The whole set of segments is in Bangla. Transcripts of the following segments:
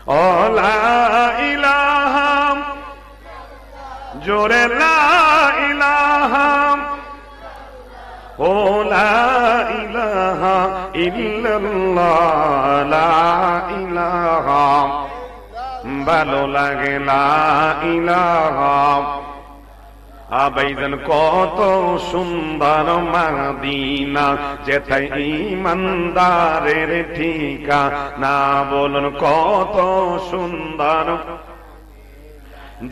ও লা ইলাহা জোরে লা ইলাহা ও লা ইলাহা ইল্লাল্লাহ লা ইলাহা ভালো লাগে লা ইলাহা আবাইজান কত সুন্দর মদিনা যেথায় ঈমানদারের ঠিকানা বলুন কত সুন্দর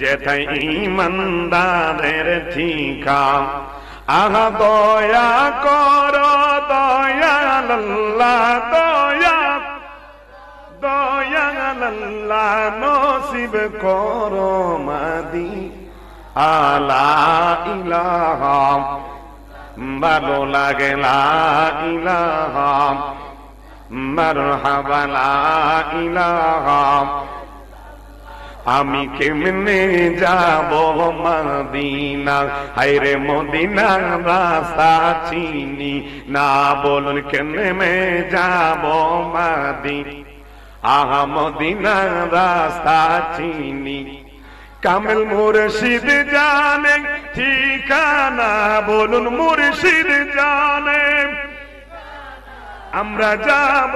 যেথায় ঈমানদারের ঠিকানা আহা দয়া কর দয়াল আল্লাহ দয়াল আল্লাহ নসিব কর মদিনা আলা ইলাহা ভালো লাগে লা ইলাহা মারহাবা লা ইলাহা আমি কেমনে যাব মদিনা হায়রে মদিনা রাস্তা চিনি না বলুন কেমনে যাব মদিনা আহা মদিনা রাস্তা চিনি কামেল মুর্শিদ জানে ঠিকানা বলুন মুর্শিদ জানে আমরা যাব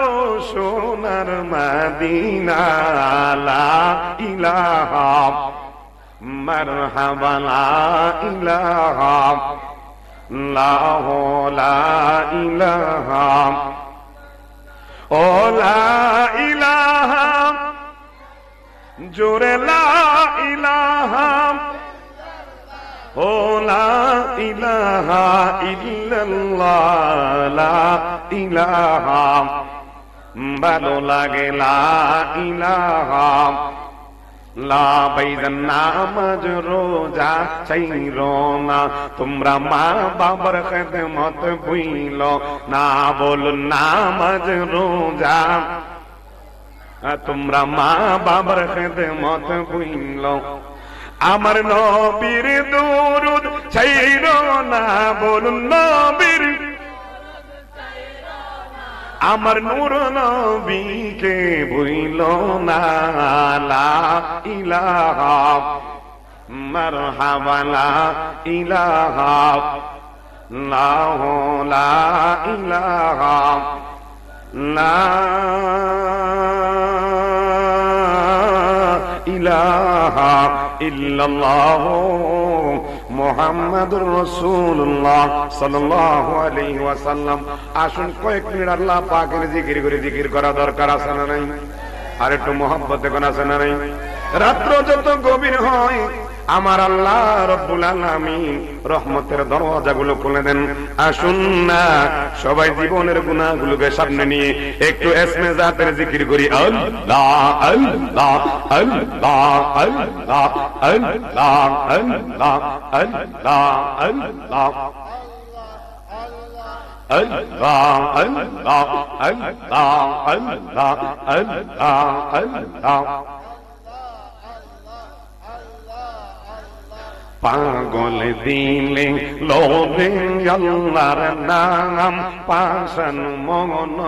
সোনার মদিনা লা ইলাহা মারহাবা লা ইলাহা লা ইলাহা ও লা ইলাহা জোরে লা ইলাহা ও লা ইলাহা ইল্লাল্লাহ লা ইলাহা ভালো লাগে লা ইলাহা লা বাইজান নামাজ রোজা চাইরো না তোমরা মা বাবার খেদমত ভুইলো না বলুন নামাজ রোজা তোমরা মা বাবার খেদমত ভুইলো আমার নবীর দুরূদ চাইরো না বলুন নবীর আমার নূর নবীকে ভুইলো না লা ইলাহা মারহাবা লা ইলাহা লা ইলাহা লা ইলাহা ইল্লাল্লাহ মুহাম্মাদুর রাসূলুল্লাহ সাল্লাল্লাহু আলাইহি ওয়াসাল্লাম। আসুন কয়েক মিনিট আল্লাহ পাকের জিকির করে জিকির করা দরকার আছে না নাই? আর একটু মহব্বতে কোন আছে না নাই? রাত্র যত গভীর হয় আমার আল্লাহ রব্বুল আলামিন রহমতের দরওয়াজাগুলো খুলে দেন। আসুন না সবাই জীবনের গুনাহগুলোকে সামনে নিয়ে একটু ইসমে জাতের জিকির করি। আল্লাহ আল্লাহ আল্লাহ আল্লাহ আল্লাহ আল্লাহ আল্লাহ আল্লাহ আল্লাহ আল্লাহ আল্লাহ আল্লাহ আল্লাহ আল্লাহ পাগল দিলে লোভে আল্লাহর নাম পাশান মন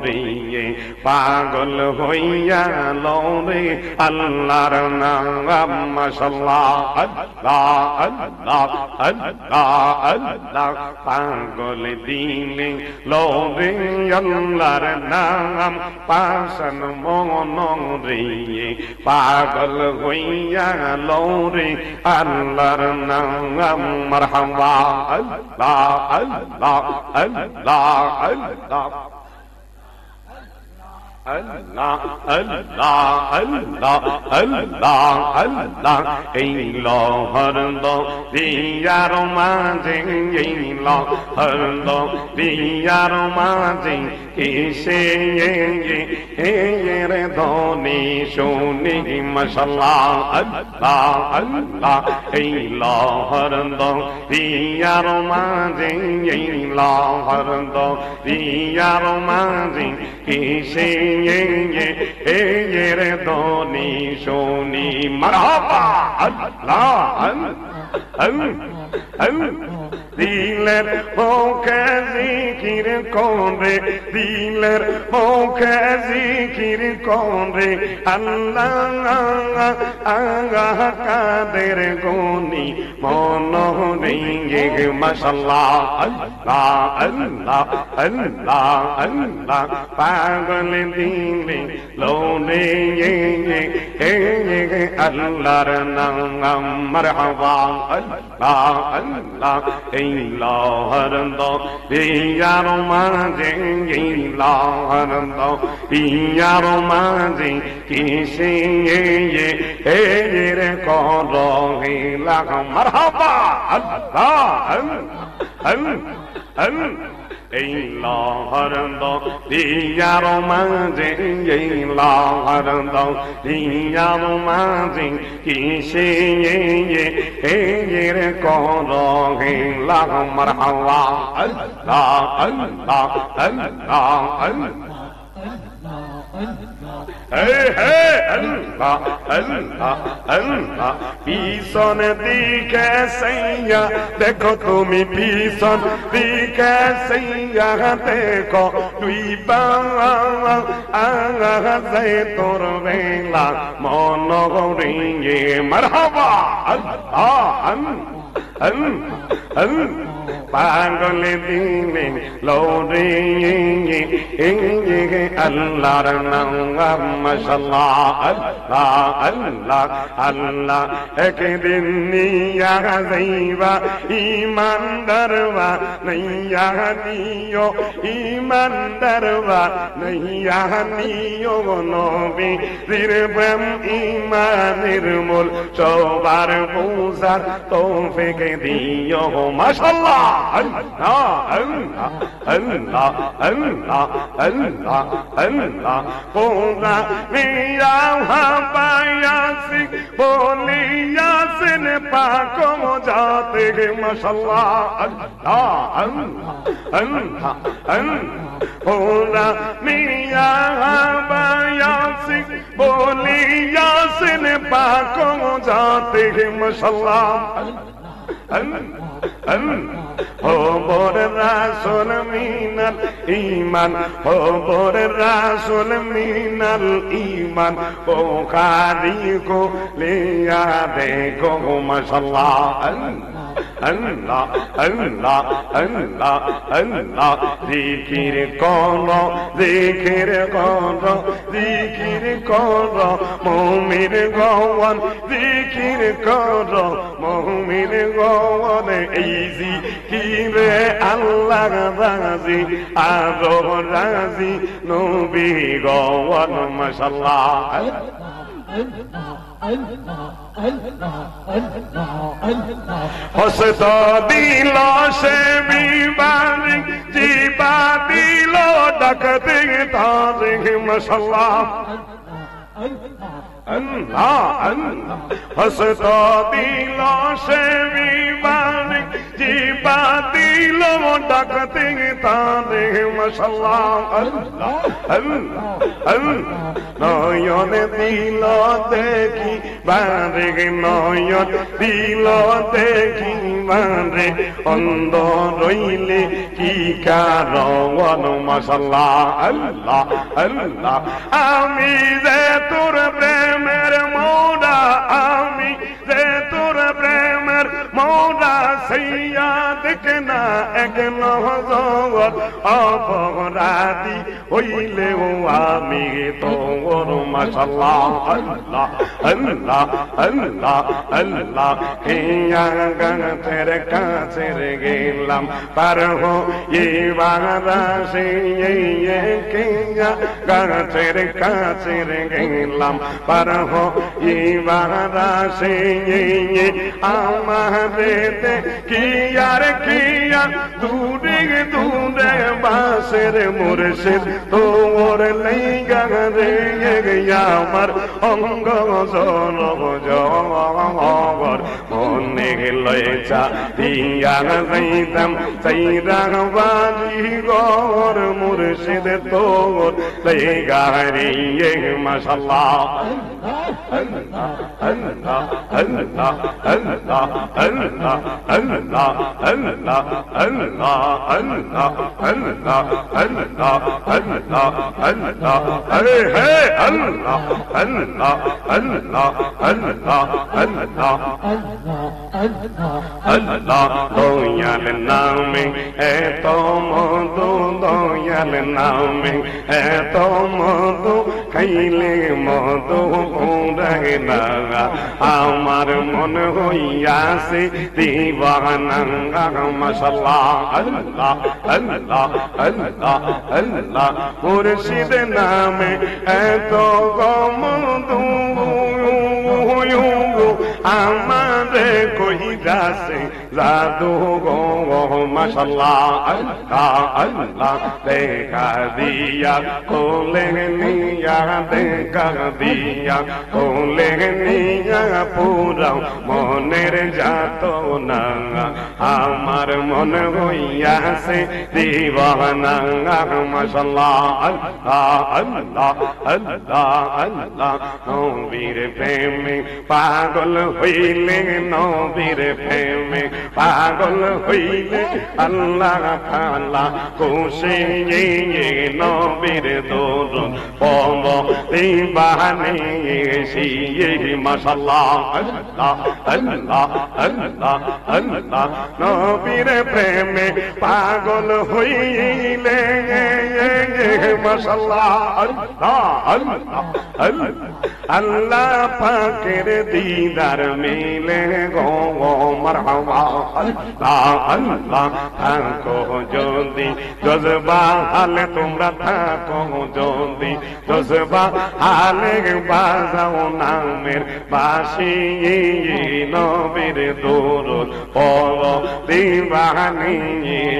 দিয়ে পাগল হইয়া লোরে আল্লাহর নাম মাশাআল্লাহ আল্লাহ আল্লাহ আল্লাহ আল্লাহ পাগল দিলে লোভে আল্লাহর নাম পাশান মন দিয়ে পাগল হইয়া লোরে আল্লাহর নাম মারহাবা আল্লাহ আল্লাহ আল্লাহ আল্লাহ আল্লাহ আল্লাহ আল্লাহ আল্লাহ আল্লাহ এই লহর দিয়ার মাঝে এই লহর দিয়ার মাঝে কিসে রে ধনি শুনি মাশাআল্লাহ আল্লাহ আল্লাহ এই লহর দিয়ার মাঝে এই লহর দিয়ার মাঝে কিসে রে ধনি শুনি মারহাবা আল্লাহ দিলের মুখে জিকির করে দিলের মুখে জিকির করে আল্লাহ আল্লাহ কাদের গুনি মন রিঙ্গে মাশাআল্লাহ আল্লাহ আল্লাহ আল্লাহ আল্লাহ পাগল দিলে লোনে আল্লাহর নাম মারহাবা আল্লাহ আল্লাহ এই লাহর দো ইয়ার মাঝে এই লাহর দো ইয়ার মাঝে কিসে রে করো হে লাগ মারহাবা আল্লাহ আল্লাহ এই লাহর দো ইয়ার মাঝে এই লাহর দো ইয়ার মাঝে কিসে রে করো হে লাগ মারহাবা আল্লাহ আল্লাহ আল্লাহ আল্লাহ আল্লাহ আল্লাহ আল্লাহ পিছন দিকে সাইয়া দেখো তুমি পিছন দিকে সাইয়া দেখো তুই বাজে তোর বেলা মন রিঙ্গে মারহাবা আল্লাহ পাগল দিলে লোরে আল্লাহর নাম মাশাআল্লাহ আল্লাহ আল্লাহ আল্লাহ একদিন নিয়া যাইবা ইমানদারবা নাইয়া নিও ইমানদারবা নাইয়া নিও নবী প্রেম ইমানের মূল সবার বুঝার তৌফিক দিও মাশাআল্লাহ আল্লাহ আল্লাহ আল্লাহ আল্লাহ আল্লাহ আল্লাহ পোনা মিয়া হাবায়াসি বলিয়াসিন পাক মজাতে মাশাআল্লাহ আল্লাহ আল্লাহ আল্লাহ আল্লাহ পোনা মিয়া হাবায়াসি বলিয়াসিন পাক মজাতে মাশাআল্লাহ খবর রাসূল মিনাল ঈমান খবর রাসূল মিনাল ঈমান বুখারী কো লিয়া দেখো মাশাআল্লাহ আল্লাহ আল্লাহ আল্লাহ আল্লাহ জিকির করো জিকির করো জিকির করো মুমিন গওয়ান জিকির করো মুমিন গওয়ান এই জিকিরে আল্লাহ রাজি আরো রাজি নবী গওয়ান মাশাআল্লাহ হসত দিল সে বিবারি জীবা দিল ডাকতে তারে মাশাআল্লাহ আল্লাহ আল্লাহ হসত দিল সে বিবারি জীবা দিল ডাকতে তারে মাশাআল্লাহ আল্লাহ আল্লাহ আল্লাহ নয়ন দিল দেখি বারে নয়ন দিল দেখি বারে অন্ধ রইলে কি কারণ মাশাআল্লাহ আল্লাহ আল্লাহ আমি যে তোর প্রেমের মোরা আমি যে তোর প্রেমের মোরা সাইয়া দেখে না এক নজর অপরাধী হইলে ও আমি তোর মাশাআল্লাহ আল্লাহ আল্লাহ আল্লাহ আল্লাহ হিয়া গাছের কাছে গেলাম পার হো এবারা সে কিয়া গাছের কাছে গেলাম পার হো এবারা সে আমারে কিয়ার কিয়া দূরে দূরে বাসের মুর্শিদ তোর লাইগা রে আমার অঙ্গ জনগর মনে লয়েছা দিয়া যাইতাম চাইরা বাড়ি ঘর মুর্শিদ তোর গাড়ি মাশাআল্লাহ আল্লাহ আল্লাহ আল্লাহ আল্লাহ আল্লাহ আল্লাহ আল্লাহ আল্লাহ আল্লাহ আল্লাহ আল্লাহ আল্লাহ আল্লাহ আরে হে আল্লাহ আল্লাহ আল্লাহ আল্লাহ আল্লাহ আল্লাহ দয়াল নামে এত মধু দয়াল নামে এত মধু খাইলে মধু উড়ে না আমার মন হইয়াছে দিওয়ানা মাশাআল্লাহ আল্লাহ আল্লাহ আল্লাহ আল্লাহ মুর্শিদ নামে এত মধু আমারে কইরাছে জাদু গো মাশাআল্লাহ আল্লাহ আল্লাহ দেখা দিয়া কোলে নিয়া দেখা দিয়া কোলে নিয়া পুরা মনের যাত না আমার মন হইয়াছে দিওয়ানা মাশাআল্লাহ আল্লাহ আল্লাহ আল্লাহ আল্লাহ নবীর প্রেমে পাগল হইলে নবীর প্রেমে পাগল হইলে আল্লাহ তাআলা খুশি নবীর দরুদ পড়ব দিবানে শিয়ে মাশাআল্লাহ আল্লাহ আল্লাহ আল্লাহ আল্লাহ নবীর প্রেমে পাগল হইলে মাশাআল্লাহ আল্লাহ আল্লাহ আল্লাহ আল্লাহ পাকের দিদার মিলে গো মারহাবা আল্লাহ আল্লাহ থাকো যদি জজবা হালে তোমরা থাকো যদি জজবা হালে বাজাও নামের বাঁশি নবীর দরুদ পড়ো দিবানি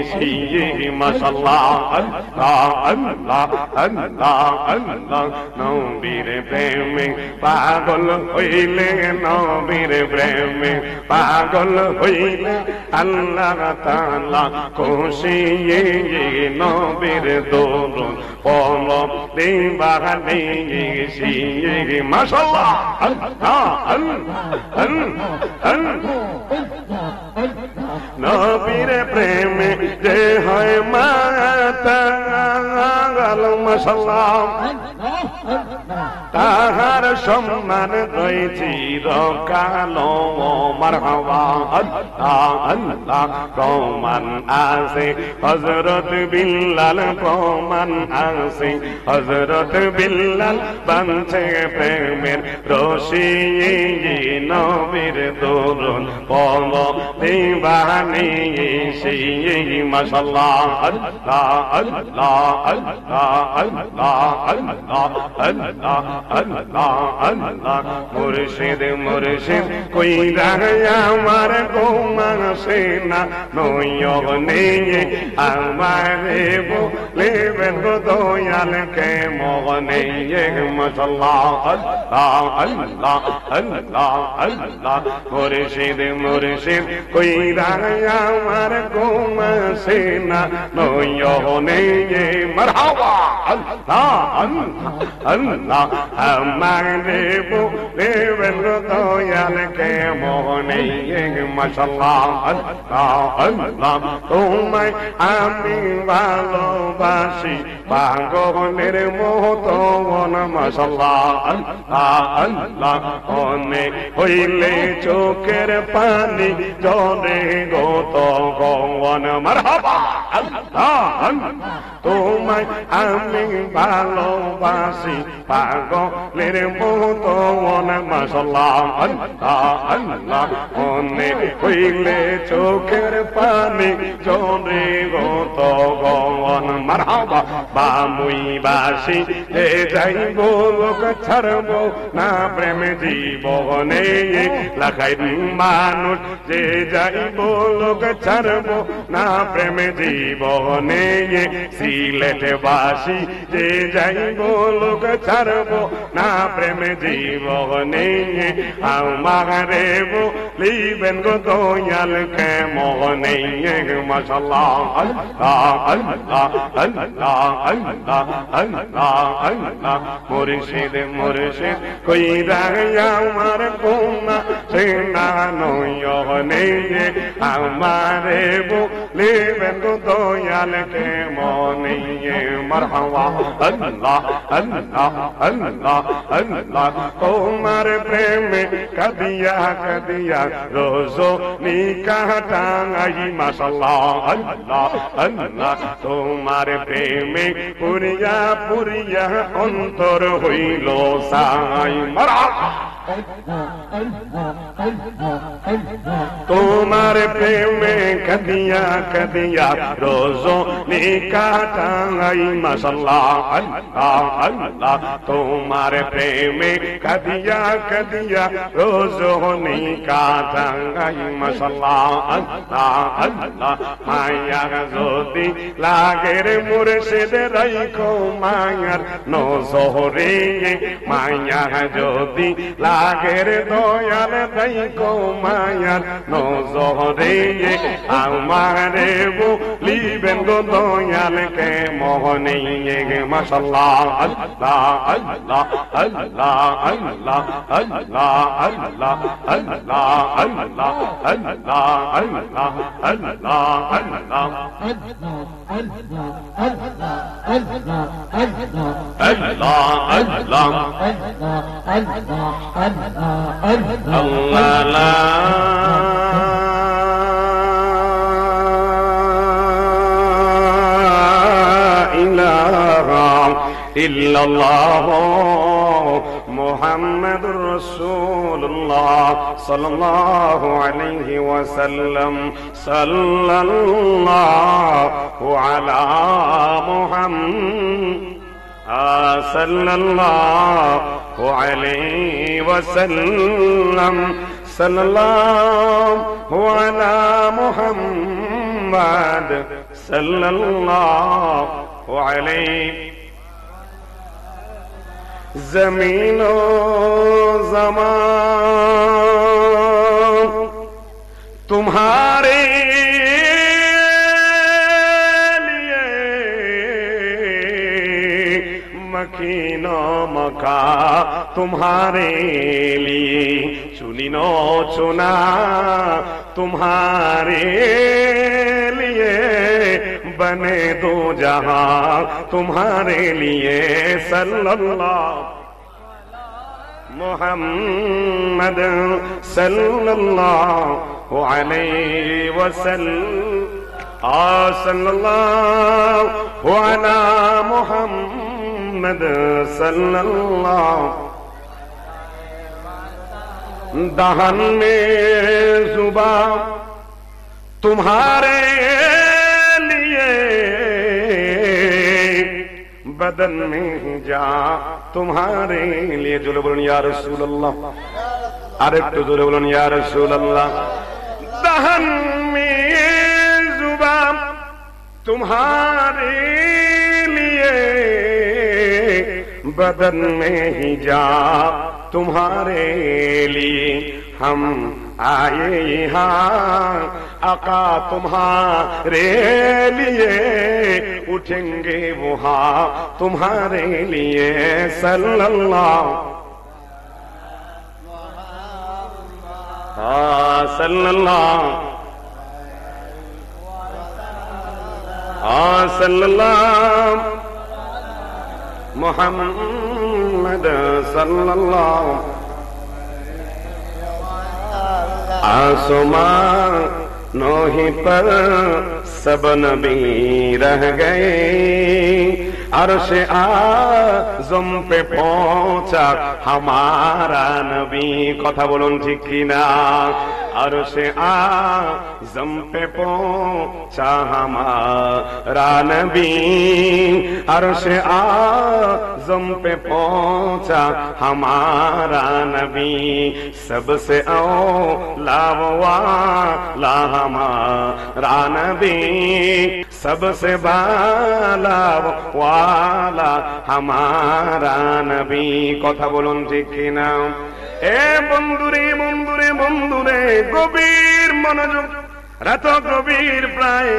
শিয়ে মাশাআল্লাহ আল্লাহ আল্লাহ আল্লাহ আল্লাহ নবীর প্রেমে পাগল হইলে নবীর প্রেমে পাগল হইলে আল্লাহ তাআলা খুশি নবীর দরুদ পড়ো দিবানি শিয়ে মাশাআল্লাহ আল্লাহ আল্লাহ নবীর প্রেমে যে হয় মাতাল মাশাআল্লাহ তাহার সম্মান রয়েছে চিরকালো মারহাবা আল্লাহ আল্লাহ প্রমাণ আছে হযরত বিল্লাল প্রমাণ আছে হযরত বিল্লাল বাঁধছে প্রেমের রশি নবীর দরুদ পড়ো দিবানি শিয়ে মাশাআল্লাহ আল্লাহ আল্লাহ আল্লাহ আল্লাহ আল্লাহ আল্লাহ আল্লাহ আল্লাহ মুর্শিদ মুর্শিদ কইরা আমার গোমাসে না নয়নে আমারে বলেবেন দয়াল কে মগনে মাশাআল্লাহ আল্লাহ আল্লাহ আল্লাহ আল্লাহ মুর্শিদ মুর্শিদ কইরা আমার গোমাসে না নয়নে মারহাবা আল্লাহ আল্লাহ আল্লাহ আমারে বলেবেন দয়াল কে মগনে মাশাআল্লাহ আল্লাহ আল্লাহ তোমায় আমি ভালোবাসি পাগলের মতো মাশাআল্লাহ আল্লাহ আল্লাহ অনেক হইলে চোখের পানি জলে গো তখন মারহাবা আল্লাহ আল্লাহ তোমায় আমি ভালোবাসি পাগলের মতো মাশাআল্লাহ আল্লাহ আল্লাহ অনেক হইলে চোখের পানি জলে গো তখন মারহাবা বামুই বাসি এ যাইব লোক ছাড়ব না প্রেম জীবনে লাখাই মানুষ যে যাইব লোক ছাড়ব না প্রেম জীবনে সিলেট বা বাসি যে যাইব লোক ছাড়ব না প্রেমে জীবনে আমারে বলিবেন গো দয়াল কেমনে মাশাআল্লাহ আল্লাহ আল্লাহ আল্লাহ আল্লাহ আল্লাহ আল্লাহ মুর্শিদ মুর্শিদ কইরা আমার কোনা সেনা নয়নে আমারে বলিবেন গো দয়াল কেমনে মারহাবা আল্লাহ আল্লাহ আল্লাহ আল্লাহ তোমার প্রেমে কাদিয়া কাদিয়া রোজো নিকাটাই মাশাআল্লাহ আল্লাহ আল্লাহ তোমার প্রেমে পুরিয়া পুরিয়া অন্তর হইল সাই মারহাবা তোমার প্রেমে কদিয়া কদিয়া রোজো নিকাটাই মাশাআল্লাহ আল্লাহ আল্লাহ তোমার প্রেমে কদিয়া কদিয়া রোজো নিকাটাই মাশাআল্লাহ আল্লাহ আল্লাহ মায়া যদি লাগে রে মুর্শিদ রাইখো মায়ার নজরে মায়া যদি আগের দয়াল রাইখো মায়ার নজরে আমারে বলিবেন গো দয়াল কে মোহনে মাশাআল্লাহ আল্লাহ আল্লাহ আল্লাহ আল্লাহ আল্লাহ আল্লাহ আল্লাহ আল্লাহ আল্লাহ আল্লাহ আল্লাহ আল্লাহ আল্লাহ আল্লাহ লা ইলাহা ইল্লাল্লাহ মুহাম্মাদুর রাসূলুল্লাহ সাল্লাল্লাহু আলাইহি ওয়াসাল্লাম সাল্লাল্লাহু আলা মুহাম্মাদ সাল্লাল্লাহু আলাইহি ওয়াসাল্লাম সাল্লাল্লাহু আলা মুহাম্মাদ সাল্লাল্লাহু আলাইহি জমিন ও ज़मान तुम्हारे लिए मकीनो मका तुम्हारे लिए चुनिनो चुना तुम्हारे लिए बने दो जहां तुम्हारे लिए सल्लल्लाहु मुहम्मद सल्लल्लाहु अलैहि वसल्लम सल्लल्लाहु अला मुहम्मद सल्लल्लाहु दहन में जुबान तुम्हारे लिए बदन में जा तुम्हारे लिए जोरे बोलूं या रसूल अल्लाह अरे तो जोरे बोलूं या रसूल अल्लाह दहन में जुबान तुम्हारे लिए बदन में ही जा तुम्हारे लिए हम आए यहाँ आका तुम्हारे लिए उठेंगे वहाँ तुम्हारे लिए सल्लल्लाहु सल्लल्लाहु मुहम्मद सल्लल्लाहु आसमानों ही पर सब नबी रह गए अर्श आज़म पे पहुंचा हमारा नबी कथा बोलूं ठीक की ना अर्श आज़म पे पहुंचा हमारा नबी, अर्श आज़म पे पहुंचा हमारा नबी, सबसे औला वाला हमारा नबी, सबसे बाला वाला हमारा नबी। কথা বলুন ঠিক কিনা? এ বন্ধুরে বন্ধুরে বন্ধুরে, গভীর মনোযোগ, রাত গভীর প্রায়,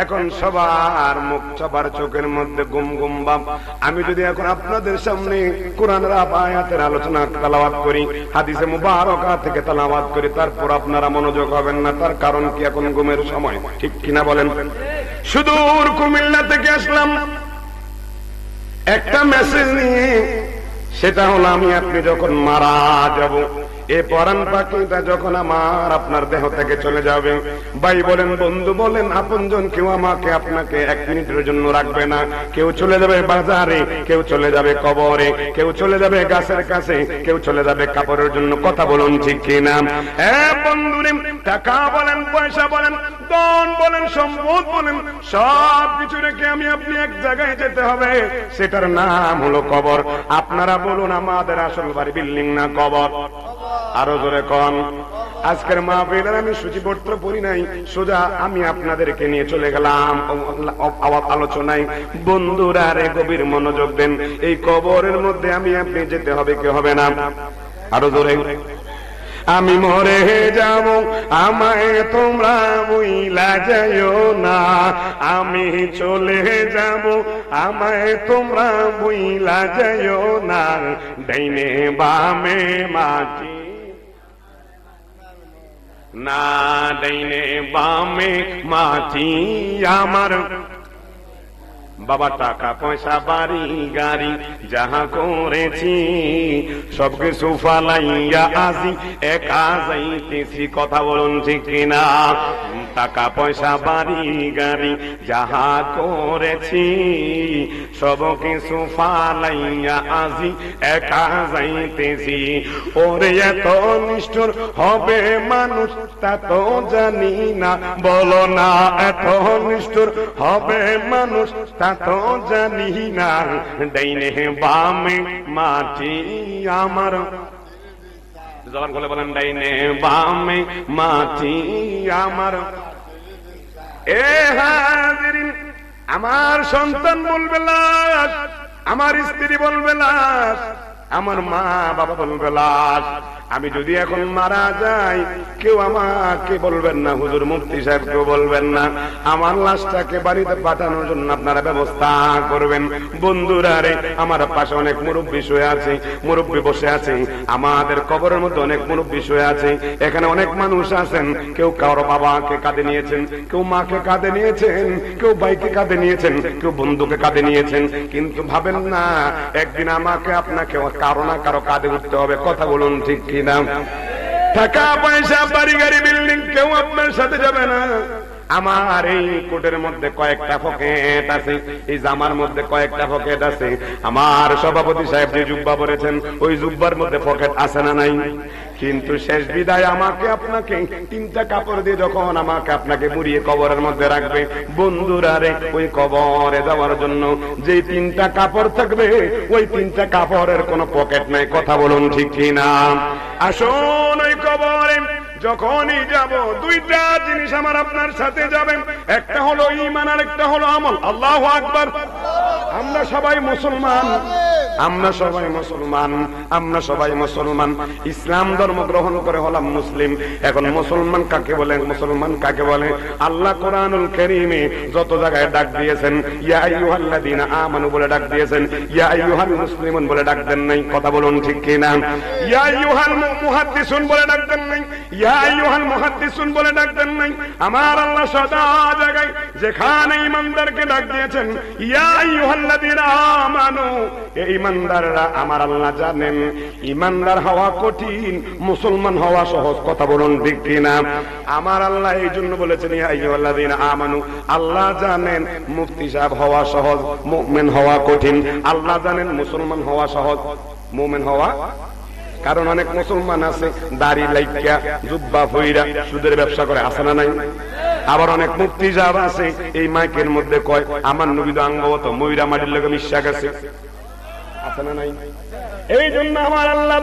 এখন সবার মুখ, সবার চোখের মধ্যে গুম গুম ভাব। আমি যদি এখন আপনাদের সামনে কোরআনের আয়াতের আলোচনা তেলাওয়াত করি, হাদিসে মুবারকা থেকে তেলাওয়াত করি, তারপর আপনারা মনোযোগ হবেন না। তার কারণ কি? এখন ঘুমের সময়, ঠিক কিনা বলেন? সুদূর কুমিল্লা থেকে আসলাম একটা মেসেজ নিয়ে, সেটা হলো আমি আপনি যখন মারা যাব, এ পরাণ পাখিটা যখন আমার আপনার দেহ থেকে চলে যাবে, ভাই বলেন, বন্ধু বলেন, আপনজন কেউ আমাকে আপনাকে এক মিনিটের জন্য রাখবে না। কেউ চলে যাবে বাজারে, কেউ চলে যাবে কবরে, কেউ চলে যাবে গাছের কাছে, কেউ চলে যাবে কাপড়ের জন্য। কথা বলুন ঠিক কিনা? বন্ধুরে, টাকা বলেন, পয়সা বলেন, ধন বলেন, সম্পদ বলেন, সব কিছু রেখে আমি আপনি এক জায়গায় যেতে হবে, সেটার নাম হলো কবর। আপনারা বলুন, আমাদের আসল বাড়ি বিল্ডিং না কবর? আরো জোরে কন। আজকের মাহফিলের আমি সূচিপত্র পড়ি নাই, সোজা আমি আপনাদেরকে নিয়ে চলে গেলাম আলোচনায়। বন্ধুরা রে, গভীর মনোযোগ দেন, এই কবরের মধ্যে আমি আপনি যেতে হবে, কি হবে না? আরো জোরে। আমি মরে যাব, আমায় তোমরা বইলা যাইও না, আমি চলে যাব, আমায় তোমরা বইলা যাইও না, ডাইনে বামে মাটি না, ডাইনে বামে মাটি আমার। বাবা, টাকা পয়সা বাড়ি গাড়ি যাহা করেছি, সবকিছু ফালাইয়া আজি একা যাইতেছি। কথা বলুন ঠিক কিনা? টাকা পয়সা বাড়ি গাড়ি যাহা করেছি, সব কিছু ফালাইয়া আজি একা যাইতেছি। ওরে এত নিষ্ঠুর হবে মানুষ, তা তো জানি না, বলো না, এত নিষ্ঠুর হবে মানুষ, তা তো জানি না, ডাইনে বামে মাটি আমার। জবান খুলে বলেন, ডাইনে বামে মাটি আমার। এ হাজিরিন, আমার সন্তান বলবে লাশ, আমার স্ত্রী বলবে লাশ, আমার মা বাবা বলবে লাশ। আমি যদি এখন মারা যাই, কেউ আমাকে বলবেন না, হুজুর মুফতি সাহেব কেউ বলবেন না, আমার লাশটাকে বাড়িতে পাঠানোর জন্য আপনারা ব্যবস্থা করবেন। বন্ধুরা রে, আমার পাশে অনেক মুরব্বী শুয়ে আছে, মুরব্বী বসে আছে, আমাদের কবরের মধ্যে অনেক মুরব্বী শুয়ে আছে। এখানে অনেক মানুষ আছেন, কেউ কারো বাবাকে কাঁধে নিয়েছেন, কেউ মাকে কাঁধে নিয়েছেন, কেউ ভাইকে কাঁধে নিয়েছেন, কেউ বন্ধুকে কাঁধে নিয়েছেন। কিন্তু ভাবেন না, একদিন আমাকে আপনাকে কারো না কারো কাঁধে উঠতে হবে। কথা বলুন ঠিক কিনা? টাকা পয়সা বাড়ি গাড়ি বিল্ডিং কেউ আপনার সাথে যাবে না। আমার এই কোটের মধ্যে কয়েকটা পকেট আছে, এই জামার মধ্যে কয়েকটা পকেট আছে। আমার সভাপতি সাহেব যে জুব্বা পরেছেন, ওই জুব্বার মধ্যে পকেট আছে না নাই? কিন্তু শেষ বিদায় আমাকে আপনাকে তিনটা কাপড় দিয়ে যখন আমাকে আপনাকে মুড়িয়ে কবরের মধ্যে রাখবে, বন্ধুরা রে, ওই কবরে যাওয়ার জন্য যে তিনটা কাপড় থাকবে, ওই তিনটা কাপড়ের কোনো পকেট নাই। কথা বলুন ঠিক কিনা? আসুন, ওই কবরে যখনই যাব, দুইটা জিনিস আমার আপনার সাথে যাবেন, একটা হলো ঈমান আর একটা হলো আমল। আল্লাহু আকবার। আমরা সবাই মুসলমান, আমরা সবাই মুসলমান, আমরা সবাই মুসলমান। ইসলাম ধর্ম গ্রহণ করে হলাম মুসলিম। এখন মুসলমান কাকে বলে? মুসলমান কাকে বলে? আল্লাহ কোরআনুল কারীমে যত জায়গায় ডাক দিয়েছেন, ইয়া আইয়ুহাল্লাযীনা আমানু বলে ডাক দিয়েছেন, ইয়া আইয়ুহাল মুসলিমুন বলে ডাক দেন নাই? কথা বলুন ঠিক কিনা? ইয়া আইয়ুহাল মুহাদ্দিসুন বলে ডাক দেন নাই? ইয়া আইয়ুহাল মুহাদ্দিসুন বলে ডাক দেন নাই? আমার আল্লাহ সদা জায়গায় যেখানে ঈমানদারকে ডাক দিয়েছেন, ইয়া আইয়ুহাল্লাযীনা আমানু, এই ঈমানদাররা আমার আল্লাহ জানেন ঈমানদার হওয়া কঠিন, মুসলমান হওয়া সহজ। কথা বলুন ঠিক কিনা? আমার আল্লাহ এই জন্য বলেছেন ইয়া আইয়ুহাল্লাযীনা আমানু। আল্লাহ জানেন মুফতি সাহেব হওয়া সহজ, মুমিন হওয়া কঠিন। আল্লাহ জানেন মুসলমান হওয়া সহজ, মুমিন হওয়া কারণ অনেক মুসলমান আছে দাড়ি লাইকা জুব্বা ফইরা সুদের ব্যবসা করে, আছে না নাই? আবার অনেক মুফতি সাহেব আছে এই মাইকের মধ্যে কয় আমার নবী তো আঙ্গবত ময়রা মাটির লোকে মিশা গেছে, আছে না নাই? এই জন্য আমার আল্লাহ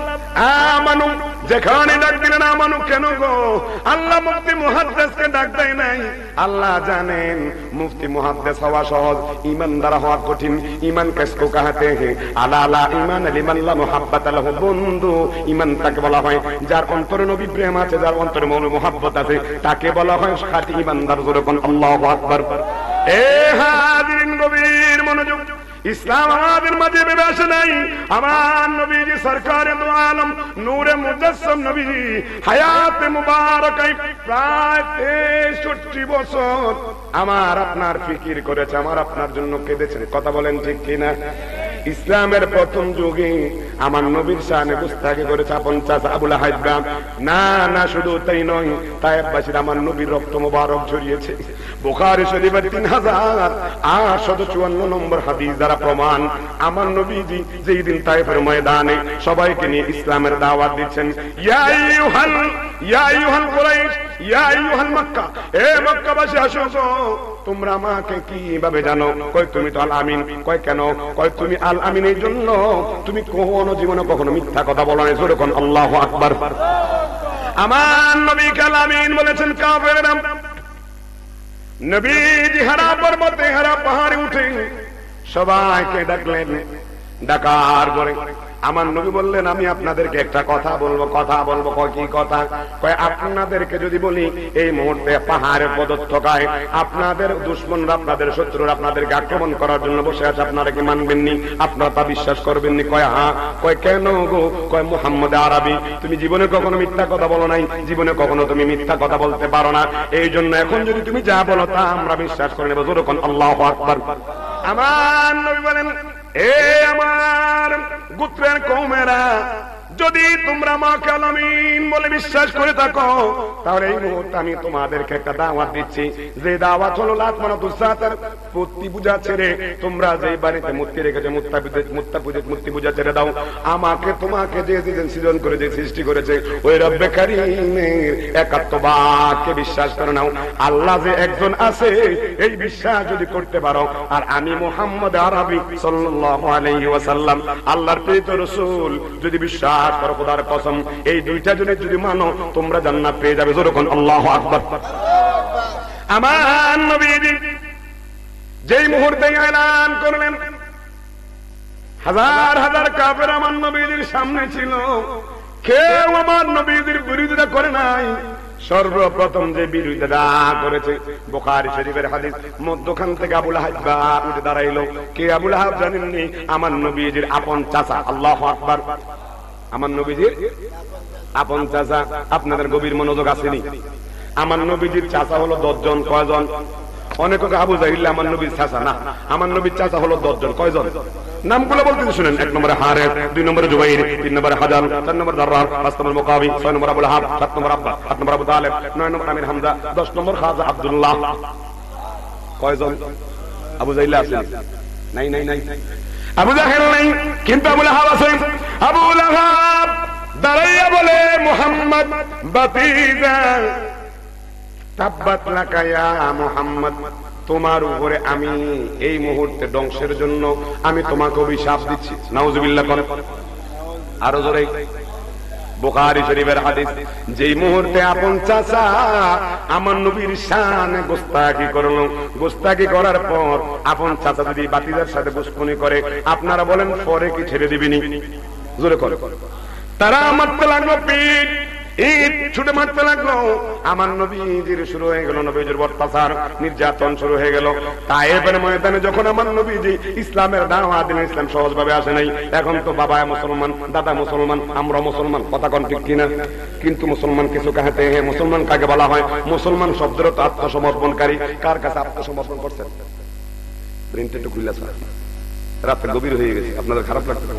আমানু যেখানে ডাক দিলেন আমানু কেন গো? আল্লাহ মুফতি মুহাদ্দিসকে ডাক দেয় নাই। আল্লাহ জানেন মুফতি মুহাদ্দিস হওয়া সহজ, ঈমানদার হওয়া কঠিন। ঈমান কিসকো কাহাতে হ্যায়? আলা আলা ঈমান লিমান লা মুহাব্বাত লাহু। বন্ধু, ঈমান তাকে বলা হয় যার অন্তরে নবী প্রেম আছে, যার অন্তরে মুহাব্বত আছে, তাকে বলা হয় খাঁটি ঈমানদার। জোরে কোন আল্লাহু আকবার। এ হাজিরিন গভীর মনোযোগ, ইসলাম আমাদের মাঝে ভেবে আসে নাই। আমার নবীজি সরকারে দু আলম নূরে মুজাসসাম নবী হায়াতে মুবারাকায় প্রায় 63 বছর আমার আপনার ফিকির করেছে, আমার আপনার জন্য কেঁদেছেন। কথা বলেন ঠিক কিনা? ইসলামের প্রথম যুগে আমার নবীর শানে গুস্তাখি করেছে আপন চাচা আবু লাহাব। না না, শুধু তাই নয়, তায়েফবাসীর আমার নবীর রক্ত মোবারক ঝরিয়েছে। বুখারী শরীফের 3854 নম্বর হাদিস দ্বারা প্রমাণ, আমার নবীজি যেই দিন তায়েফের ময়দানে সবাইকে নিয়ে ইসলামের দাওয়াত দিচ্ছেন, ইয়া আইয়ুহাল কুরাইশ, ইয়া আইয়ুহাল মক্কা, এ মক্কাবাসী আসো, তোমরা আমাকে কিভাবে জানো? কয় তুমি তো আল আমিন। কয় কেন? কয় তুমি আল আমিন এই জন্য তুমি কোনো জীবনে কখনো মিথ্যা কথা বলো না। জোরে কোন আল্লাহু আকবার। আমার নবী আল আমিন বলেছেন কাফেররা। নবীজি হারা পর্বতে হারা পাহাড়ে উঠে সবাইকে ডাকলেন। ডাকার পরে আমার নবী বললেন, আমি আপনাদেরকে একটা কথা বলবো। কথা বলবো? কয় কি কথা? কয় আপনাদেরকে যদি বলি এই মুহূর্তে পাহাড়ের পদতকায় আপনাদের দুশমনরা, আপনাদের শত্রুরা আপনাদেরকে আক্রমণ করার জন্য বসে আছে, আপনারা কি মানবেননি? আপনারা তা বিশ্বাস করবেননি? কয় হ্যাঁ। কয় কেন গো? কয় মুহাম্মদ আরবি, তুমি জীবনে কখনো মিথ্যা কথা বলো নাই, জীবনে কখনো তুমি মিথ্যা কথা বলতে পারো না, এই জন্য এখন যদি তুমি যা বলো তা আমরা বিশ্বাস করে নেব। জোরে কোন আল্লাহু আকবার। আমার নবী বলেন, এ আমার গোত্রের কওমেরা, যদি তোমরা আমাকে আল আমিন বলে বিশ্বাস করে থাকো, তাহলে এই মুহূর্তে আমি তোমাদেরকে একটা দাওয়াত দিচ্ছি। যে দাওয়াত হলো লাত মানাতুস সাতার, মূর্তি পূজা ছেড়ে তোমরা যে বাড়িতে মূর্তি রেখেছো মূর্তি পূজা ছেড়ে দাও। আমাকে তোমাকে যে সৃজন করে, যে সৃষ্টি করেছে, ওই রব্বে কারীমের একাত্মবাদকে বিশ্বাস করে নাও। আল্লাহ যে একজন আছে এই বিশ্বাস যদি করতে পারো, আর আমি মুহাম্মদ আরবি সাল্লাল্লাহু আলাইহি ওয়াসাল্লাম আল্লাহর প্রেরিত রাসূল যদি বিশ্বাস করো, খোদার কসম এই দুইটা যদি মানো তোমরা জান্নাত পেয়ে যাবে। জোরে কোন আল্লাহু আকবার। আমার নবীজি যেই মুহূর্তে এলান করলেন, হাজার হাজার কাফের আমার নবীজির সামনে ছিল, কেউ আমার নবীজির বিরোধিতা করে নাই। সর্বপ্রথম যে বিরোধিতা করেছে বুখারী শরীফের হাদিস, মধ্যখান থেকে আবু লাহাব উঠে দাঁড়াইলো। কে আবু লাহাব জানেননি? আমার নবীজির আপন চাচা। আল্লাহু আকবার। আমার নবীজির আপন চাচা। আপনাদের গভীর মনোযোগ আসেনি? আমার নবীজির চাচা হলো 10 জন। কয়জন? অনেকে আবু জাহিল আমার নবীর চাচা না, আমার নবীর চাচা হলো 10 জন। কয়জন? নামগুলো বলতে শুনেন। 1 নম্বরে হারেস, 2 নম্বরে জুবাইর, 3 নম্বরে হাজাল, 4 নম্বর দাররার, 5 নম্বর মুকাবি, 6 নম্বর আবু লাহাব, 7 নম্বর আব্বাস, 8 নম্বর আবু তালেব, 9 নম্বর আমির হামজা, 10 নম্বর খাজা আব্দুল্লাহ। কয়জন? আবু জাহিল আছে? নাই নাই নাই। আবু জাহেল নাই, কিন্তু আবু লাহাব আছে। আবু লাহাব দাঁড়াইয়া বলে, মুহাম্মদ বাতিজা, তাব্বাত লাকা ইয়া মুহাম্মদ, তোমার উপরে আমি এই মুহূর্তে ধ্বংসের জন্য আমি তোমাকে অভিশাপ দিচ্ছি। নাউজুবিল্লাহ করেন আরো জোরে। বুখারী শরীফের হাদিস, যেই মুহূর্তে আপন চাচা আমার নবীর শানে গোস্তাকি করলো, গোস্তাকি করার পর আপন চাচা যদি বাতিজার সাথে দুশমনি করে, আপনারা বলেন পরে কি ছেড়ে দিবেনি? জোরে করে। তারা মারতে লাগলো, পিঠ ঈদ ছুটে মারতে লাগলো। আমার নবীজির শুরু হয়ে গেল নবীজির অত্যাচার নির্যাতন শুরু হয়ে গেল। তায়েফের ময়দানে যখন আমার নবীজি ইসলামের দাওয়াত দিলেন, ইসলাম সহজভাবে আসে নাই। এখন তো বাবা মুসলমান, দাদা মুসলমান, আমরা মুসলমান, কথা কোন ঠিক কিনা? কিন্তু মুসলমান কিছু কাহাতে হ্যাঁ, মুসলমান কাকে বলা হয়? মুসলমান শব্দের তো আত্মসমর্পণকারী। কার কাছে আত্মসমর্পণ করছেন? ব্রেনটা একটু খুলে আছে, রাতে গভীর হয়ে গেছে। আপনাদের খারাপ লাগছে?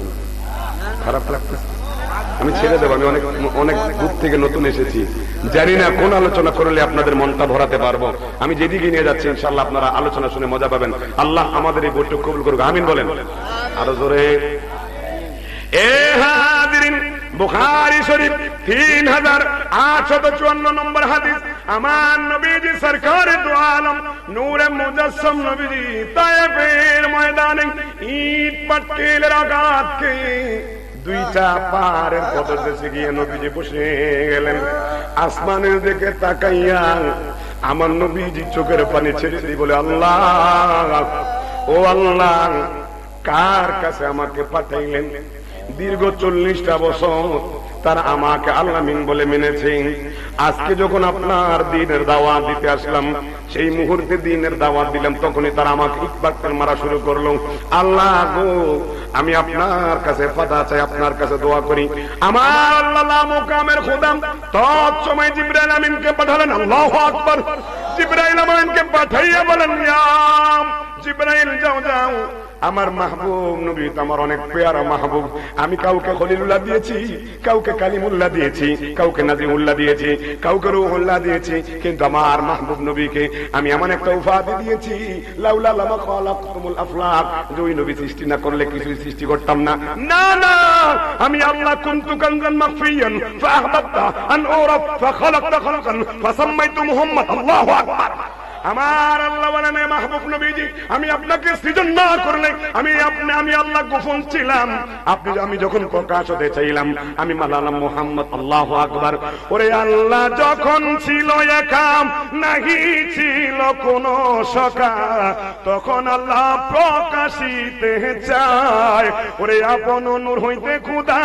খারাপ লাগছে? আমি ছেড়ে দেবো। আমি অনেক অনেক দূর থেকে নতুন এসেছি, জানি না কোন আলোচনা করলে আপনাদের মনটা ভরাতে পারবো। আমি যেদিকে নিয়ে যাচ্ছি ইনশাআল্লাহ আপনারা আলোচনা শুনে মজা পাবেন। আল্লাহ আমাদের এই বৈঠক কবুল করুক, আমিন বলেন আরো জোরে। এ হাজিরিন, বুখারী শরীফ 3854 নম্বর হাদিস। আমার নবীজি সরকারে দু আলম নূরে মুজাসসাম নবীজি তায়েফের ময়দানে ইট পাটকেলের আঘাতকে দুইটা পাহাড়ের পদদেশে গিয়ে নবীজি বসে গেলেন। আসমানের দিকে তাকাইয়া আমার নবীজি চোখের পানি ছেড়ে দিয়ে বলে, আল্লাহ, ও আল্লাহ, কার কাছে আমাকে পাঠাইলেন? দীর্ঘ 40টা বছর তারা আমাকে আল্লাহ মিন বলে মেনেছে। আজকে যখন আপনার দ্বীনের দাওয়াত দিতে আসলাম, সেই মুহূর্তে দ্বীনের দাওয়াত দিলাম, তখনই তারা আমাকে ইটপাটকেল মারা শুরু করলো। আল্লাহ গো, আমি আপনার কাছে ফাদা চাই, আপনার কাছে দোয়া করি। আমার আল্লাহ মুকামের খোদাম তৎসময় জিবরাইল আমিনকে পাঠালেন। আল্লাহু আকবার। জিবরাইল আমিনকে পাঠাইয়া বলেন, ইয়া জিবরাইল, যাও যাও, আমার মাহবুব নবী তো আমার অনেক পেয়ারা মাহবুব। আমি কাউকে খলিলুল্লাহ দিয়েছি, কাউকে কালিমুল্লাহ দিয়েছি, কাউকে নাজিমুল্লাহ দিয়েছি, কাউকে রূহুল্লাহ দিয়েছি, কিন্তু আমার মাহবুব নবীকে আমি এমন একটা উপাধি দিয়েছি, লাউলা লামা খালাকতুমুল আফলাক, যে ওই নবী সৃষ্টি না করলে কিছুই সৃষ্টি করতাম না। না না, আমি আল্লাহ কুনতু কানজান মাখফিয়ান ফাআহবাবতা আন উরাফ ফাখালাকতা খালকান ফাসাম্মাইতু মুহাম্মদ। আল্লাহু আকবার। আমার আল্লাহ বলেন, মাহবুব নবীজি, আমি আপনাকে সৃজন না করলে আমি আল্লাহ গোপন ছিলাম। আমি যখন প্রকাশ হতে চাইলাম, আমি মালালাম মুহাম্মদ। আল্লাহু আকবার। ওরে আল্লাহ যখন ছিল একাম, নাহি ছিল কোন সকা, তখন আল্লাহ প্রকাশিতে চায়। ওরে আপন নূর হইতে খুদা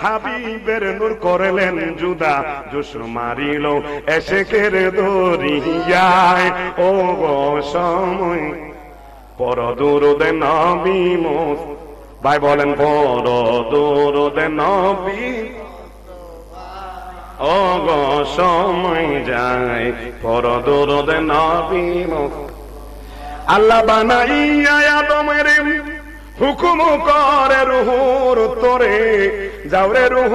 হাবিবের নূর করলেন জুদা, জোশ মারিল এশেকের দরিয়ায়। ও গো সময় পর দুরুদে নবী মোস, ভাই বলেন পর দুরুদে নবী। ও গো সময় যায় পর দুরুদে নবী মোস। আল্লাহ বানাইয়া আদমের হুকুম করে রুহুর তোরে, যাওরে রুহ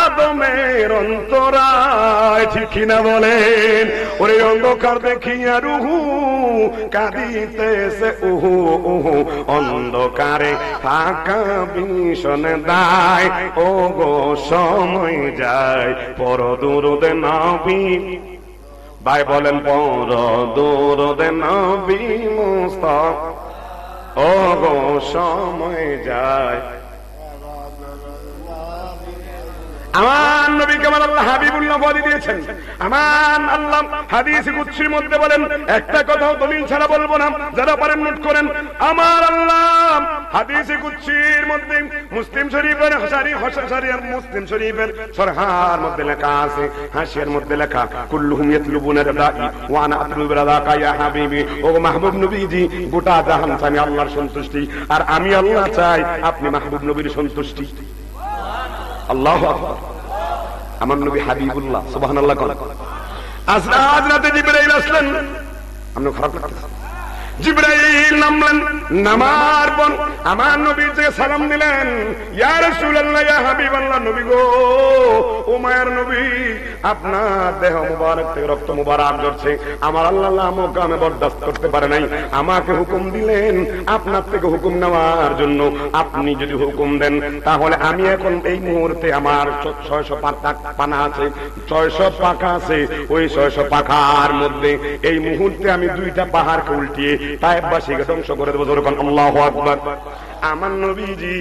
আদমের অন্তরায়। ঠিক না বলেন? ওরে অন্ধকার দেখিয়া রুহু কাঁদিতেছে উহু উহু, অন্ধকারে ফাঁকা ভীষণ দায়। ও গো সময় যায় পর দুরুদে নবী, ভাই বলেন পর দুরুদে নবী মুস্তাফা। ও গো সময় যায়। আমার নবীকে আমার আল্লাহ হাবিবুল্লাহ বলে দিয়েছেন। আমার আল্লাহ হাদিস কুদসির মধ্যে বলেন, একটা কথাও দলিল ছাড়া বলবো না, যারা পারেন নোট করেন। আমার আল্লাহ হাদিস কুদসির মধ্যে মুসলিম শরীফের মুসলিম শরীফের সরহার মধ্যে লেখা আছে, হাসিয়ার মধ্যে লেখা, কুল্লুহুম ইয়াতলুবুনা রাদাই ওয়া আনা আতলুবু রাদাকা ইয়া হাবিবি। ও মাহবুব নবীজি, গোটা জাহান চাই আল্লাহর সন্তুষ্টি, আর আমি আল্লাহ চাই আপনি মাহবুব নবীর সন্তুষ্টি। আল্লাহু আকবার। আমার নবী হাবিবুল্লাহ, সুবহানাল্লাহ। আজ রাতে জিবরাইল আসলেন। আমরা খারাপ লাগতেছে। জিবরাইল নামলেন, নামার পর আমার নবীর যে সালাম দিলেন, ইয়া রাসূলুল্লাহ, ইয়া হাবিবাল্লাহ, নবী গো, ও মায়ের নবী, আপনার দেহ মুবারক থেকে রক্ত মুবারক ঝরছে। আমার আল্লাহ আমাকে বরদাস্ত করতে পারে নাই, আমাকে হুকুম দিলেন আপনার থেকে হুকুম নেওয়ার জন্য। আপনি যদি হুকুম দেন, তাহলে আমি এখন এই মুহূর্তে আমার 600 পানা আছে, 600 পাখা আছে, ওই 600 পাখার মধ্যে এই মুহূর্তে আমি 2টা পাহাড়কে উল্টিয়ে তায়েফবাসীকে ধ্বংস করে দেবো। যখন আল্লাহু আকবার। আমার নবীজি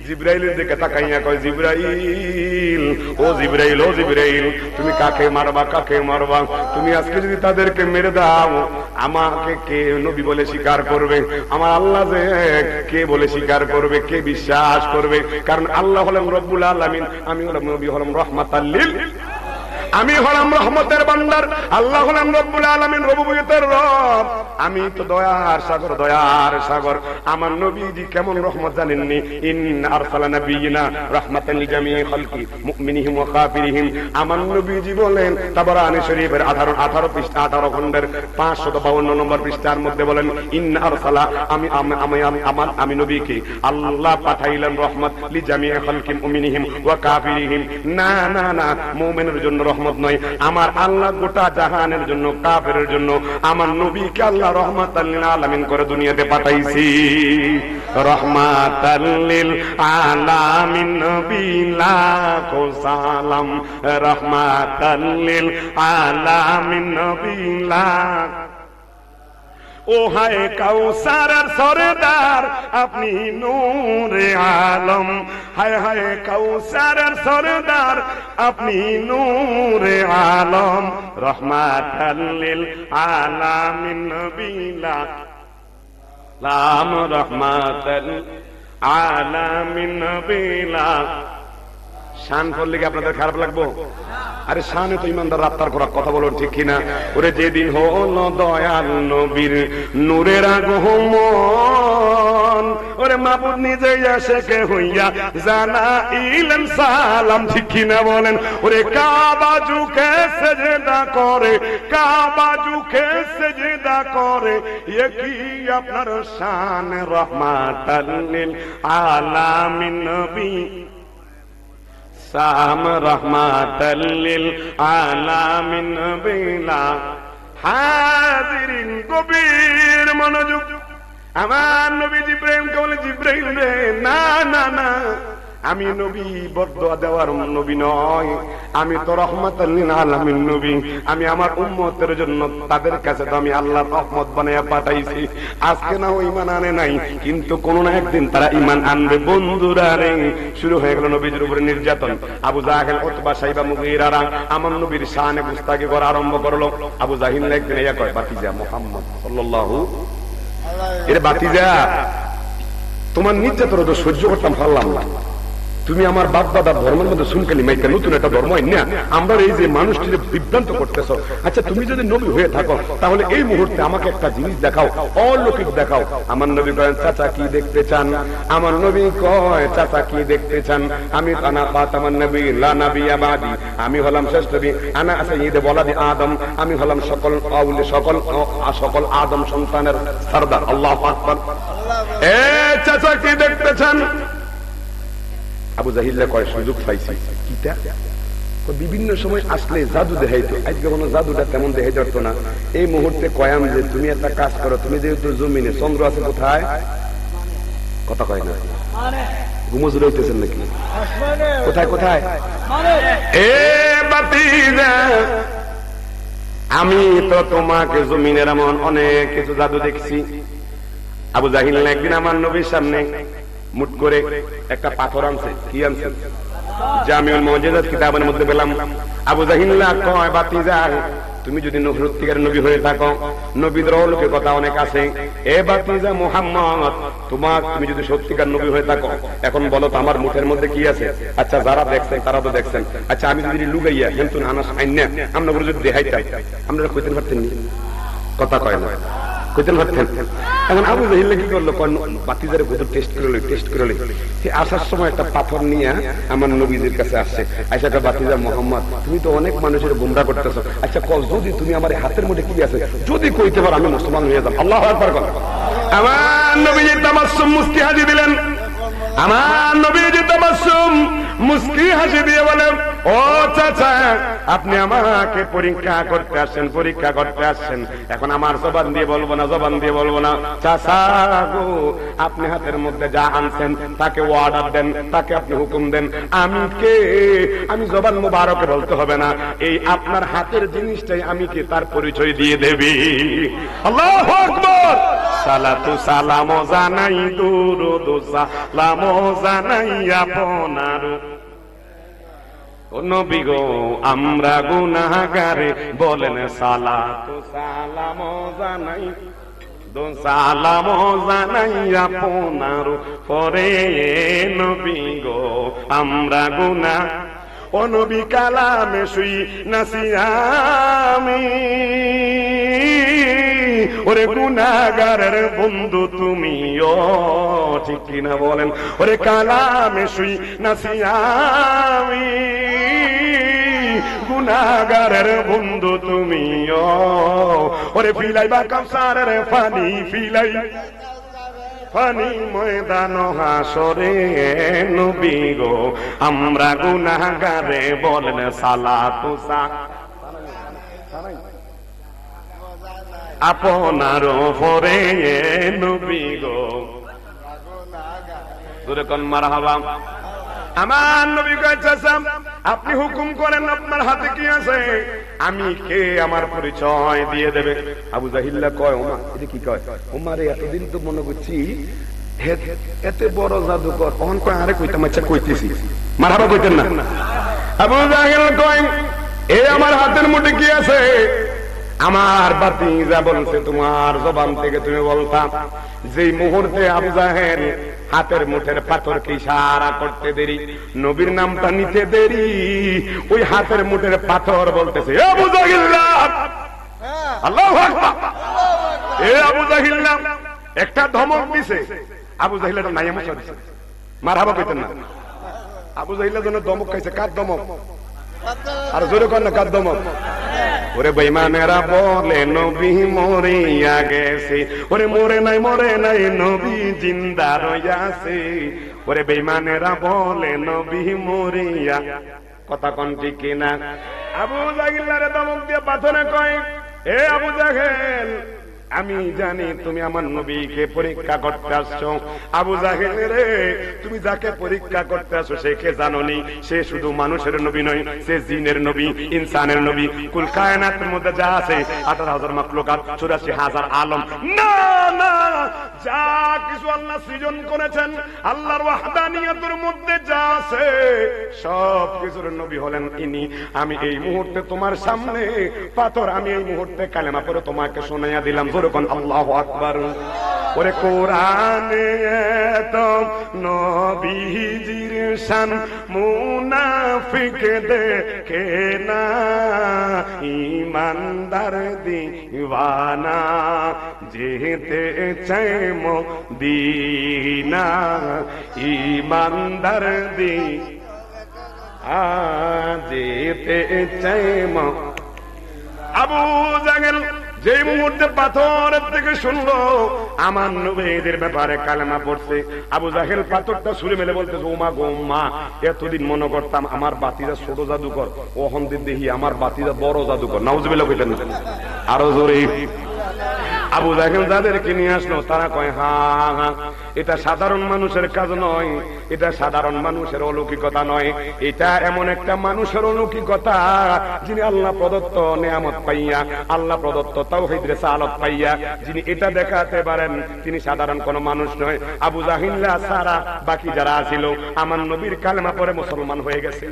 জিবরাইলের দিকে তাকাইয়া কয়, জিবরাইল, ও জিবরাইল, ও জিবরাইল, তুমি কাকে মারবা, কাকে মারবা? তুমি আজকে যদি তাদেরকে মেরে দাও, আমাকে কে নবী বলে স্বীকার করবে? আমার আল্লাহ যে কে বলে স্বীকার করবে, কে বিশ্বাস করবে? কারণ আল্লাহ হলেন রব্বুল আলামিন, আমি হলাম নবী, হলাম রাহমাতাল লিল, আমি হলাম রহমতের ভান্ডার, আল্লাহ হলেন রব্বুল আলামিন, রব্বুবিয়তের রব। আমি তো দয়ার সাগর, দয়ার সাগর। আমার নবীজি কেমন রহমত জানেননি? ইন্না আরসালনা নাবিয়িনা রাহমাতান লিজামিই খালকি মুমিনিহিম ওয়া কাফিরিহিম। আমার নবীজি বলেন তাবরানী শরীফের 18 পৃষ্ঠা, 18 খণ্ডের 552 নম্বর পৃষ্ঠার মধ্যে বলেন, ইন্না আরসালা, আমি নবীকে আল্লাহ পাঠাইলেন রহমত লিজামিই খালকি মুমিনিহিম ওয়া কাফিরিহিম। না না না, মুমিনের জন্য রহমত নয়, আমার আল্লাহ গোটা জাহানের জন্য, কাফেরের জন্য আমার নবীকে আল্লাহ রাহমাতাল লিল আলামিন করে দুনিয়াতে পাঠাইছি। রাহমাতাল লিল আলামিন নবী লাখো সালাম, রাহমাতাল লিল আলামিন নবী লাখ। ও হায় কাউসারের সরদার আপনি নূরে আলম, হায় হায় কাউসারের সরদার আপনি নূরে আলম, রহমাতাল লিল আলামিন নবী লাম, রহমাতাল আলামিন নবী লাম। শান করলে কি আপনাদের খারাপ লাগবো? আরে শানে তো ইমানদার রাত্তার করা কথা বলুন, ঠিক কিনা? ওরে যেদিন হলো দয়াল নবীর নূরের আগমন, ওরে মাবুদ নিজে এসে কে হইয়া জানাইলেন সালাম, ঠিক কিনা বলেন? ওরে কাবা ঝুঁকে সেজদা করে, কাবা ঝুঁকে সেজদা করে, এ কি আপনার শান? রহমাতাল লিল আলামিন নবী সাম, রহমাতাল লিল আলামিন বিলা। হাজিরিন গভীর মনোযোগ, আমার নবী জিব্রাইলকে বলে, জিব্রাইল রে, না না না, আমি নবী বদদুয়া দেওয়ার নবী নয়, আমি তো রহমাতাল লিল আলামিন নবী। আমি আমার উম্মতের জন্য, তাদের কাছে তো আমি আল্লাহর রহমত বানাইয়া পাঠাইছি। আজকে না ওই ঈমান আনে নাই, কিন্তু কোন না একদিন তারা ঈমান আনবে। বন্ধুরা রে, শুরু হয়ে গেল নবীর উপরে নির্যাতন। আবু জাহেল, উতবা, সাইবা, মুগীরারা আমার নবীর শানে গুস্তাখি করা আরম্ভ করলো। আবু জাহিল একদিন ইয়া কয়, বাতিজা মুহাম্মদ সাল্লাল্লাহু এর বাতিজা, তোমার নির্যাতন তো সহ্য করতাম পারলাম না, তুমি আমার বাপ দাদার ধর্মের মধ্যে শুনকালি মাইকা নতুন একটা ধর্ম না, আমরা এই যে মানুষটিকে বিভ্রান্ত করতেছ। আচ্ছা তুমি যদি নবী হয়ে থাকো তাহলে এই মুহূর্তে আমাকে একটা জিনিস দেখাও, অলৌকিক দেখাও। আমার নবী কয়, চাচা কি দেখতে চান? আমার নবী কয়, চাচা কি দেখতে চান? আমি আনা ফাতামান নবী লা নাবিয়্যা বাদি, আমি হলাম শ্রেষ্ঠ নবী, আনা সাইয়্যিদু ওয়ালাদি আদম, আমি হলাম সকল আউলি সকল আদম সন্তানের সরদার। আল্লাহু আকবার। এ চাচা কি দেখতে চান? আবু জাহিল্লা কয়, সুযোগ পাইছি। কিটা? বিভিন্ন সময় আসলে জাদু দেখাইতো, আজকে কোনো জাদুটা তেমন দেখা যেত না। এই মুহূর্তে কয়াম যে তুমি একটা কাজ করো, তুমি যেহেতু জমিনে, চন্দ্র আছে কোথায়? কথা কয় না, ঘুমজুর হইতেছেন নাকি? কোথায় কোথায়? এ বাতিজা, আমি তো তোমাকে জমিনের এমন অনেক কিছু জাদু দেখছি। আবু জাহিল একদিন আমার নবীর সামনে মুট করে একটা পাথর আনছে। কি আনছে? জামিউল মুজিজাত কিতাবের মধ্যে পেলাম। আবু জাহিল্লাহ কয়, বাতিজা, তুমি যদি সত্যিকার নবী হয়ে থাকো, নবীদের অলৌকিক কথা অনেক আছে। এ বাতিজা মুহাম্মদ, তুমি যদি সত্যিকার নবী হয়ে থাকো, এখন বলো তো আমার মুখের মধ্যে কি আছে? আচ্ছা যারা দেখছেন তারা তো দেখছেন। আচ্ছা আমি যদি লুগাইয়া কিন্তু আনাস আইনা আমরা যদি দেখাইতাম, আমরা কইতে পারতেন? কথা কয় না, কইতেন পারতেন? এখন আবু জাহিল কি করলো, বাতিজারে হুজুর টেস্ট করে আসার সময় একটা পাথর নিয়ে আমার নবীদের কাছে আসছে। আচ্ছা বাতিজা মুহাম্মদ, তুমি তো অনেক মানুষের গুমরা করতেছো, আচ্ছা যদি তুমি আমার হাতের মধ্যে কি আছে যদি কইতে পারো, আমি মুসলমান হয়ে যাব। আল্লাহু আকবার। আমার নবীজি তাবাসসুম মুস্কি হাসি দিলেন। আমার নবীজি তাবাসসুম মুস্কি হাসি দিয়ে বলেন, ও চাচা, আপনি আমাকে পরীক্ষা করতে আসছেন। এখন আমার জবান দিয়ে বলবো না, চাচা গো, আপনি হাতের মধ্যে যা আনছেন তাকে অর্ডার দেন, তাকে আপনি হুকুম দেন। আমি জবান মুবারকে বলতে হবে না, এই আপনার হাতের জিনিসটাই আমি কি তার পরিচয় দিয়ে দেবি। আল্লাহু আকবার। সালাতু সালাম জানাই, দুরুদ সালাম জানাই আপনার নবী গো, আমরা গুনাহগারে, বলেন সালাতু সালাম জানাই, সালাম জানাই আপনার পরে নবী গো, আমরা গুনাহ। ও নবী কালামে শুই নাসি আমি, ওরে গুনাহগারের বন্ধু তুমিও, ঠিক কিনা বলেন? ওরে কালামে শুই নাসি আমি, গুনাহগারের বন্ধু তুমিও। ওরে ফিলাইবা কাউসারের পানি, পানি ময়দান হাসরে নবী গো, আমরা গুনাহগারে, বলেন সালাতু আপনার পরে নবী গো, জোরে কোন মারহাবা। আমার নবী কইতেছেন আপনি হুকুম করেন আপনার হাতে কি আছে, আমি কে আমার পরিচয় দিয়ে দেবে। আবু জাহিল্লা কয় ওমা, এটা কি কয় ওমারে, এতদিন তো মনে করছি এত বড় জাদুকর, তখন কয় আরে কইতাম, আচ্ছা কইতেছি, মারহাবা কইতেন না। আবু জাহিল কয় এ আমার হাতের মধ্যে কি আছে, আমার ভাতিজা বলছে তোমার জবান থেকে তুমি বলতাম। যেই মুহূর্তে আবু জাহেল হাতের মুঠের পাথরকে ইশারা করতে দেরি, নবীর নামটা নিতে দেরি, ওই হাতের মুঠের পাথর বলতেছে আবু জাহিল্লা, আল্লাহু আকবার, এ আবু জাহিল্লা, একটা ধমক দিছে। আবু জাহিল্লা নাই আমার দিছে, মারহাবা কইতেন না। আবু জাহিল্লা যেন ধমক খাইছে, কার ধমক? আর জোরে কর না, কার ধমক? ওরে বেঈমানেরা বলে নবী মরিয়া গেছে, ওরে মরে নাই নবী জিন্দা রইয়াছে। ওরে বেঈমানেরা বলে নবী মরিয়া, কথা কোন ঠিক কিনা? আবু জাহিল্লারে ধমক দিয়ে পাথরে কয় এ আবু জাহেল, আমি জানি তুমি আমার নবীকে পরীক্ষা করতে আসছো। আবু জাহেল রে, তুমি যাকে পরীক্ষা করতে আসছো সে কে জানোনি? সে শুধু মানুষের নবী নয়, সে জিনের নবী, ইনসানের নবী। কুল কায়নাতের মধ্যে যা আছে 18,000 মাখলুকাত, 84,000 আলম, না না, যা কিছু আল্লাহ সৃজন করেছেন, আল্লাহর ওয়াহদানিয়তের মধ্যে যা আছে সব কিছুর নবী হলেন ইনি। আমি এই মুহূর্তে তোমার সামনে পাথর, আমি এই মুহূর্তে কালেমা পড়ে তোমাকে শোনাইয়া দিলাম। আল্লাহু আকবার। ওরে কোরআনে তো নবীজির শান মুনাফিক দেখে না, ঈমানদার দিওয়ানা যেতে চায় মদিনা, ঈমানদার যেতে চায়। আবু জাহেল যে মুহূর্তে পাথরের থেকে শুনলো আমার নবীদের ব্যাপারে কালেমা পড়ছে, আবু জাহেল পাথরটা ছুঁড়ে মেলে বলতেছে ওমা গো মা, এতদিন মনে করতাম আমার বাতিজা ছোট জাদুকর, ওহন দিন দেখি আমার বাতিজা বড় জাদুকর। নাউজুবিল্লাহ কইতেন আরো জোরে। আবু জাহেল যাদেরকে নিয়ে আসলো তারা কয় হ্যাঁ হ্যাঁ, এটা সাধারণ মানুষের কাজ নয়, এটা সাধারণ মানুষের অলৌকিকতা নয়, এটা এমন একটা মানুষের অলৌকিকতা যিনি আল্লাহ প্রদত্ত নেয়ামত পাইয়া, আল্লাহ প্রদত্ত তাওহীদ রিসালাত পাইয়া যিনি এটা দেখাতে পারেন, তিনি সাধারণ কোন মানুষ নয়। আবু জাহিল্লা সারা বাকি যারা ছিল আমার নবীর কালেমা পড়ে মুসলমান হয়ে গেছে।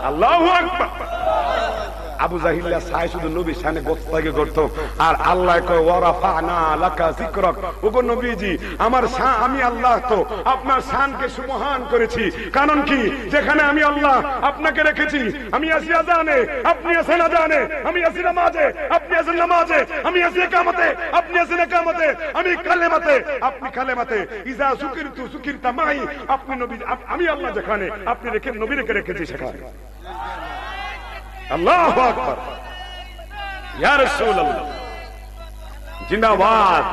আল্লাহু আকবার। আবু জাহিল্লা সাই শুধু নবী শানে গোস্তাগে করত, আর আল্লাহ কয় ওয়ারাফানা লাকা যিকরাক, ওগো নবীজি আমার শান, আমি আল্লাহ তো আপনার শানকে সুবহান করেছি। কারণ কি? যেখানে আমি আল্লাহ আপনাকে রেখেছি, আমি আছি আযানে, আপনি আছেন আযানে, আমি আছি নামাজে, আপনি আছেন নামাজে, আমি আছি ইকামতে, আপনি আছেন ইকামতে, আমি কালেমাতে, আপনি কালেমাতে, ইজা যুকিরতু যুকিরতা মাই, আপনি নবী, আমি আল্লাহ যেখানে, আপনি নবী রেখেছি সেখানে। আল্লাহু আকবার, ইয়া রাসূলুল্লাহ জিন্দাবাদ।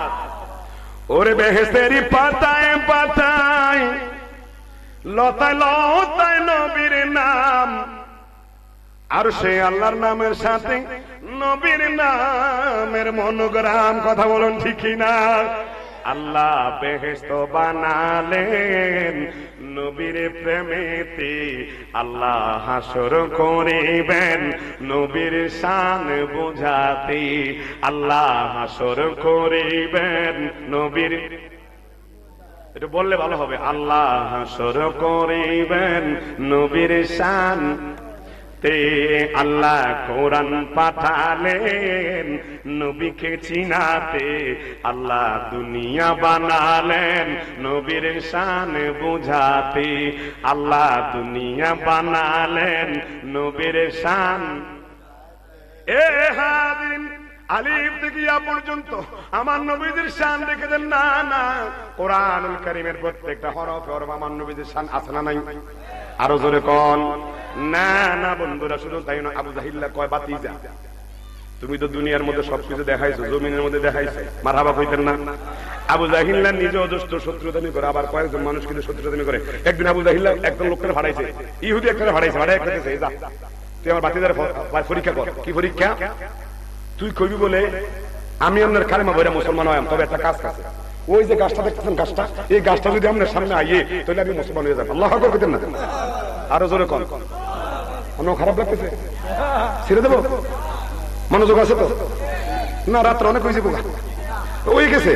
ওরে বেহেশতেরি পাতায় পাতায় লতায় লতায় নবীর নাম, আর সে আল্লাহর নামের সাথে নবীর নামের মনোগ্রাম। কথা বলুন ঠিক না? আল্লাহ বেহেশত বানালেন নবীর প্রেমেতে, আল্লাহ হাসর করিবেন নবীর শান বুঝাতে, আল্লাহ হাসর করিবেন নবীর, এটা বললে ভালো হবে, আল্লাহ হাসর করিবেন নবীর শান তে, আল্লাহ কোরআন পাঠালেন নবীকে চিনাতে, আল্লাহ দুনিয়া বানালেন নবীর শান বুঝাতে, আল্লাহ দুনিয়া বানালেন নবীর শান। এ হাদিন আলিফ থেকে ইয়া পর্যন্ত আমার নবীদের শান দেখেছেন না? না, কোরআনুল কারীমের প্রত্যেকটা হরফে হরফে আমার নবীদের শান আছে না নাই? আরো জোরে কোন? না না বন্ধুরা, শুধু তাই না। আবু জাহিল্লা কয় বাতিজা, তুমি তো দুনিয়ার মধ্যে সবকিছু দেখাইছো, জমিনের মধ্যে দেখাইছো, মারহাবা কইতেন না? আবু জাহিল্লা নিজে অজস্র শত্রুতামি করে, আবার কয়েকজন মানুষ কিন্তু শত্রুতামি করে। একদিন আবু জাহিল্লা একজন লোককে ভাড়াইছে, ইহুদি একটা ভাড়াইছে, ভাড়াই খেতেছে, যা তুই আমার বাতিজার পরীক্ষা কর। কি পরীক্ষা? তুই কইবি বলে আমি আপনার কালেমা বইরা মুসলমান হইলাম, তবে একটা কাজ আছে, ওই যে গাছটা দেখতেছেন গাছটা, এই গাছটা যদি আপনার সামনে আইয়ে তাহলে আমি মুসলমান হয়ে যাবো। আল্লাহু আকবার কইতেন না? আরো জোরে কোন? কোনো খারাপ লাগতেছে? ছেড়ে দেবো? মনোযোগ আছে তো? না রাত্রে অনেক হয়েছে বোকা ওই গেছে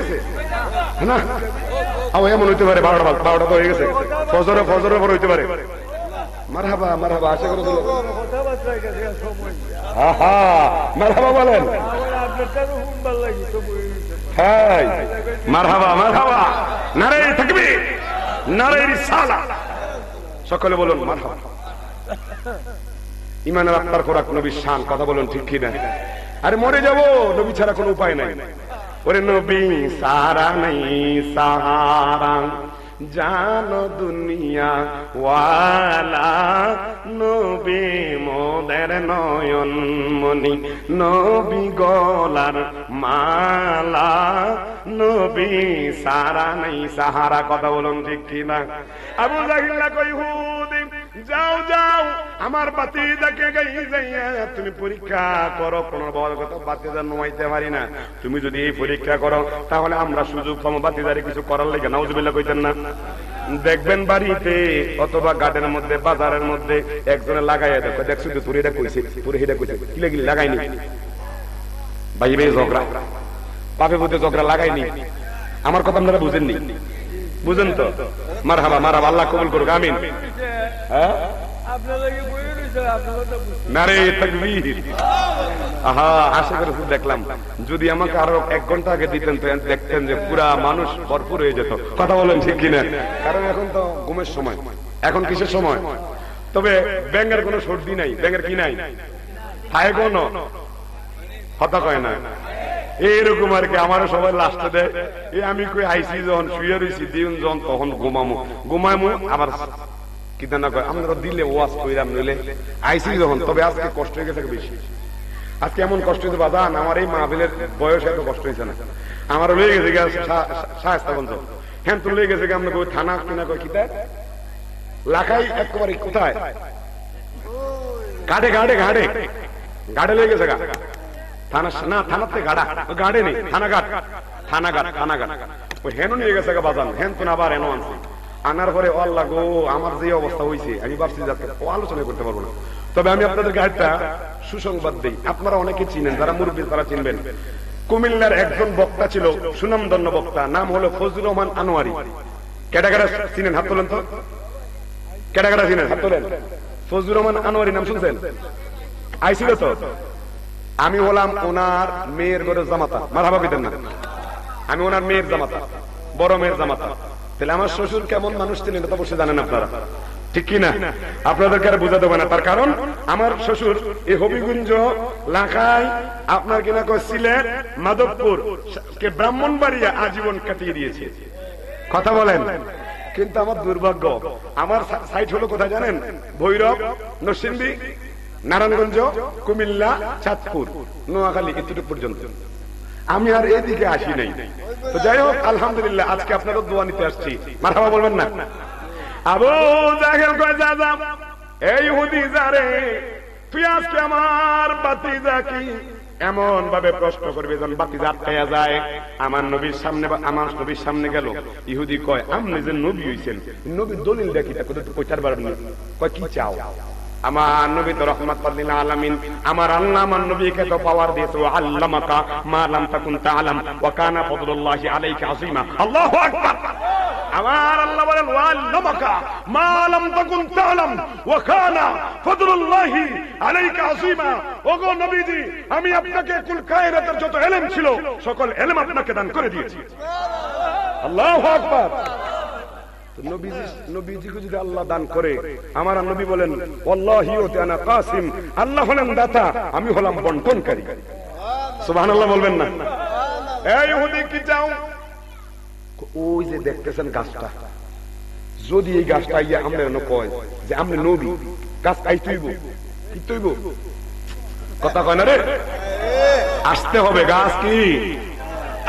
না, এমন হইতে পারে 12টা তো হয়ে গেছে, ফজরের পর হইতে পারে। মারহাবা মারহাবা, আশা করে দিল। মারহাবা বলেন। হ্যাঁ মারহাবা মারহাবা, নারে তাকবীর, নারে রিসালাত, সকলে বলুন মারহাবা। ইমানের আত্মার খোরাক নবীর শান, কথা বলুন ঠিক কি না? আরে মরে যাবো, নবী ছাড়া কোনো উপায় নাই। ওরে নবী সারা নেই সাহারা, জানো দুনিয়া ওয়ালা, নবী মোদের নয়ন মনি, নবী গলার মালা, নবী সারা নেই সাহারা, কথা বলুন ঠিক কিনা? আবু জাহিল কই হুদি যাও যাও আমার বাতিজাকে যাইয়া তুমি পরীক্ষা করো, কোন বড় কথা বাতিজা নোয়াইতে পারি না, তুমি যদি এই পরীক্ষা করো তাহলে আমরা সুযোগ পাবো বাতিজারে কিছু করার লাগে। নাউজুবিল্লাহ কইতেন না? দেখবেন বাড়িতে অথবা গার্ডেনের মধ্যে বাজারের মধ্যে একজনে লাগাইয়া দেখো, দেখছো তো তোর এটা কইছে, তোর এটা কইছে, কি লাগিলি লাগাইনি, ভাই ভাই ঝগড়া, বাপে বুঝে ঝগড়া লাগাইনি। আমার কথা আপনারা বুঝেননি? বুঝেন তো? মারহাবা মারহাবা, আল্লাহ কবুল করুক, আমিন। হ্যাঁ নারে তাকবীর। আহা, আশা করে দেখলাম যদি আমাকে আরো 1 ঘন্টা আগে দিতেন তো দেখতেন যে পুরা মানুষ ভরপুর হয়ে যেত। কথা বলেন ঠিক কিনা? কারণ এখন তো ঘুমের সময়, এখন কিসের সময়? তবে ব্যাঙের কোনো সর্দি নাই, ব্যাঙের কি নাই, খায় কোন কথা কয় না, এইরকম আর কি। আমারও সবাই লাস্টে দেয়, আমি কই আইসি যখন শুয়ে রয়েছি দিন যখন তখন ঘুমামো আবার কিতা না কয় আমরা দিলে ওয়াজ কইরাম নইলে আইসি যখন। তবে আজকে কষ্ট হয়ে গেছে বেশি, আজকে এমন কষ্ট হয়েছে বাদান, আমার এই মাহফিলের বয়স এত কষ্ট হয়েছে না। আমারও লেগে গেছে শায়েস্তাগঞ্জ, হ্যাঁ তো লেগে গেছে আমরা কই থানা কিনা কয় কিতা লাখাই একেবারে কোথায় গাড়ে গাড়ে গাড়ে গাড়ে লেগে গেছে গা থানা না, থানাতে গাড়া গাড়ে নেই, থানাঘাট থানাঘাট থানাঘাট ওই হেন নিয়ে গেছে গা বাজান, হেন তো আবার এনো আনছে। আনার পরে আল্লাহ গো আমার যে অবস্থা হয়েছে আমি ভাবছি যাতে ও আলোচনা করতে পারবো না। তবে আমি আপনাদের গাড়িটা সুসংবাদ দিই, আপনারা অনেকে চিনেন, যারা মুরব্বী তারা চিনবেন। কুমিল্লার একজন বক্তা ছিল, সুনামধন্য বক্তা, নাম হলো ফজলুর রহমান আনোয়ারি। কেডা কেডা চিনেন হাত তোলেন তো? কেডা কেডা চিনেন হাত তোলেন? ফজলুর রহমান আনোয়ারি নাম শুনছেন? আইছিল তো? আমি হলাম ওনার মেয়ের ঘরের জামাতা, মারহাবা কইতেন না? আমি ওনার মেয়ের জামাতা, বড় মেয়ের জামাতা। তাহলে আমার শ্বশুর কেমন মানুষ ছিলেন এটা অবশ্যই জানেন আপনারা, ঠিক কি না? আপনাদেরকে আর বোঝাতে হবে না। তার কারণ আমার শ্বশুর এই হবিগঞ্জ লাখাই আপনার কিনা কয় সিলেট মাধবপুর কে ব্রাহ্মণবাড়িয়া আজীবন কাটিয়ে দিয়েছে। কথা বলেন? কিন্তু আমার দুর্ভাগ্য, আমার সাইট হলো কোথায় জানেন? ভৈরব, নরসিংদী, নারায়ণগঞ্জ, কুমিল্লা, চাঁদপুর, নোয়াখালী, এতটুকু পর্যন্ত। আমি আর এদিকে আসি নাই। তো যাই হোক, আলহামদুলিল্লাহ আজকে আপনারও দোয়া নিতে আসছি। মারহাবা বলবেন না? আবু জাহেল কয় যা যা, এই ইহুদি যারে তুই আজকে আমার বাতিজা কি এমন ভাবে প্রশ্ন করবে যেন বাতিজা আটকাইয়া যায়। আমার নবীর সামনে, আমার নবীর সামনে গেল, ইহুদি কয় আপনি যে নবী হইছেন, নবীর দলিল দেখি তা কইতার পারবেন না। কয় কি চাও? আমার নবী তো রহমাতুল লিল আলামিন, আমার আল্লাহ আমার নবীকে তো পাওয়ার দিয়েছে, আল্লামাকা মা লাম তাকুন তাআলাম ওয়া কানা ফাদলুল্লাহি আলাইকা আযীমা। আল্লাহু আকবার। আমার আল্লাহ বলেন আল্লামাকা মা লাম তাকুন তাআলাম ওয়া কানা ফাদলুল্লাহি আলাইকা আযীমা। ওগো নবীজি, আমি আপনাকে কুল কায়নাতের যত ইলম ছিল সকল ইলম আপনাকে দান করে দিয়েছি। আল্লাহু আকবার। নবীজিকে যদি আল্লাহ দান করে, আমার নবী বলেন ওয়াল্লাহি ওয়ানা কাসিম, আল্লাহ হলেন দাতা, আমি হলাম বন্টনকারী। সুবহানাল্লাহ বলবেন না? এই ইহুদি কি চাও? ওই যে দেখতেছেন গাছটা, যদি এই গাছটা ইয়া আমরা কয় যে আমরা নবী, গাছ আইতেইব কি তৈব? কথা কয় না রে? আসতে হবে। গাছ কি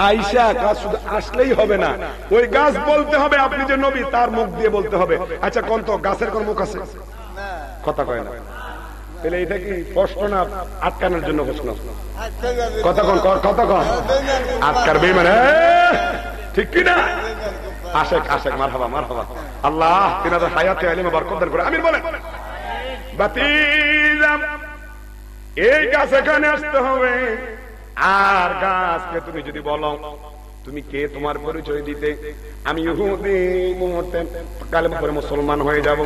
আইসা গাছ শুধু আসলেই হবে না, ওই গাছ বলতে হবে আপনি যে নবী, তার মুখ দিয়ে বলতে হবে। আচ্ছা কোন তো গাছের কোন মুখ আছে? কথা কয় না? তাহলে এটা কি প্রশ্ন না আটকানোর জন্য প্রশ্ন? কতক্ষণ কতক্ষণ আটকার বেঈমান, ঠিক কি না? আশেক আশেক, মারহাবা মারহাবা। আল্লাহ তিনাদের হায়াতে ইলমে বরকত দান করে, আমিন বলেন। বাতিজাম, এই গাছ এখানে আসতে হবে। আর গাছকে তুমি যদি বলো তুমি কে, তোমার পরিচয় দিতে, আমি ইহুদি, মুহূর্তে কালেমা পড়ে মুসলমান হয়ে যাব।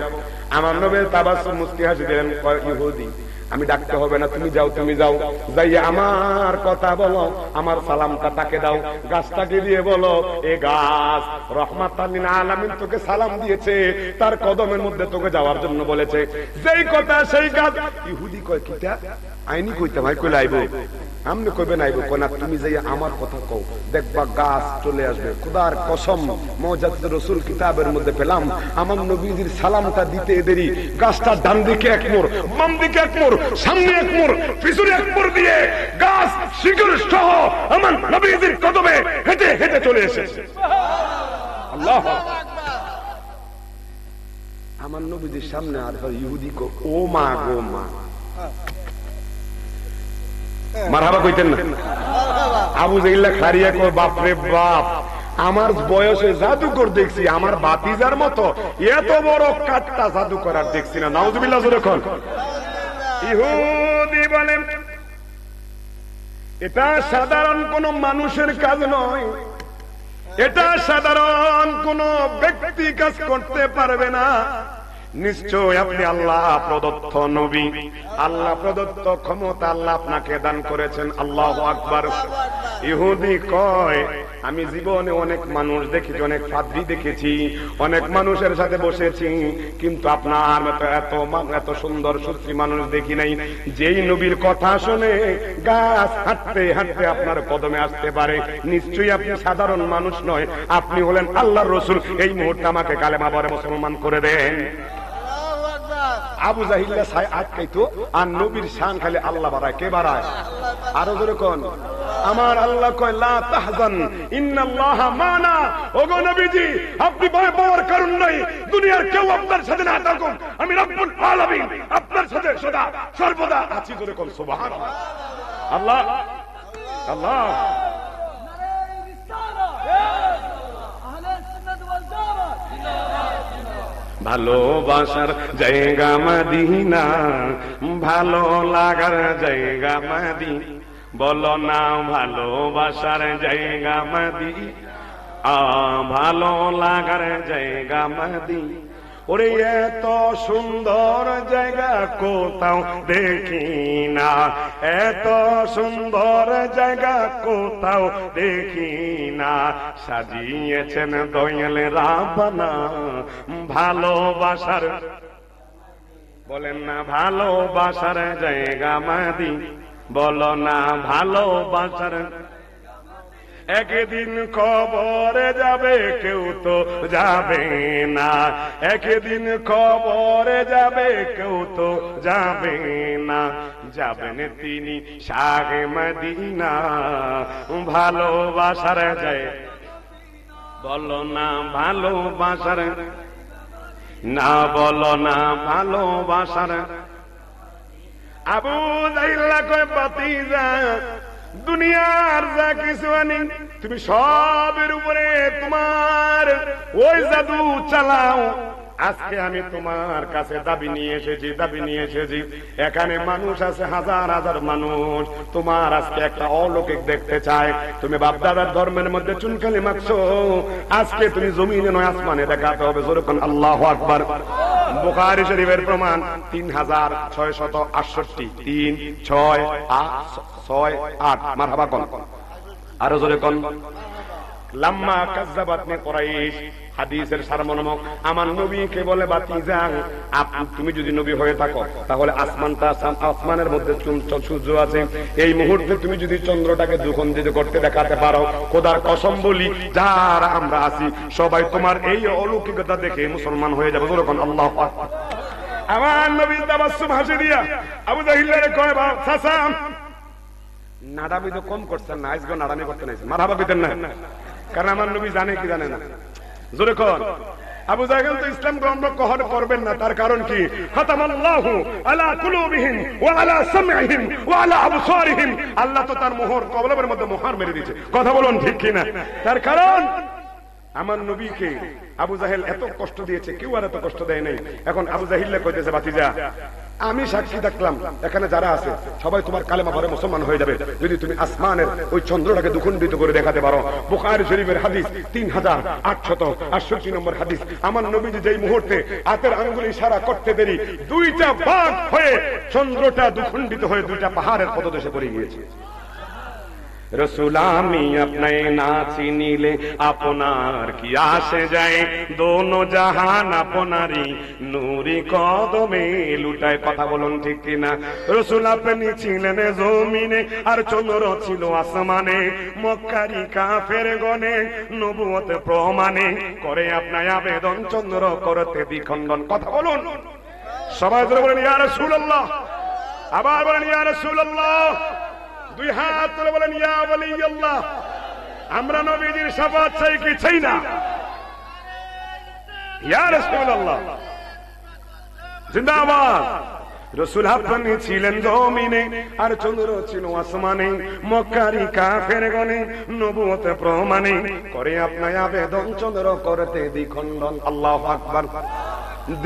আমার নবী তাবাসসুম মুস্কি হাসি দিলেন, ইহুদি আমি ডাকতে হবে না, তুমি যাও, তুমি যাও, যাই আমার কথা বলো, আমার সালামটা তাকে দাও, গাছটাকে দিয়ে বলো, এ গাছ রহমাতাল লিল আলামিন তোকে সালাম দিয়েছে, তার কদমের মধ্যে তোকে যাওয়ার জন্য বলেছে। যেই কথা সেই গাছ। ইহুদি কয় কিটা আইনি কইতাম, আই কইলে আইবো, আমনে কইবে না আইবো, কয় না তুমি যাই আমার কথা কও, দেখবা গাছ চলে আসবে। খোদার কসম, মুআজ্জাতুর রাসূল কিতাবের মধ্যে পেলাম, আমার নবীজির সালামটা দিতে দেরি, গাছটা ডান দিকে এক মোড়, বাম দিকে এক মোড়, সামনে এক মোড়, পিছনে এক মোড় দিয়ে গাছ শিকড় সহ আমার নবীজির কদমে হেঁটে হেঁটে চলে এসেছে। আল্লাহু আকবার। আমার নবীজির সামনে আর ইহুদি কো, ও মা গো মা, মারহাবা কইতেন না? আবু জাহিল্লা খারিয়া কো, বাপ রে বাপ, আমার বয়সে জাদুকর দেখছি, আমার বাতিজার মতো এত বড় কাটটা জাদুকর আর দেখছি না। নাউজুবিল্লাহ জোরে কোন। ইহুদি বলেন এটা সাধারণ কোন মানুষের কাজ নয়, এটা সাধারণ কোন ব্যক্তি কাজ করতে পারবে না, নিশ্চয় আপনি আল্লাহ প্রদত্ত নবী, আল্লাহ প্রদত্ত ক্ষমতা আল্লাহ আপনাকে দান করেছেন। আল্লাহু আকবার। ইহুদি কয় আমি জীবনে অনেক মানুষ দেখেছি, অনেক পাদ্রী দেখেছি, অনেক মানুষের সাথে বসেছি, কিন্তু আপনার মতো এত সুন্দর সুশ্রী মানুষ দেখি নাই, যেই নবীর কথা শুনে গাছ হাঁটতে হাঁটতে আপনার কদমে আসতে পারে। নিশ্চয়ই আপনি সাধারণ মানুষ নয়, আপনি হলেন আল্লাহর রাসূল। এই মুহূর্তে আমাকে কালেমা পড়ে মুসলমান করে দেন। আবু জাহিল্লা ছায় আটকাইতো, আর নবীর শান খালি আল্লাহ বাড়ায়। কে বাড়ায়? আরো জোরে কোন। আমার আল্লাহ কয় লা তাহজান ইন্নাল্লাহা মানা। ওগো নবীজি আপনি ভয় পাওয়ার কারণ নাই, দুনিয়ার কেউ আপনার সাথে না থাকুক, আমি রব্বুল আলামিন আপনার সাথে সদা সর্বদা আছি। জোরে কোন সুবহানাল্লাহ। আল্লাহ আল্লাহ। ভালোবাসার জায়গা মদিনা, ভালো লাগার জায়গা মদিনা, বলো না ভালোবাসার জায়গা মদিনা, ভালো লাগার জায়গা মদিনা। ওরে এত সুন্দর জায়গা কোথাও দেখি না, এত সুন্দর জায়গা কোথাও দেখি না, সাজিয়েছেন দয়াল রাব্বানা ভালোবাসার, বলেন না ভালোবাসার জায়গা মদিনা, বলো না ভালোবাসার। একদিন কবরে যাবে কেউ তো যাবে না, একদিন কবরে যাবে কেউ তো যাবে না, যাবেন তিনি শাহে মদিনা ভালোবাসার যায়, বলো না ভালোবাসার, না বলো না ভালোবাসার। আবু জাহিল্লা কয় বাতিজা দুনিয়ার যা কিছু আনি তুমি সবের উপরে তোমার ওই জাদু চালাও। আজকে আমি তোমার কাছে দাবি নিয়ে এসেছি, এখানে মানুষ আছে হাজার হাজার মানুষ, তোমার আজকে একটা অলৌকিক দেখতে চায়। তুমি বাপদাদার ধর্মের মধ্যে চুনকালি মাখছো, আজকে তুমি জমিনে নয় আসমানে দেখাতে হবে। যেরকম আল্লাহু আকবার। বুখারী শরীফের প্রমাণ 3668, 3668। মারহাবা কোন। আরো জোরে কোন। লাম্মা কাযাবাতনি কুরাইশ, হাদিসের সারমর্ম, আমার নবীকে বলে বাতিজা তুমি যদি নবী হয়ে থাকো তাহলে আসমানের মধ্যে সূর্য আছে, এই মুহূর্তে তুমি যদি চন্দ্রটাকে দুখণ্ডিত করতে দেখাতে পারো, খোদার কসম বলি যারা আমরা আছি সবাই তোমার এই অলৌকিকতা দেখে মুসলমান হয়ে যাবে। যেরকম আল্লাহু আকবার। আমার নবী তাবাসসুম হাসি দিয়া আবু জাহিল্লারে কয়, বাপ চাচা নাড়ামি তো কম করছেন না, আজকে নাড়ামি করতে নাই। মারহাবা দিতেন না, কারণ আমার নবী জানে কি জানে না। জোরে কোন। আবু জাহেল তো ইসলাম গ্রহণ করবেন না, তার কারণ কি? খাতামাল্লাহু আলা কুলুবিহিম ওয়া আলা সামঈহিম ওয়া আলা আবসারিহিম, আল্লাহ তো তার মোহর কলবের মধ্যে মোহর মেরে দিয়েছে। কথা বলুন ঠিক কিনা? তার কারণ আমার নবীকে আবু জাহেল এত কষ্ট দিয়েছে, কেউ আর এত কষ্ট দেয় নাই। এখন আবু জাহিল্লা কইতেছে, ভাতিজা আমি সাক্ষী দেখলাম এখানে যারা আছে সবাই তোমার কালেমা পড়ে মুসলমান হয়ে যাবে যদি তুমি আসমানের ওই চন্দ্রটাকে দ্বিখণ্ডিত করে দেখাতে পারো। বুখারী শরীফের হাদিস 3868 নম্বর হাদিস। আমার নবীজি যেই মুহূর্তে হাতের আঙ্গুলে ইশারা করতে দেরি দুইটা ভাগ হয়ে চন্দ্রটা দ্বিখণ্ডিত হয়ে দুইটা পাহাড়ের পদদেশে পড়ে গিয়েছে। রসুল আমি আপনায় না চিনিলে আপনার কি আসে যায়, দোনো জাহান আপনারই নূরি কদমে লুটায়। কথা বলুন ঠিক কিনা? রসুল আপনি ছিলেন জমিনে আর চন্দ্র ছিল আসমানে, মক্কারি কাফের গনে নবুয়ত প্রমাণে করে আপনায় আবেদন চন্দ্র করতে দ্বিখণ্ডন। কথা বলুন সবাই বলেন ইয়া রাসূলুল্লাহ, আবার বলেন ইয়া রাসূলুল্লাহ, দুই হাত তুলে বলেন ইয়া ওয়ালিয়াল্লাহ। আমরা নবীজির শাফাত চাই কি চাই না? ইয়া রাসূলুল্লাহ জিন্দাবাদ। রসুল আপনি ছিলেন জমিনে আর চন্দ্র ছিল আসমানে, মক্কারি কাফের গনে নবুয়ত প্রমাণে করে আপনায় আবেদন চন্দ্র করতে দ্বিখণ্ডন। আল্লাহু আকবার।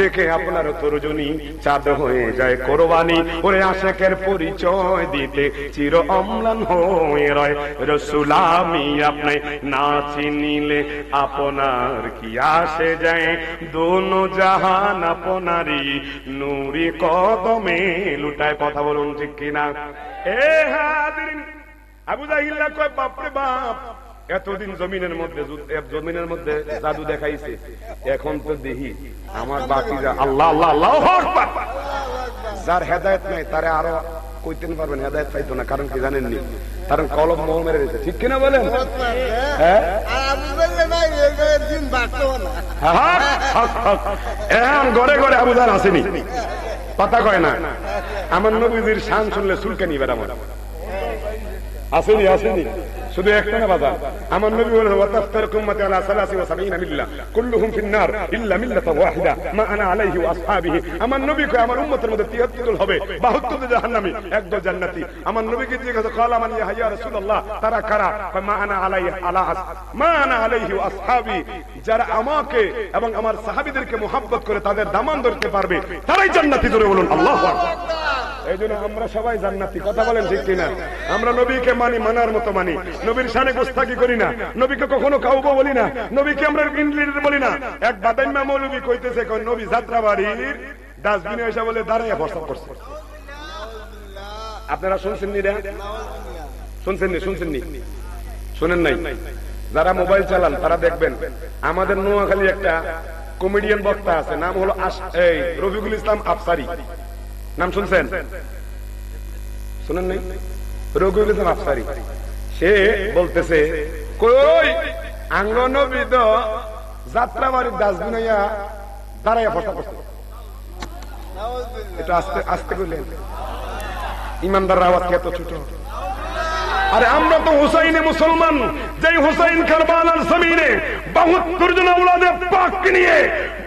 দেখে আপনার তরজনী চাঁদ হয়ে যায় কোরবানি, ওরে আশেকের পরিচয় দিতে চির অম্লান হয়ে রয়। রসুল আমি আপনায় না চিনিলে আপনার কি আসে যায়, দোনো জাহান আপনারই নূরি কদমে লুটায়। কথা বলুন ঠিক কিনা? এ হাদিরিন, আবু জাহিল্লা কয় বাপরে বাপ, এতদিন জমিনের মধ্যে জাদু দেখাইছে, এখন তো দেখি আমার বাকিরা আল্লাহ আল্লাহ আল্লাহু আকবার। যার হেদায়েত নাই তারে আরো কইতেন পারবেন, হেদায়েত পাইতো না। কারণ কি জানেননি? কারণ কলম মোহ মেরে দিয়েছে। ঠিক কিনা বলেন? হ্যাঁ, এখন ঘরে ঘরে আবু জাহেল আসেনি, কথা কয় না। আমার নবীজির শান শুনলে চুলকানি বেড়াবো, আসেনি আসেনি। শুধু একটা না বাবা, আমার নবী বলেন ওয়াতাফতারিকু উম্মতি আলা 73 মিল্লাহ কুল্লুহুম ফিন-নার ইল্লা মিল্লাতান ওয়াহিদা মা আনা আলাইহি ওয়া আসহাবিহি। আমার নবী কয় আমার উম্মতের মধ্যে 73 দল হবে, 72 জাহান্নামী, এক দল জান্নাতি। আমার নবীকে জিজ্ঞাসা করা মান ইয়া রাসূলুল্লাহ, তারা কারা? কয় মা আনা আলাইহি ওয়া আসহাবি, যারা আমাকে এবং আমার সাহাবীদেরকে মুহাব্বত করে তাদের দামান ধরতে পারবে তারাই জান্নাতি। জোরে বলুন আল্লাহু আকবার। এইজন্য আমরা সবাই জান্নাতি। কথা বলেন ঠিক কিনা? আমরা নবীকে মানি, মানার মতো মানি, নবীর শানে গোস্তাকি করি না, নবীকে কখনো কাউকে বলি না, নবীকে আমরা ইনলিডার বলি না। এক বাদাইমা মৌলবী কইতেছে কোন নবী যাত্রাবাড়ির ডাস্টবিনে এসে বলে দাঁড়ায় প্রস্তাব করছে। আপনারা শুনছেন নি? শুনছেন নি? শুনেন নাই? যারা মোবাইল চালান তারা দেখবেন আমাদের নোয়াখালী একটা কমেডিয়ান বক্তা আছে, নাম হলো রফিকুল ইসলাম আফসারি। নাম শুনছেন? শুনেন নাই? রফিকুল ইসলাম আফসারি। সে বলতেছে কই আঙ্গ নবী তো যাত্রাবাড়ির ডাস্টবিন হইয়া দাঁড়াইয়া ফসা করছে। এটা আস্তে আস্তে করলেন, ইমানদার আওয়াজ এত ছোট। আরে আমরা তো হুসাইনে মুসলমান, যেই হুসাইন কারবালার জমিনে 72 জন আওলাদে পাক নিয়ে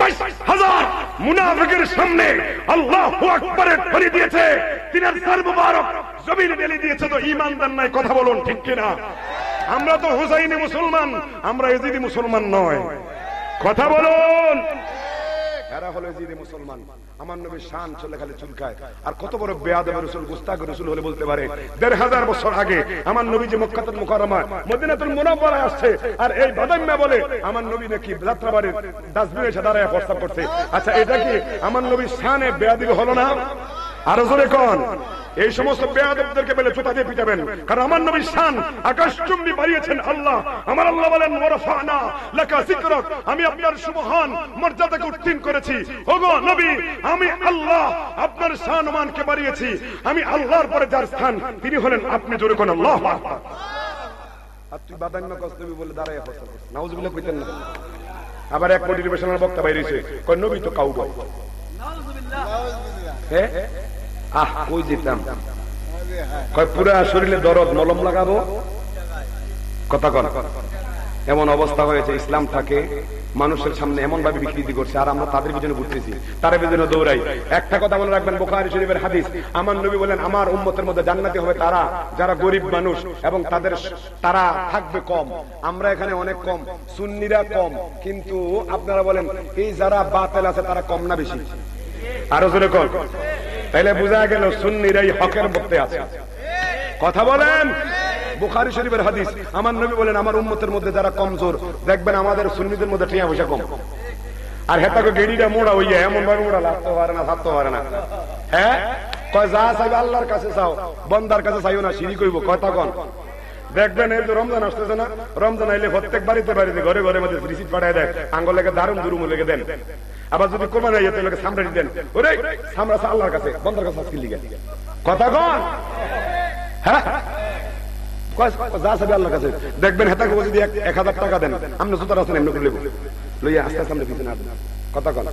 22,000 মুনাফিকের সামনে আল্লাহু আকবারের ধ্বনি দিয়েছে, তিনার সর মুবারক জমিনে ঢেলে দিয়েছে। তো ঈমানদার নাই? কথা বলুন ঠিক কিনা? আমরা তো হুসাইনে মুসলমান, আমরা ইজিদি মুসলমান নয়। কথা বলুন। এরা হলো ইজিদি মুসলমান। আমার নবীর শান চলে খালি চুলকায়। আর কত বড় বেয়াদব রাসূল, গুস্তাখ রাসূল হলে বলতে পারে ১৫০০ বছর আগে আমার নবী যে মক্কাতুল মুকাররমা মদিনাতুল মুনাওয়ারায় আসছে, আর এই বাদাম্মা বলে আমার নবী নাকি যাত্রাবাড়ির ডাস্টবিনে এসে দাঁড়ায় প্রস্তাব করছে। আচ্ছা, এটা কি আমার নবীর শানে বেয়াদবি হলো না? আরো জোরে কোন? এই সমস্ত বেয়াদবদেরকে বলে জুতা দিয়ে পিটাবেন, কারণ আমার নবীর শান আকাশচুম্বী বাড়িয়েছেন আল্লাহ। আমার আল্লাহ বলেন ওয়ারফা'না লাকা যিকরাক, আমি আপনার সুবহান মর্যাদাকে উত্তীর্ণ করেছি। ওগো নবী, আমি আল্লাহ আপনার শান মানকে বাড়িয়েছি। আমি আল্লাহর পরে যার স্থান তিনি হলেন আপনি। জোরে কোন আল্লাহু আকবার। আর তুই বাদান্না কসবি বলে দাঁড়ায় ফসল নাউজুবিল্লাহ কইতেন না। আবার এক মোটিভেশনাল বক্তা বাইরেছে, কয় নবী তো কাউবয়। নাউজুবিল্লাহ। হ্যাঁ, আহ কই যেতাম, কয় পুরা শরীরে দরদ মলম লাগাবো। কথা কন, এমন অবস্থা হয়েছে ইসলামটাকে মানুষের সামনে এমন ভাবে বিকৃতি করছে, আর আমরা তাদের পিছনে ঘুরতেছি, তার পিছনে দৌড়াই। একটা কথা মনে রাখবেন, বুখারী শরীফের হাদিস, আমার নবী বলেন আমার উম্মতের মধ্যে জান্নাতি হবে তারা যারা গরিব মানুষ এবং তারা থাকবে কম। আমরা এখানে অনেক কম, সুন্নিরা কম, কিন্তু আপনারা বলেন এই যারা বাতিল আছে তারা কম না বেশি? আরো জোরে কম। তাইলে বোঝা গেল সুন্নিরাই হকের মধ্যে আছে। কথা বলেন। বুখারী শরীফের হাদিস, আমার নবী বলেন আমার উম্মতের মধ্যে যারা কমজোর, দেখবেন আমাদের সুন্নিদের মধ্যে টিয়া পয়সা কম। আর হেতাকে গেড়িটা মোড়া হইয়া এমন ভাবে মোড়া লাগতে পারে না, থাকতে পারে না। হ্যাঁ, কয় যা চাইবে আল্লাহর কাছে চাও, বন্দার কাছে চাইও না, শিরিক হইব। কথা কন। দেখবেন এই যে রমজান আসতেছে না, রমজান আইলে প্রত্যেক বাড়িতে বাড়িতে ঘরে ঘরে মধ্যে রিসিপ্ট পাঠায় দেয়, আঙ্গুল লেগে দারুম দুরুম লেগে দেন। আবার যদি কোরবানি আইতে লোকে সামরাটি দেন, ওরে সামরা আল্লাহর কাছে, বন্দার কাছে আজকে লিগে। কথা কন। হ্যাঁ, যা চাইবে আল্লাহর কাছে। দেখবেন হেতাকে যদি 1000 টাকা দেন, আপনি জুতার আছেন এমনি করে লইয়া আস্তে আস্তে আমরা পিছনে আসবেন। কথা কন।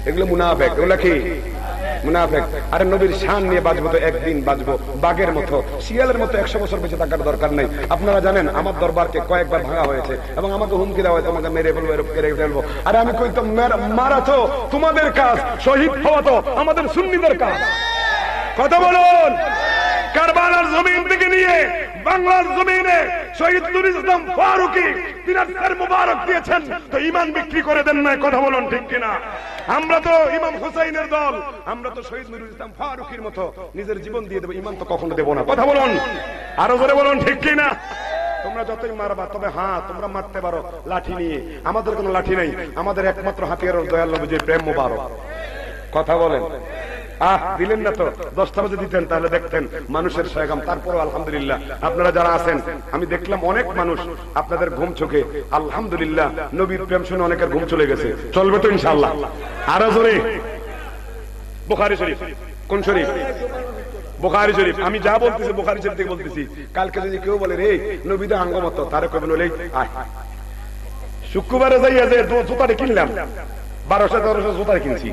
এগুলো মুনাফেক। এগুলো কি মুনাফেক? আরে নবীর শান নিয়ে বাঁচবো তো একদিন বাঁচবো, বাঘের মতো শিয়ালের মতো 100 বছর বেঁচে থাকার দরকার নেই। আপনারা জানেন আমার দরবারকে কয়েকবার ভাঙা হয়েছে এবং আমাকে হুমকি দেওয়া হয়েছে, আমাকে মেরে ফেলবো, এরকম করে ফেলবো। আরে আমি কই তো মারা তো তোমাদের কাজ, শহীদ হওয়া তো আমাদের সুন্নিদের কাজ। কথা বলুন। কারবালার জমিন থেকে নিয়ে বাংলার জমিনে শহীদ নুরুল ইসলাম ফারুকী তিনার সর মুবারক দিয়েছেন, তো ঈমান বিক্রি করে দেন না। কথা বলুন ঠিক কিনা? আমরা তো ইমাম হুসাইনের দল, আমরা তো শহীদ নুরুল ইসলাম ফারুকীর মতো নিজের জীবন দিয়ে দেব, ঈমান তো কখনো দেব না। কথা বলুন। আরো জোরে বলুন ঠিক কিনা? তোমরা যতই মারবা, তবে হ্যাঁ তোমরা মারতে পারো লাঠি নিয়ে, আমাদের কোনো লাঠি নাই, আমাদের একমাত্র হাতিয়ার দয়াল নবীজির প্রেম মুবারক। কথা বলেন। দিলেন না তো, 10টা বাজে দিতেন তাহলে দেখতেন মানুষের সয়গাম। তারপরও আলহামদুলিল্লাহ আপনারা যারা আছেন, আমি দেখলাম অনেক মানুষ আপনাদের ঘুম চোখে, আলহামদুলিল্লাহ নবীর প্রেম শুনে অনেকের ঘুম চলে গেছে। চলবে তো ইনশাআল্লাহ? আরো জোরে। বুখারী শরীফ। কোন শরীফ? বুখারী শরীফ। আমি যা বলতেছি বুখারী শরীফ থেকে বলতেছি। কালকে যদি কেউ বলে রে নবীদের আঙ্গমত, তারে কবেন ওই শুক্রবারে যাইয়া যে জুতাটা কিনলাম, 1200-1300 জুতাটা কিনছি,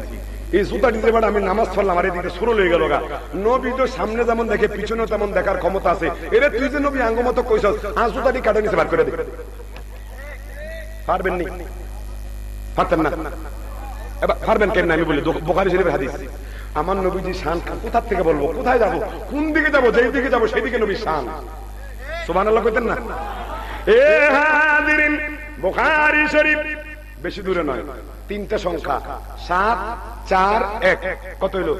এই জুতা দিতে পারে আমি নামাজ পড়লাম, আর এদিকে শুরু হয়ে গেল গা। নবী তো সামনে যেমন দেখে পিছনেও তেমন দেখার ক্ষমতা আছে। এরে তুই যে নবী আঙ্গমত কইছস, আর জুতাটি কাটে নিচে বার করে দে। পারবেন নি? পারতেন না? এবার পারবেন কেন? আমি বলি বুখারী শরীফের হাদিস, আমার নবীজি শান কোথা থেকে বলবো, কোথায় যাবো, কোন দিকে যাবো, যেই দিকে যাবো সেই দিকে নবীর শান। সুবহানাল্লাহ কইতেন না? এ হাজিরিন, বুখারী শরীফ বেশি দূরে নয়, 3টা সংখ্যা 7, 4, 1। কত হইল?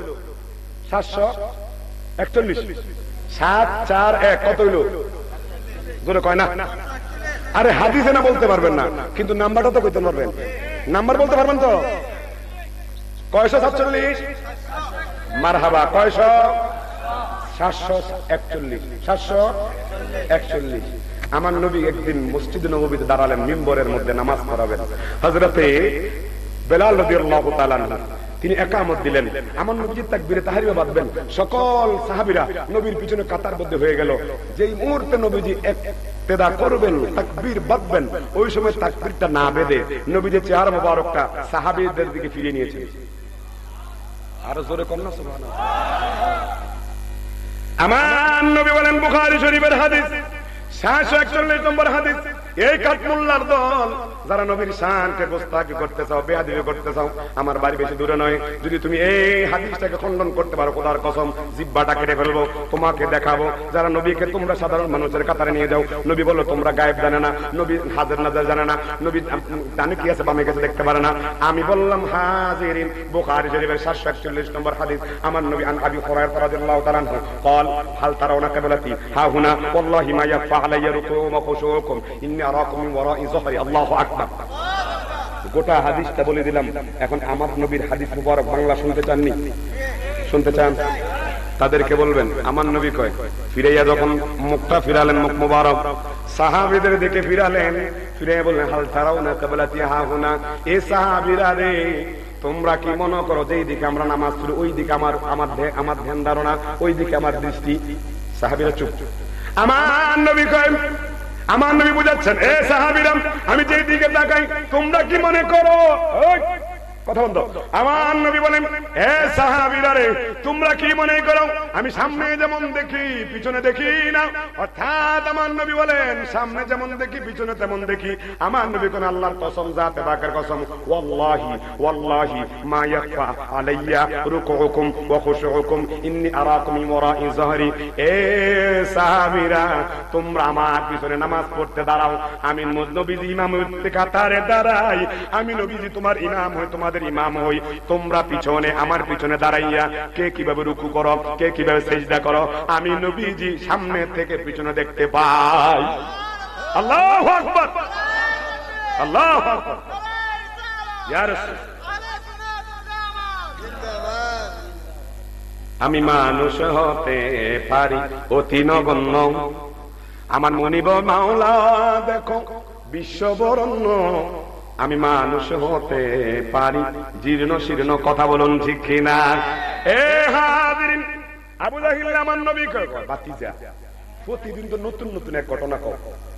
741। 7, 4, 1 কত হইল? জোরে কয় না? আরে হাদিসে না বলতে পারবেন না, কিন্তু নাম্বারটা তো কইতে পারবেন। নাম্বার বলতে পারবেন তো? কয়শো 47? মারহাবা। কয়শো? 741। 741। আমার নবী একদিন মসজিদে নববীতে দাঁড়ালেন, মিম্বরের মধ্যে নামাজ পড়াবেন। হযরতে বেলাল রাদিয়াল্লাহু তাআলা তিনি একামত দিলেন। আমার নবীজি তাকবীরে তাহরিমা বাঁধবেন, সকল সাহাবীরা নবীর পিছনে কাতারবদ্ধ হয়ে গেল। যেই মুহূর্তে নবীজি ইক্তেদা করবেন, তাকবীর বাঁধবেন, ওই সময় তাকবীরটা না বেঁধে নবীজি চেহারা মোবারকটা সাহাবীদের দিকে ফিরিয়ে নিয়েছেন। আরো জোরে কর না সুবহানাল্লাহ। আমার নবী বলেন, বুখারী শরীফের হাদিস 741 নম্বর হাদিস, এই কাঠমোল্লার দল যারা নবীর শানকে গোস্তাকি করতে চাও, বেয়াদবি করতে চাও, আমার বাড়ি বেশি দূরে নয়, যদি তুমি এই হাদিসটাকে খণ্ডন করতে পারো, খোদার কসম জিহ্বাটা কেটে ফেলবো, তোমাকে দেখাবো। যারা নবীকে তোমরা সাধারণ মানুষের কাতারে নিয়ে যাও, নবী বললো তোমরা গায়েব জানে না, নবী হাজার নাজার জানে না, নবী ডানে কি আছে বামে গেছে দেখতে পারে না। আমি বললাম হাজিরিন, বুখারী শরীফের 741 নম্বর হাদিস, আমার নবী আন আবি হুরায়রা রাদিয়াল্লাহু তাআলা আনহু قال هل ترون قبلتي ها هنا والله ما يخفى علي ركوعكم وخشوعكم إني أراكم من وراء ظهري الله أكبر। গোটা হাদিসটা বলে দিলাম। এখন আমার নবীর হাদিস মুবারক বাংলা শুনতে চাননি? শুনতে চান? তাদেরকে বলবেন আমার নবী কয়, ফিরাইয়া যখন মুখটা ফিরালেন, মুখ মুবারক সাহাবীদের দিকে ফিরালেন, ফিরে বললেন হাল তারাউনা কিবলাতি হা হুনা, এ সাহাবীরা রে তোমরা কি মনে করো যেই দিকে আমরা নামাজ পড়ি ওই দিকে আমার ধ্যান ধারণা, ওই দিকে আমার দৃষ্টি? সাহাবীরা চুপ। আমার নবী কয়, আমার নবী বুঝাচ্ছেন, এ সাহাবীরা আমি যেই দিকে তাকাই তোমরা কি মনে করো কথা বন্ধ। আমার নবী বলেন, হে সাহাবীরা রে, তোমরা কি মনে করো আমি সামনে যেমন দেখি পিছনে দেখি না? অর্থাৎ আমার নবী বলেন, সামনে যেমন দেখি পিছনে তেমন দেখি। আমার নবী কোন আল্লাহর কসম, জাতে পাকের কসম, ওয়াল্লাহি ওয়াল্লাহি মা ইয়াখফা আলাইয়া রুকুউকুম ওয়া খুশুউকুম ইন্নী আরাকুম মিন ওয়ারাই যাহরি। এ সাহাবীরা, তোমরা আমার পিছনে নামাজ পড়তে দাঁড়াও, আমি নবীজি ইমামতি কাতারে দাঁড়াই, আমি নবীজি তোমার ইমাম হই, তোমাদের ইমাম হই, তোমরা পিছনে আমার পিছনে দাঁড়াইয়া কে কিভাবে রুকু করো, কে কিভাবে সিজদা করো, আমি নবীজি সামনে থেকে পিছনে দেখতে পাই। আল্লাহু আকবার, আল্লাহু আকবার। ইয়া রাসূল, আমি মানুষ হতে পারি অতি নগণ্য, আমার মনিব মাওলা দেখো বিশ্ববরণ্য, আমি মানুষ হতে পারি জীর্ণ শীর্ণ। কথা বলুন ঠিক কিনা? এ হাজিরিন, আবু জাহিল আমার নবী কয় বাতিজা, প্রতিদিন তো নতুন নতুন এক ঘটনা কও,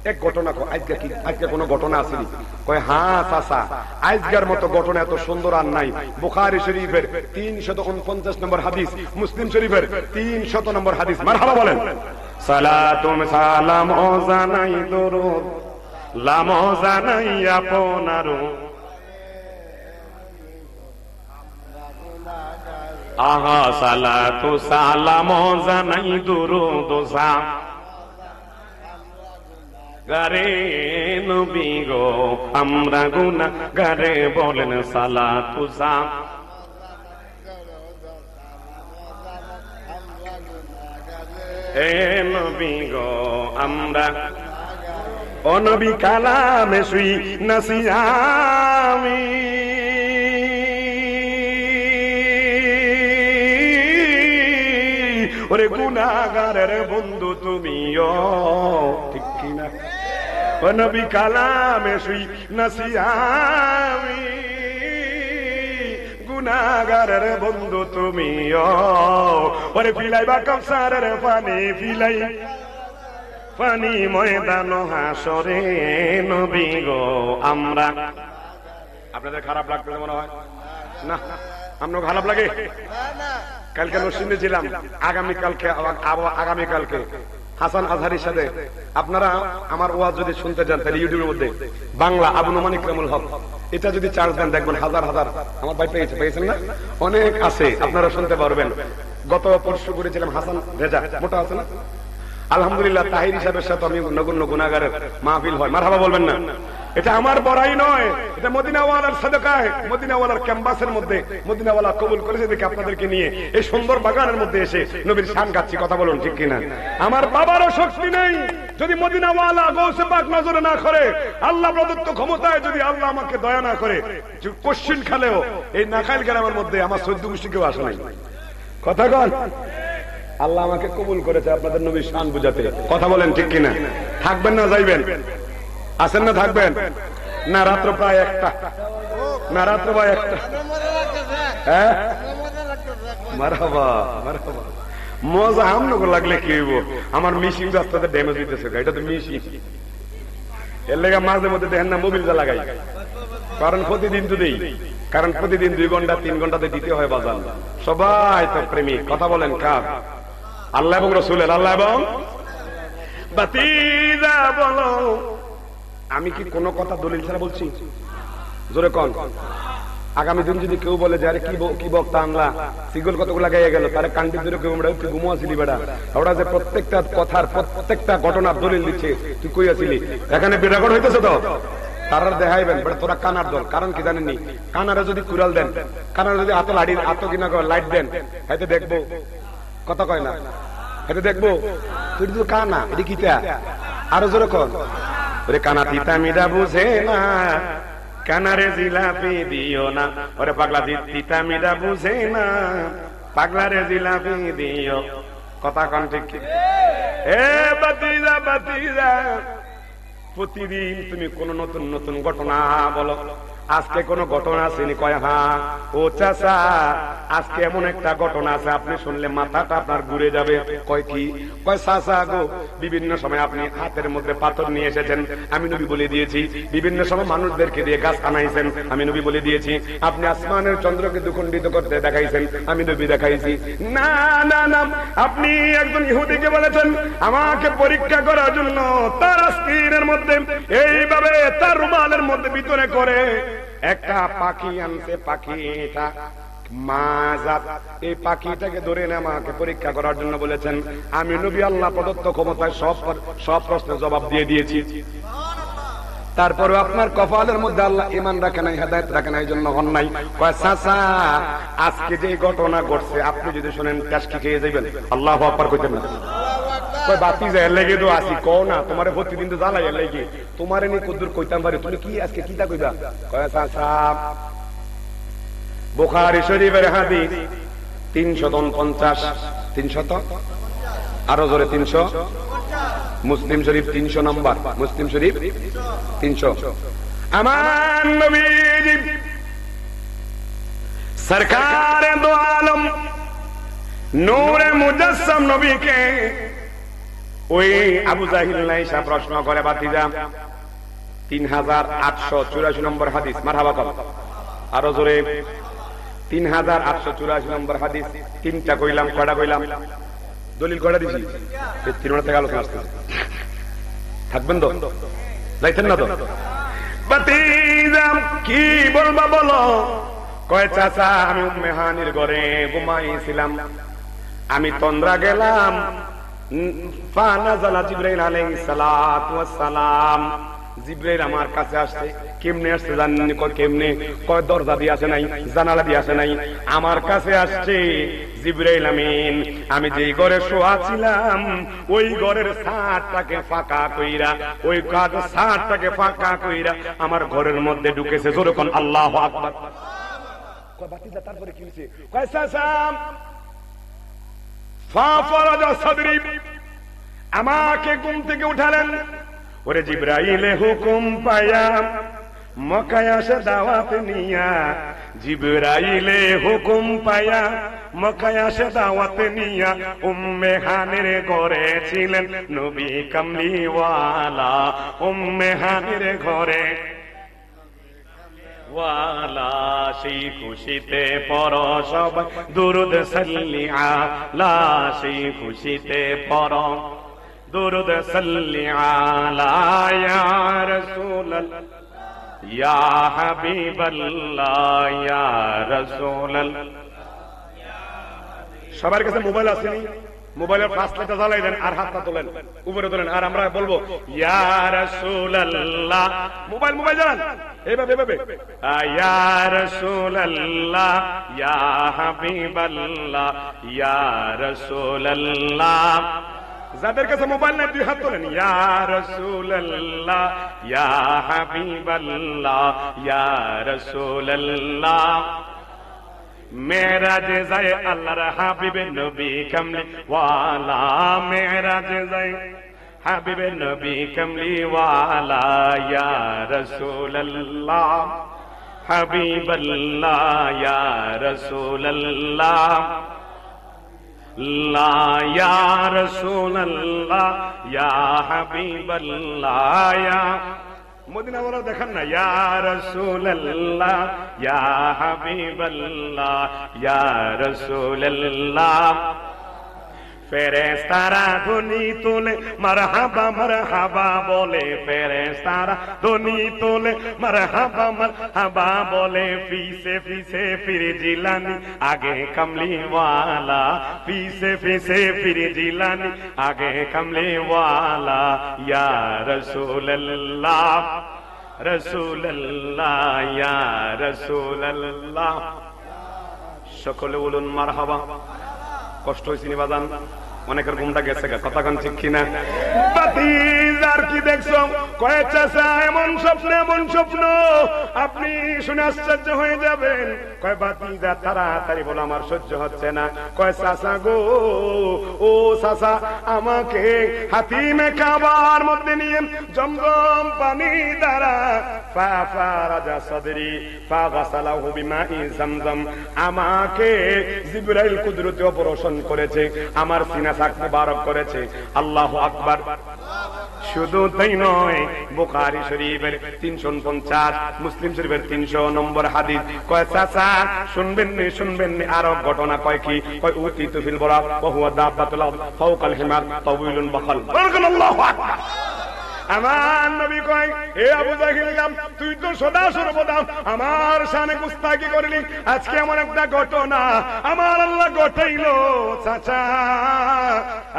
এক ঘটনা কও, আজকে কি আজকে কোনো ঘটনা আসেনি? কয় হ্যাঁ চাচা, আজকের মতো ঘটনা এত সুন্দর আর নাই। বুখারী শরীফের 349 নম্বর হাদিস, মুসলিম শরীফের 300 নম্বর হাদিস। মারহাবা বলেন। সালাতুম সালাম ও জানাই দরুদ, লাম জানাই আপনারো, আহা সালাতু সালাম জানাই দরুদ সালাম গারে নবী গো আমরা গুনাহগারে, বলেন সালাতু সালাম। এ নবী গো আমরা, ও নবী কালামে শুই নাসি আমি, ওরে গুনাহগারের বন্ধু তুমিও, ঠিক কিনা? ও নবী কালামে শুই নাসি আমি, গুনাহগারের বন্ধু তুমিও, ওরে ফিলাইবা কাউসারের পানি, ফিলাই পানি ময়দান হাসরে, নবী গো আমরা। আপনাদের খারাপ লাগবে মনে হয় না? আপনার খারাপ লাগে? কালকে নরসিংদী ছিলাম, আগামীকালকে হাসান আজহারির সাথে আপনারা আমার ওয়াজ যদি শুনতে চান তাহলে ইউটিউবের মধ্যে বাংলা আবু নোমান ইকরামুল হক, এটা যদি চার্জ দেন দেখবেন হাজার হাজার, আমার ভাই পেয়েছেন না, অনেক আছে, আপনারা শুনতে পারবেন। গত পরশু করেছিলাম হাসান রেজা, মোটা আছে না? আলহামদুলিল্লাহ, তাহির হিসাবের সাথে আমি নগণ্য গুনাহগারের মাহফিল হয়। মারহাবা বলবেন না? এটা আমার বড়াই নয়, এটা মদিনাওয়ালার সাদাকায়, মদিনাওয়ালার ক্যাম্পাসের মধ্যে মদিনাওয়ালা কবুল করেছে দেখে আপনাদেরকে নিয়ে এই সুন্দর বাগানের মধ্যে এসে নবীর শান গাচ্ছি। কথা বলুন ঠিক কিনা? আমার বাবারও শক্তি নেই, যদি মদিনাওয়ালা গৌসে পাক নজরে না করে, আল্লাহ প্রদত্ত ক্ষমতায় যদি আল্লাহ আমাকে দয়া না করে, কোশ্চিন খালেও এই নাখাইল গ্রামের মধ্যে আমার 14 গোষ্ঠী কেউ আসে নাই। কথা কন, আল্লাহ আমাকে কবুল করেছে আপনাদের নবীর শান বুঝাতে। কথা বলেন ঠিক কিনা? থাকবেন না যাইবেন? আছেন না থাকবেন না? রাত্র প্রায় 1টা, না রাত্র প্রায় 1টা। হ্যাঁ, মারহাবা মারহাবা। মজা আমনগো লাগলে কি হইব? আমার মিশিং রাস্তাতে ড্যামেজ হইতেছে, এটা তো মিশিং, এর লেগে মাঝে মধ্যে দেখেন না মোবিলটা লাগাই, কারণ প্রতিদিন তো দেই, কারণ প্রতিদিন 2 ঘন্টা 3 ঘন্টাতে দিতে হয় বাজান। সবাই তো প্রেমিক। কথা বলেন কার? আল্লাহ এবং রাসূলের। আল্লাহ এবং বাতিজা বলো, আমি কি কোনো কথা দলিল ছাড়া বলছি? জোরে কন। আগামী দিন যদি কেউ বলে যে আরে কি বক্তা আনলা, সিগল কতগুলা গাইয়া গেল, তারে কান্দি ধরে কেউ আমরা ঘুমো আসিলি বেড়া, ওরা যে প্রত্যেকটা কথার প্রত্যেকটা ঘটনার দলিল দিচ্ছে, তুই কই আসিলি? এখানে বিরাগড় হইতেছে তো, তারা দেখাইবেন বেটা তোরা কানার দল। কারণ কি জানেননি? কানারে যদি কুড়াল দেন, কানারে যদি আতো লাড়ির আতো কিনা লাইট দেন, হাইতে দেখবো। কথা কয় না? হাইতে দেখবো। তুই তো কানা, এটি কিটা? আরো জোরে কর। ওরে কানা তিতা মিডা বুঝে না, কানারে জিলাপি দিও না। ওরে পাগলা তিতা মিডা বুঝে না, পাগলারে জিলাপি দিও। কথা কন ঠিক কি? এ বাতিজা বাতিজা, প্রতিদিন তুমি কোন নতুন নতুন ঘটনা বলো, আজকে কোনো ঘটনা আসেনি? কয় হ্যাঁ। ও চাচা, আজকে এমন একটা ঘটনা আছে আপনি শুনলে মাথাটা আপনার ঘুরে যাবে। কয় কি? কয় চাচা গো, বিভিন্ন সময় আপনি হাতের মধ্যে পাথর নিয়ে এসেছেন, আমি নবী বলে দিয়েছি। বিভিন্ন সময় মানুষদেরকে দিয়ে গাছ আনাইছেন, আমি নবী বলে দিয়েছি। আপনি আসমানের চন্দ্রকে দ্বিখণ্ডিত করতে দেখাইছেন, আমি নবী দেখাইছি। না না না, আপনি একজন ইহুদিকে বলেছেন আমাকে পরীক্ষা করার জন্য তার আস্তিনের মধ্যে এইভাবে তার রুমালের মধ্যে ভিতরে করে একটা পাখি আনছে। পাখিটা মাজাত, এই পাখিটাকে ধরে এনে আমাকে পরীক্ষা করার জন্য বলেছেন। আমি নবী আল্লাহ প্রদত্ত ক্ষমতায় সব প্রশ্নের জবাব দিয়ে দিয়েছি। তারপরে আপনার কপালের মধ্যে আল্লাহ ঈমান রাখে নাই, হেদায়েত রাখে নাই, জন্য হন নাই। কয় চাচা, আজকে যে ঘটনা ঘটছে আপনি যদি শুনেন টাসকি খেয়ে যাবেন। আল্লাহু আকবার কইতেন না? কয় বাতি যায় লেগে তো আসি কও না, তোমারে প্রতিদিন তো জ্বালাই লাগে, তোমারে নি কদ্দুর কইতাম পারি, তুমি কি আজকে কিটা কইবা? কয় চাচা, বুখারী শরীফের হাদিস 349, 300 আরো জোরে 300, মুসলিম শরীফ 300 নম্বর, মুসলিম শরীফ 300। আমার নবীজি সরকারে দো আলম নূরে মুজাসসাম নবীকে ওই আবু জাহিল নাইসা প্রশ্ন করে, বাতিজা 3884 নম্বর হাদিস, মারহাবা কর আরো জোরে, 3884 নম্বর হাদিস। তিনটা কইলাম, কয়টা কইলাম? দলিল কয়টা দিছি? তিনটা থেকে আলোচনা আসছে, থাকবেন তো? যাইতেন না তো? বাতিজা কি বলবা বলো? কয় চাচা, আমি উম্মে হানির ঘরে ঘুমাইছিলাম, আমি তন্দ্রা গেলাম, ফানাজালা জিবরাইল আলাইহিস সালাতু ওয়াস সালাম, জিবরাইল আমার কাছে আসছে। কেমনে আসছে জানেন? কয় কেমনে? কয় দরজা দিয়ে আসে নাই, জানালা দিয়ে আসে নাই, আমার কাছে আসছে জিবরাইল আমিন। আমি যেই ঘরে শোয়া ছিলাম ওই ঘরের ছাদটাকে ফাঁকা কইরা, ওই ছাদটাকে ফাঁকা কইরা আমার ঘরের মধ্যে ঢুকেছে। জোরে কোন আল্লাহু আকবার। কয় বাতিজা তারপরে কি হইছে? কয় চাচা, ফাফরাজা সাদরি, আমাকে ঘুম থেকে উঠালেন। ওরে জিবরাইলে হুকুম পায়া মক্কায় আসে দাওয়াত নিয়া, জিবরাইলে হুকুম পায়া মক্কায় আসে দাওয়াত নিয়া, উম্মে হানির ঘরে ছিলেন নবী কামলিওয়ালা, উম্মে হানির ঘরে ওয়ালা। সেই খুশিতে পর সবাই দুরুদ সাল্লি আলা, সেই খুশিতে পর দুরুদ সাল্লি আলা ইয়া রাসূলাল্লাহ ইয়া হাবিবাল্লাহ ইয়া রাসূলাল্লাহ। সবার কাছে মোবাইল আসেনি? মোবাইলের ফ্ল্যাশ লাইটটা জ্বালাই দেন আর হাতটা তোলেন, উপরে তোলেন, আর আমরা বলবো ইয়া রাসূলুল্লাহ। মোবাইল জ্বালান এইভাবে এইভাবে, ইয়া রাসূলুল্লাহ ইয়া হাবিবাল্লাহ ইয়া রাসূলুল্লাহ। যাদের কাছে মোবাইল নাই দুই হাত তোলেন, ইয়া রাসূলুল্লাহ ইয়া হাবিবাল্লাহ ইয়া রাসূলুল্লাহ। মেরাজে যায় আল্লাহর হাবিবে নবী কামলি ওয়ালা, মেরাজে যায় হাবিবে নবী কামলি ওয়ালা, ইয়া রাসূলুল্লাহ হাবিবাল্লাহ ইয়া রাসূলুল্লাহ, লা ইয়া রাসূলুল্লাহ ইয়া হাবিবাল্লাহ ইয়া। মদিনা ওয়ালা দেখেন না, ইয়া রাসূলুল্লাহ ইয়া হাবিবাল্লাহ ইয়া রাসূলুল্লাহ। ফেরেশতারা ধ্বনি তোলে মারহাবা মারহাবা বলে, ফেরেশতারা ধ্বনি তোলে মারহাবা মারহাবা বলে, ফিসে ফিসে ফির জিলানি আগে কামলি ওয়ালা, ফিসে ফিসে ফির জিলানি আগে কামলি ওয়ালা, ইয়া রাসূলুল্লাহ রাসূলুল্লাহ ইয়া রাসূলুল্লাহ। সকলে বলুন মারহাবা। কষ্ট হয়েছে নি বাজান? অনেকের ঘুমটা গেছে, কথা কোন ঠিক কিনা? বাতিজার কি দেখছো? কয় চাচা এমন স্বপ্ন, এমন স্বপ্ন আপনি শুনে আশ্চর্য হয়ে যাবেন। কয় বাতিজা তাড়াতাড়ি বলো, আমার সহ্য হচ্ছে না। কয় চাচা গো, ও চাচা, আমাকে হাতিমে কাবার মধ্যে নিয়ে জমজম পানি দ্বারা আমাকে জিবরাইল কুদরতে অপারেশন করেছে, আমার সিনা শাক মুবারক করেছে। আল্লাহু আকবার। শুধু তাই নয়, বুখারী শরীফের 350, মুসলিম শরীফের 300 নম্বর হাদিস। কয় চাচা শুনবেন নি, শুনবেন নি আরো ঘটনা। কয় কি? কয় উতিতু ফিল বুরাক ওয়া হুয়া দাব্বাতুল আরদ ফাওকাল হিমার তাওয়িলুন বাখাল। আল্লাহু আকবার। আমার নবী কয়, হে আবু জাহিল, তুই তো সদা সর্বদা আমার শানে গুস্তাখি করলি, আজকে এমন একটা ঘটনা আমার আল্লাহ ঘটাইলো। চাচা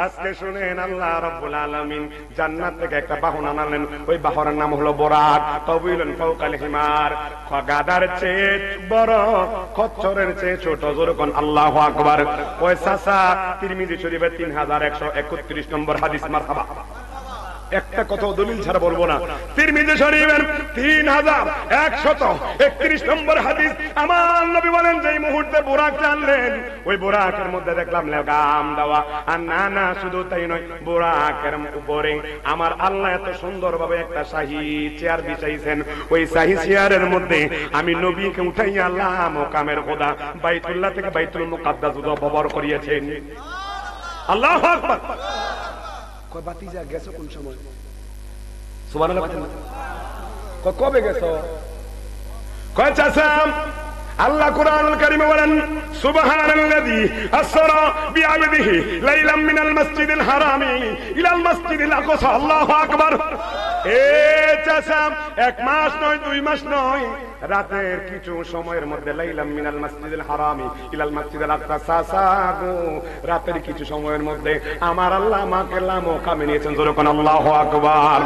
আজকে শুনেন, আল্লাহ রাব্বুল আলামিন জান্নাত থেকে একটা বাহন আনালেন। ওই বাহনের নাম হলো বুরাক, তাওয়িলুন ফাওকাল হিমার, গাধার চেয়ে বড়, খচ্চরের চেয়ে ছোট। যেরকম আল্লাহু আকবার। ওই চাচা তিরমিজি শরীফের 3131 নম্বর হাদিস। মারহাবা। একটা কথা দলিল ছাড়া বলবো না। তিরমিজি শরীফের 3131 নম্বর হাদিস। আমার নবী বলেন, যে মুহূর্তে বুরাক টানলেন, ওই বুরাকের মধ্যে দেখলাম লাগাম দেওয়া। আর না না, শুধু তাই নয়, বুরাকের উপরে আমার আল্লাহ এত সুন্দর ভাবে একটা শাহী চেয়ার বিছাইছেন। ওই শাহী চেয়ারের মধ্যে আমি নবীকে উঠাইয়া আল্লাহ মুকামের খোদা বাইতুল্লাহ থেকে বাইতুল মুকাদ্দাস ব্যবহার করিয়েছেন। আল্লাহু আকবার। কয় বাতিজা গেছো কোন সময়? সুবহানাল্লাহ। কবে গেছো? কয় চাচা আল্লাহ কুরআনুল কারীমে বলেন, সুবহানাল্লাযী আসরা বিআবদিহি লাইলাম মিনাল মাসজিদিল হারামি ইলাল মাসজিদিল আকসা। আল্লাহু আকবার। এ চাচা 1 মাস নয়, 2 মাস নয়, রাতের কিছু সময়ের মধ্যে লাইলাম মিনাল মাসজিদিল হারামি ইলাল মাসজিদিল আকসা। চাচা গো, রাতের কিছু সময়ের মধ্যে আমার আল্লাহ আমাকে মুকামে নিয়েছেন। জোরে কোন আল্লাহু আকবার।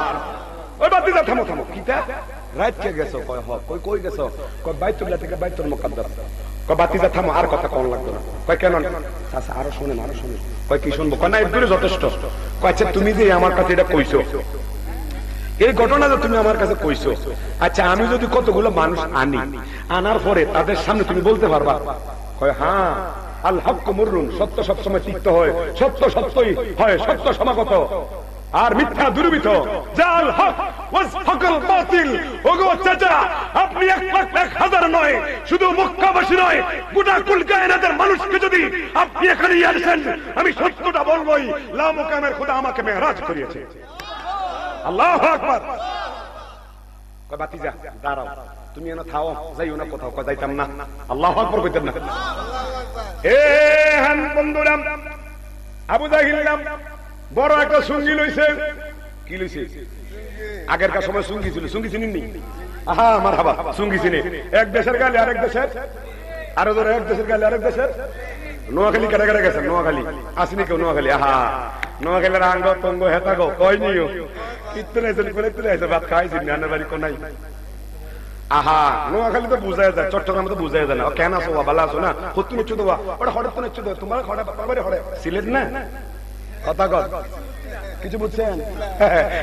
ওই বাতিজা থামো থামো, কিটা রাত কে গেছো? কয় হ। কই গেছো? কয় বাইতুল্লাহ থেকে বাইতুল মুকাদ্দাস। কয় বাতিজা থামো, আর কথা কোন লাগবে না। কয় কেন? আচ্ছা আরো শুনেন, আরো শুনেন। কয় কি শুনবো? কয় না, এর দূরে যথেষ্ট। কয় আচ্ছা তুমি যে আমার কাছে এটা কইছো, এই ঘটনা যে তুমি আমার কাছে কইছো, আচ্ছা আমি যদি কতগুলো মানুষ আনি, আনার পরে তাদের সামনে তুমি বলতে পারবা? কয় হ্যাঁ, আল হক মুররুন, সত্য সবসময় তিক্ত হয়, সত্য সত্যই হয়, সত্য সমাগত, আর মিথ্যা দুর্বৃত্ত। জাল হক ওয়াস হকল বাতিল। ওগো চাচা, আপনি 1,00,000 নয়, শুধু মক্কাবাসী নয়, গোটা কুল কায়নাতের মানুষকে যদি আপনি এখানে আসেন, আমি সত্যটা বলবোই। লা মুকামের খোদা আমাকে মেরাজ করিয়েছে। আল্লাহু আকবার। কয় বাতিজা দাঁড়াও, তুমি এনে থাও, যাইও না কোথাও। কয় যাইতাম না। আল্লাহু আকবার কইতেন না। এ হান বন্ধুরা, আবু জাহিল বড় একটা সঙ্গী লইছে। কি লইছে? আগেরকার সময় সঙ্গী ছিল। সঙ্গী চিনেননি? আহা মারহাবা, সঙ্গী চিনে। এক দেশের গালে আরেক দেশের, আরো ধরে এক দেশের গালে আরেক দেশের। নোয়াখালী কেটে কেটে গেছেন? নোয়াখালী আসেনি কেউ? নোয়াখালী, আহা নোয়াখালীর আঙ্গ তঙ্গ হেতাগো কয় নিও ভাত খাইছি নানের বাড়ি কোনাই। আহা নোয়াখালী তো বুঝাই যায়, চট্টগ্রামে তো বুঝাই যায় না। কেন আছো ভালো আছো না? হত্যু নিচ্ছ দেওয়া ওটা হঠাৎ তো নিচ্ছ দেওয়া, তোমার হরে সিলেট না কথা কর কিছু বুঝছেন?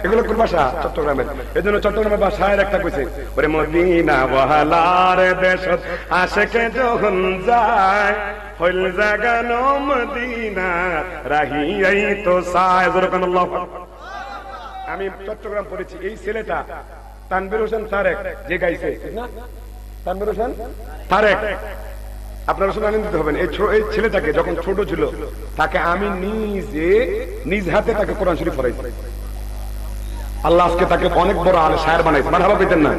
এগুলো কোন ভাষা? চট্টগ্রামের। এই জন্য চট্টগ্রামের ভাষায় একটা কইছে, ওরে মদিনা ওয়ালার দেশ আশেকে যখন যায় হইল জাগানো মদিনা রাহিয়াই তো সায়। আল্লাহু আকবার। আমি চট্টগ্রাম পড়েছি। এই ছেলেটা তানভীর হোসেন তারেক যে গাইছে, ঠিক না? তানভীর হোসেন তারেক, আপনারা শুনে আনন্দিত হবেন। এই ছেলেটাকে যখন ছোট ছিল, তাকে আমি নিজ হাতে তাকে কোরআন শরীফ পড়াইছি। আল্লাহ আজকে তাকে অনেক বড় আলে শায়ের বানাইছে। মারহাবা কইতেন না?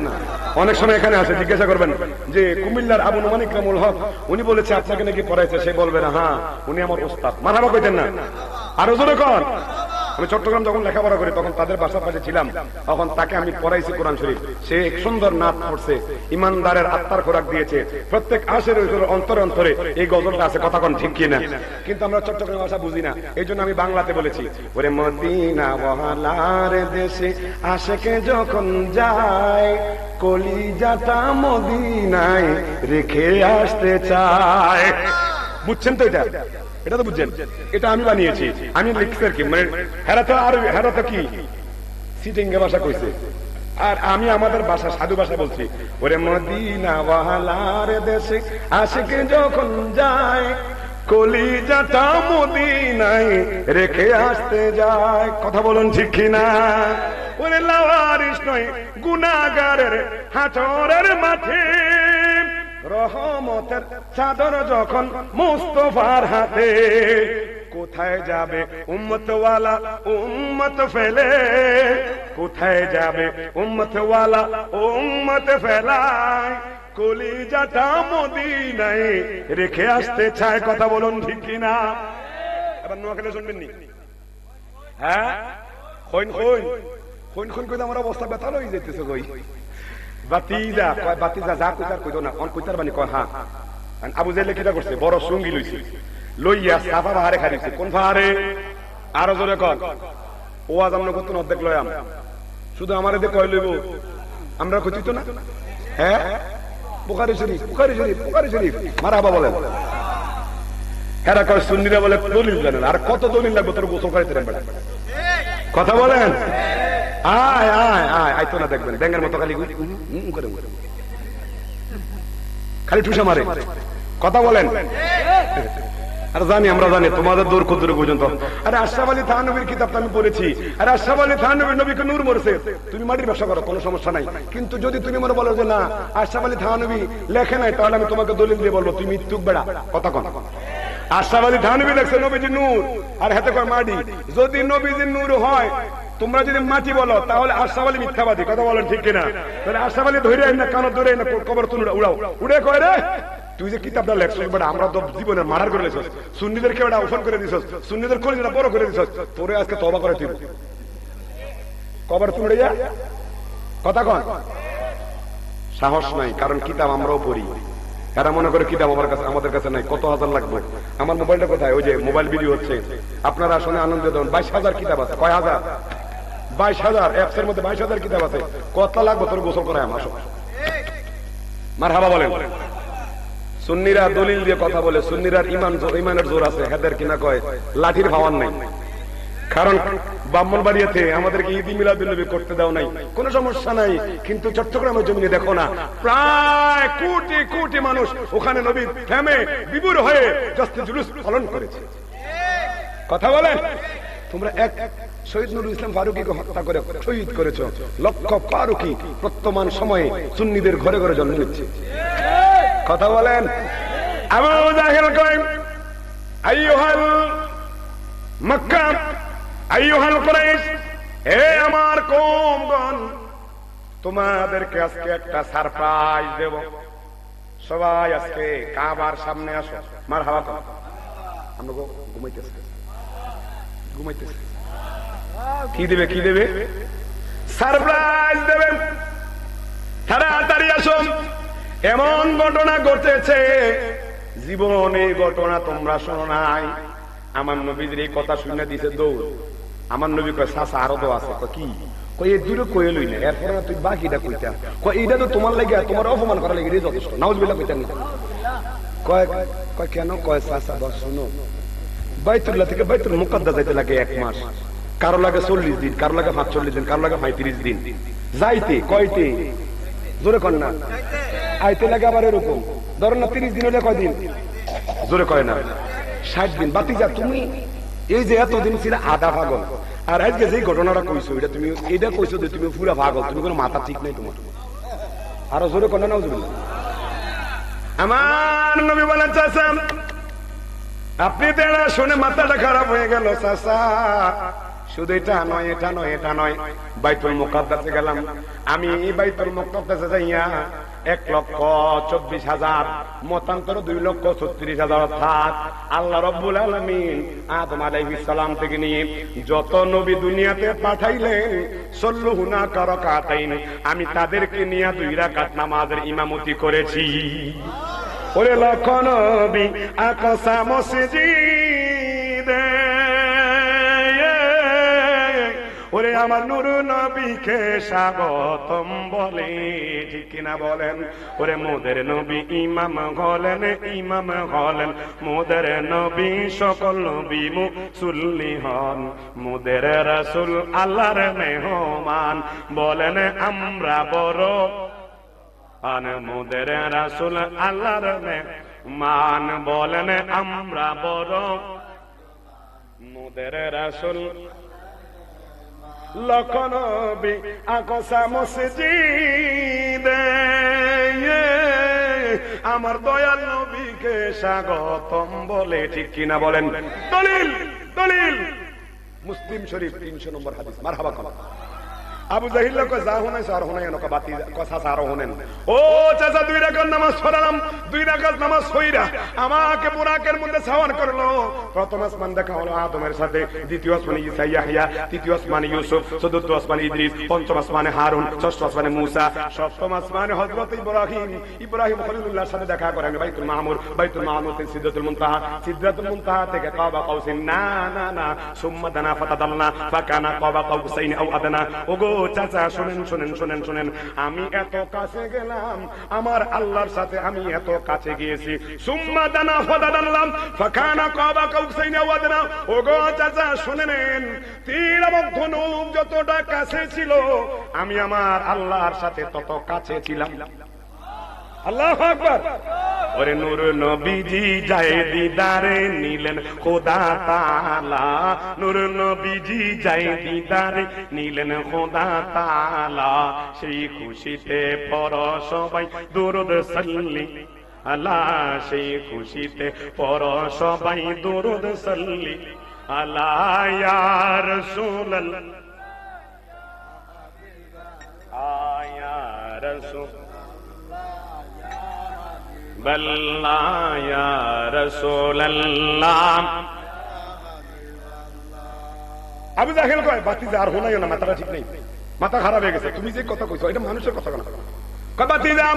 অনেক সময় এখানে আসে, জিজ্ঞাসা করবেন যে কুমিল্লার আবু নোমান ইকরামুল হক উনি বলেছে আপনাকে নাকি পড়াইছে, সে বলবে না হ্যাঁ উনি আমার ওস্তাদ। মারহাবা কইতেন না? আরো জোরে কর। আমি চট্টগ্রাম যখন লেখাপড়া করি তখন তাদের বাসার পাশে ছিলাম, তখন তাকে আমি পড়াইছি কোরআন শরীফ। সে এক সুন্দর নাচ পড়ছে, ইমানদারের আত্মার খোরাক দিয়েছে। প্রত্যেক আশের অন্তরে অন্তরে এই গজলটা আছে, কথা কোন ঠিক কিনা? কিন্তু আমরা চট্টগ্রাম ভাষা বুঝি না, এই জন্য আমি বাংলাতে বলেছি। ওরে মদিনা ওয়ালার দেশে আশেকে যখন যায় কলিজাটা মদিনায় রেখে আসতে চায়। বুঝছেন তো এটা? এটা তো বুঝছেন, এটা আমি বানিয়েছি, আমি লিখছি আর কি, মানে হেরা তো আর হেরা তো কি সিটিংয়ে ভাষা কইছে, আর আমি আমাদের ভাষা সাধু ভাষা বলছি। ওরে মদিনা ওয়ালার দেশে আশিক যখন যায়, কলিজাটা মদিনায় রেখে আসতে যায়। কথা বলুন ঠিক কিনা? ওরে লাওয়ারিস নয় গুনাহগারের হাঁটরের মাঠে, রহমতের চাদর যখন মুস্তাফার হাতে, কোথায় যাবে উম্মতওয়ালা উম্মত ফেলে, কোথায় যাবে উম্মতওয়ালা উম্মত ফেলায়, কলিজাটা মদিনায় রেখে আসতে চায়। কথা বলুন ঠিক কিনা? এবার নোয়াখালী শুনবেন নি? হ্যাঁ, হইন হইন হইন হইন কইতে আমার অবস্থা বেতাল হয়ে যাইতেছে। কই বাতিজা কয় বাতিজা যা কইতার কইতো না, অন কইতার বানি কয় হ্যাঁ। আবু জাহেল কিটা করছে, বড় সঙ্গী লইছে, লইয়া সাফা পাহাড়ে খাইছে। কোন পাহাড়ে? আরো জোরে কর। ওয়াজ আমরা করতেন অর্ধেক লয়াম, শুধু আমার এতে কয় লইব, আমরা কইতো না। হ্যাঁ, বুখারী শরীফ বুখারী শরীফ বুখারী শরীফ মারহাবা বলেন। এরা কয় সুন্নিরা বলে দলিল জানেন, আর কত দলিল লাগবে তোর গোসল করাইতে রে বেটা? কথা বলেন। আয় আয় আয় আয় তো না, দেখবেন ব্যাঙের মতো খালি করে খালি ঠুসা মারে। কথা বলেন। আর জানি, আমরা জানি তোমাদের দূর কত দূর পর্যন্ত। আরে আশরাফ আলী থানভীর কিতাবটা আমি পড়েছি, আরে আশরাফ আলী থানভীর নবীকে নূর মরছে, তুমি মাটির ব্যবসা করো, কোনো সমস্যা নাই। কিন্তু যদি তুমি মনে বলো যে না আশরাফ আলী থানভী লেখে নাই, তাহলে আমি তোমাকে দলিল দিয়ে বলবো তুমি মিথ্যুক বেড়া। কথা কন। আশরাফ আলী থানভী লেখছে নবীজি নূর, আর হাতে কয় মাটি। যদি নবীজি নূর হয়, তোমরা যদি মাটি বলো, তাহলে আশরাফ আলী মিথ্যাবাদী। কথা বলেন ঠিক কিনা? তাহলে আশরাফ আলী ধরে না, কানো ধরে না, কবর তুলে উড়াও, উড়ে কয় রে তুই যে কিতাবটা লেখছিস বেটা, আমরা তো জীবনে মার্ডার করে লেছিস, সুন্নিদেরকে বেটা ওপেন করে দিছিস, সুন্নিদের কলিজাটা বড় করে দিছিস, তোরে আজকে তওবা করে তুই কবর তুলে যা। কথা কন। সাহস নাই, কারণ কিতাব আমরাও পড়ি। এরা মনে করে কিতাব আমার কাছে, আমাদের কাছে নাই। কত হাজার লাগবে? আমার মোবাইলটা কোথায়? ওই যে মোবাইল ভিডিও হচ্ছে, আপনারা শুনে আনন্দ দেন। 22,000 কিতাব আছে। কয় হাজার? 22,000 অ্যাপস এর মধ্যে 22,000 কিতাব আছে। কত লাগবে তোর গোসল করায়? আমার মারহাবা বলেন। সুন্নিরা দলিল দিয়ে কথা বলে, সুন্নিরার ইমানের জোর আছে, হেদের কিনা কয় লাঠির পাওয়ার নাই। কারণ ব্রাহ্মণবাড়িয়াতে আমাদেরকে ঈদ মিলাদুন্নবী করতে দাও নাই, কোনো সমস্যা নাই। কিন্তু চট্টগ্রামের জমিনে দেখো না, প্রায় কোটি কোটি মানুষ ওখানে নবীর থেমে বিভোর হয়ে জস্তে জুলুস পালন করেছে। কথা বলেন। তোমরা এক শহীদ নুরুল ইসলাম ফারুকীকে হত্যা করে শহীদ করেছো। লক্ষ ফারুকী বর্তমান সময়ে সুন্নিদের ঘরে ঘরে জন্ম নিচ্ছে। কথা বলেন। আবু জাহেল কয় আইয়ুহাল মক্কা আইয়ুহাল কুরাইশ, হে আমার কওমগণ, তোমাদেরকে আজকে একটা সারপ্রাইজ দেব। সবাই আজকে কাবার সামনে আসো। মারহাবা করো। আমরা ঘুমাইতেছি ঘুমাইতেছি। কি দেবে? কি দেবে? সারপ্রাইজ দেবে। তাড়াতাড়ি আসো। এমন ঘটনা ঘটেছে, জীবনে ঘটনা তোমরা শোনো নাই। আমার নবীর এই কথা শুনে দিছে দৌড়। আমার নবী কয় চাচা আরো তো আছে। কি কই? এই দুটো কয়ে লই না, এরপরে তুই বাকিটা কইতা। কয় এইটা তো তোমার লাগে, তোমার অপমান করা লাগে যথেষ্ট। নাউজুবিল্লাহ কইতেন না। কয় কয় কেন? কয় চাচা বস শোনো, বাইতুল্লাহ থেকে বাইতুল মুকাদ্দাস যাইতে লাগে 1 মাস, কারো লাগে 40 দিন, কারো লাগে 45 দিন, কারো লাগে 35 দিন। যাইতে কয়তে? জোরে কর না। আইতে লাগে আবার এরকম, ধরো না 30 দিন হলে কয় দিন? জোরে কয় না, 60 দিন। বাতিজা তুমি এই যে এতদিন ছিল আধা পাগল, আর আজকে যে ঘটনাটা কইছো এটা তুমি এটা কইছো যে তুমি পুরা পাগল, তুমি কোনো মাথা ঠিক নাই তোমার। আরো জোরে কর না। নাউজুবিল্লাহ। আমার নবী বলেন চাচা আপনি তো এটা শুনে মাথাটা খারাপ হয়ে গেল। চাচা শুধু এটা নয়, এটা নয়, এটা নয়, বাইতুল মুকাদ্দাসে গেলাম আমি। বাইতুল মুকাদ্দাসে যাইয়া 1,24,000 মতান্তর 2,36,000 অর্থাৎ আল্লাহ রাব্বুল আলামিন আদম আলাইহিস সালাম থেকে নিয়ে যত নবী দুনিয়াতে পাঠাইলেন, সল্লু হুনাকা রাকাতাইন, আমি তাদেরকে নিয়ে 2 রাকাত নামাজের ইমামতি করেছি। ওরে লক্ষ নবী আকসা মসজিদে ওরে আমার নূর নবীকে স্বাগতম বলে, ঠিক কিনা বলেন? ওরে মোদের নবী ইমাম হলেন, মোদের নবী সকল নবী মুসল্লি হন, মোদের রাসূল আল্লাহর মেহমান, বলেন আমরা বড় আন, মোদের রাসূল আল্লাহর মেহমান, বলেন আমরা বড়, মোদের রাসূল লক্ষ নবী আকসা মসজিদে, আমার দয়াল নবীকে স্বাগতম বলে, ঠিক কিনা বলেন? দলিল মুসলিম শরীফ 300 নম্বর হাদিস। মারহাবা কম। আবু জাহিল যা হুনাইছে আর হুনাই নকা বাতি কথা সারো হুনেন। ও চাচা 2 রাকাত নামাজ পড়ালাম, 2 রাকাত নামাজ পড়া আমাকে বুরাকের মধ্যে সাওয়ার করলো। প্রথম আসমান দেখা হলো আদমের সাথে, দ্বিতীয় আসমানে ঈসা ইয়াহইয়া, তৃতীয় আসমানে ইউসুফ, চতুর্থ আসমানে ইদ্রিস, পঞ্চম আসমানে হারুন, ষষ্ঠ আসমানে মূসা, সপ্তম আসমানে হযরত ইব্রাহিম খলিলুল্লাহর সাথে দেখা করেন। বাইতুল মামুর থেকে সিদরাতুল মুনতাহা থেকে কাবা কাউসাইন, না সুম্মা দানা ফাতাদাল্লা ফাকানা কাবা কাউসাইন আও আদনা। ওগো চাচা শুনেন, আমি এত কাছে গেলাম আমার আল্লাহর সাথে, আমি এত কাছে গিয়েছি। সুম্মা দানা ফাতাদাল্লাম ফাকানা কাবা কাউসাইন আও আদনা। ওগো চাচা শুনেন, তীর এবং ধনুক যতটা কাছে ছিল আমি আমার আল্লাহর সাথে তত কাছে ছিলাম। আল্লাহু আকবার। ওরে নূর নবীজি যায় দিদারে নিলেন খোদা তাআলা, নূর নবীজি যায় দিদারে নিলেন খোদা তাআলা, সেই খুশিতে পড় সবাই দুরূদ সাল্লি আলা, সেই খুশিতে পড় সবাই দুরূদ সাল্লি আলা ইয়া রাসূলুল্লাহ, ইয়া রাসূল বল্লা ইয়া রাসূলুল্লাহ। আবু জাহেল কয় বাতিজা আর হোনাইও না, মাথাটা ঠিক নেই, মাথা খারাপ হয়ে গেছে, তুমি যে কথা কইছো এটা মানুষের কথা না। কয় বাতিজা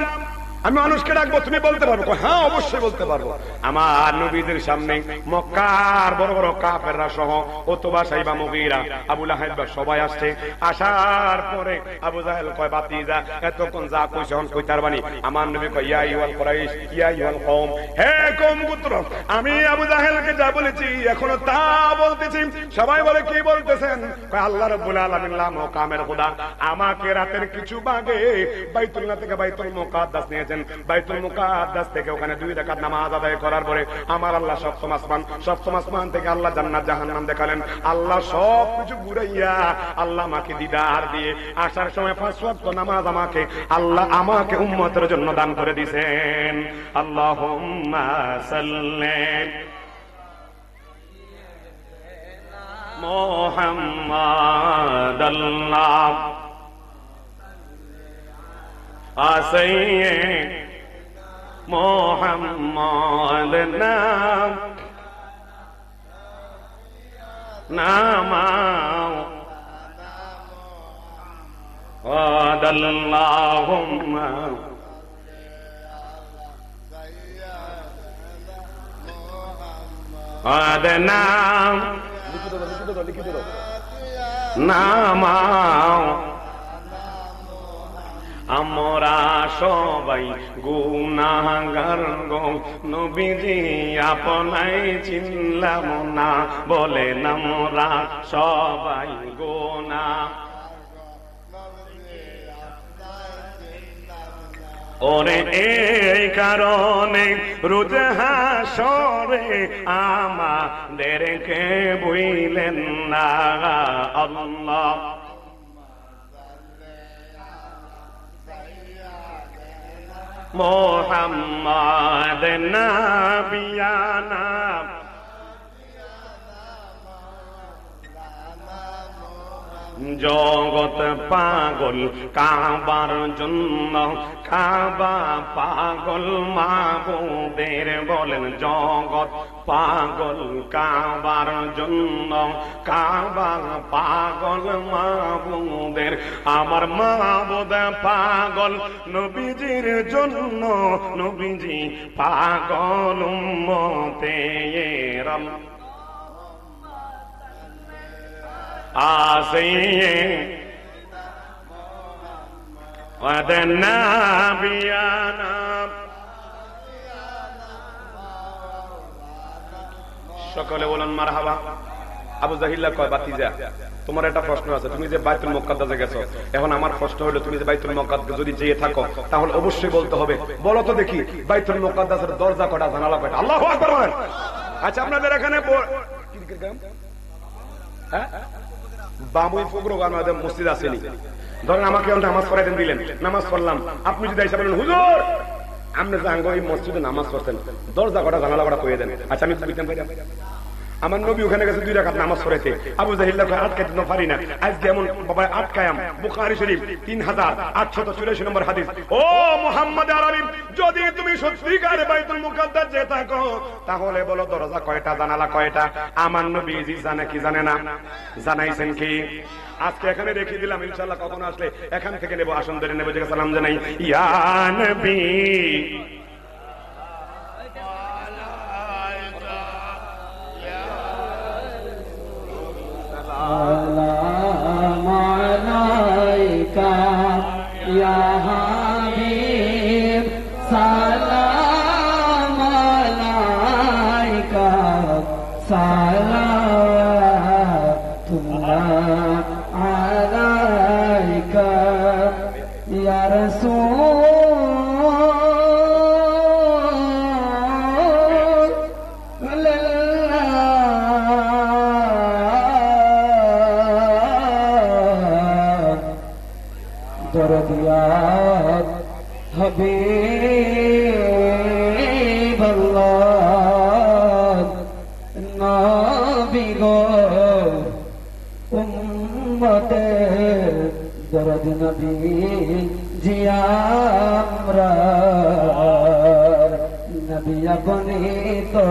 আমি মানুষকে ডাকবো, তুমি বলতে পারবো? হ্যাঁ অবশ্যই বলতে পারবো। আমার নবীদের সামনে মক্কার বড় বড় কাফেররা সহ উতবা সাইবা মুগীরা আবু লাহাব সবাই আসছে। আসার পরে আবু জাহেল কয় বাতিজা এতক্ষণ যা কইছ হন কইতার বানি। আমার নবী কয় ইয়া আইয়ুহাল কুরাইশ ইয়া আইয়ুহাল কওম, হে কওম গোত্র, আমি আবু জাহেলকে যা বলেছি এখনো তা বলতেছি। সবাই বলে কি বলতেছেন? কয় আল্লাহ রাব্বুল আলামিন লা মুকামের খোদা আমাকে রাতের কিছু ভাগে বাইতুল্লাহ থেকে বাইতুল মুকাদ্দাস নিয়েছেন। বাইতুল মুকাদ্দাস থেকে ওখানে 2 রাকাত নামাজ আদায় করার পরে আমার আল্লাহ সপ্তম আসমান থেকে আল্লাহ জান্নাত জাহান্নাম দেখালেন। আল্লাহ সব কিছু ঘুরাইয়া আল্লাহ আমাকে দিদার দিয়ে আসার সময় 5 ওয়াক্ত নামাজ আমাকে উম্মতের জন্য দান করে দিয়েছেন। আল্লাহুম্মা সাল্লি মুহাম্মাদ আল্লাহ আসিয়ে মোহাম্মদ নামাও আদাল্লাহুম্মা আদনাম লিখিত নামাও আমরা সবাই গুনাহগার গো, নবীজি আপনাই চিনলাম না, বলেন আমরা সবাই গুনাহ। ওরে এই কারণে রোজ হাসরে আমাদেরকে বইলেন না আল্লাহ মোহাম্মদ নবিয়ানা জগৎ পাগল কাবার জন্য, কাবা পাগল মাহবুবের, বলেন জগৎ পাগল কাবার জন্য, কাবা পাগল মাহবুবের, আমার মাহবুব পাগল নবীজির জন্য, নবীজি পাগল উম্মতের। আসিয়ে ওয়াদান্নাবিয়ানা। সকলে বলেন মারহাবা। আবু জাহিল্লা কয়, বাতিজা তোমার একটা প্রশ্ন আছে, তুমি যে বাইতুল মুকাদ্দাসে গেছো, এখন আমার প্রশ্ন হলো তুমি যে বাইতুল মুকাদ্দাস যদি যেয়ে থাকো তাহলে অবশ্যই বলতে হবে, বলো তো দেখি বাইতুল মুকাদ্দাসের দরজা কয়টা, জানালা কয়টা? আল্লাহু আকবার বলেন। আচ্ছা আপনাদের এখানে বাবুই প্রোগ্রাম মসজিদ আসেনি, ধরেন আমাকে নামাজ পড়াইতেন, দিলেন, নামাজ পড়লাম, আপনি যদি এসে বলেন হুজুর আপনি যে ওই মসজিদে নামাজ পড়তেন, দরজা কটা জানালা কটা কইয়ে দেন, আচ্ছা আমি বুঝতাম পারি। আমার নবী ওখানে গেছে 2 রাকাত নামাজ পড়াইতে, আবু জাহিল্লা আটকাইতে পারি না, আজকে এমন বাবা আটকায়াম। বুখারী শরীফ 3884 নম্বর হাদিস। ও মুহাম্মদ আরবি, যদি তুমি সত্যিকারে বাইতুল মুকাদ্দাস যেতে থাকো তাহলে বলো দরজা কয়টা, জানালা কয়টা? আমার নবী জি জানে কি জানে না? জানাইছেন কি? আজকে এখানে রেখে দিলাম, ইনশাআল্লাহ কখনো আসলে এখান থেকে নেব, আসন ধরে নেব, যে সালাম জানাই, ইয়া নবী সালাম আলাইকা ইয়া হাবিব, সালাম আলাইকা, সালাতুল্লাহ আলাইকা ইয়া রাসূল দরদিয়াত হাবিবাল্লাহ, নবী গো উম্মতের দরদ নবী জি আমরা, নবী আপনি তো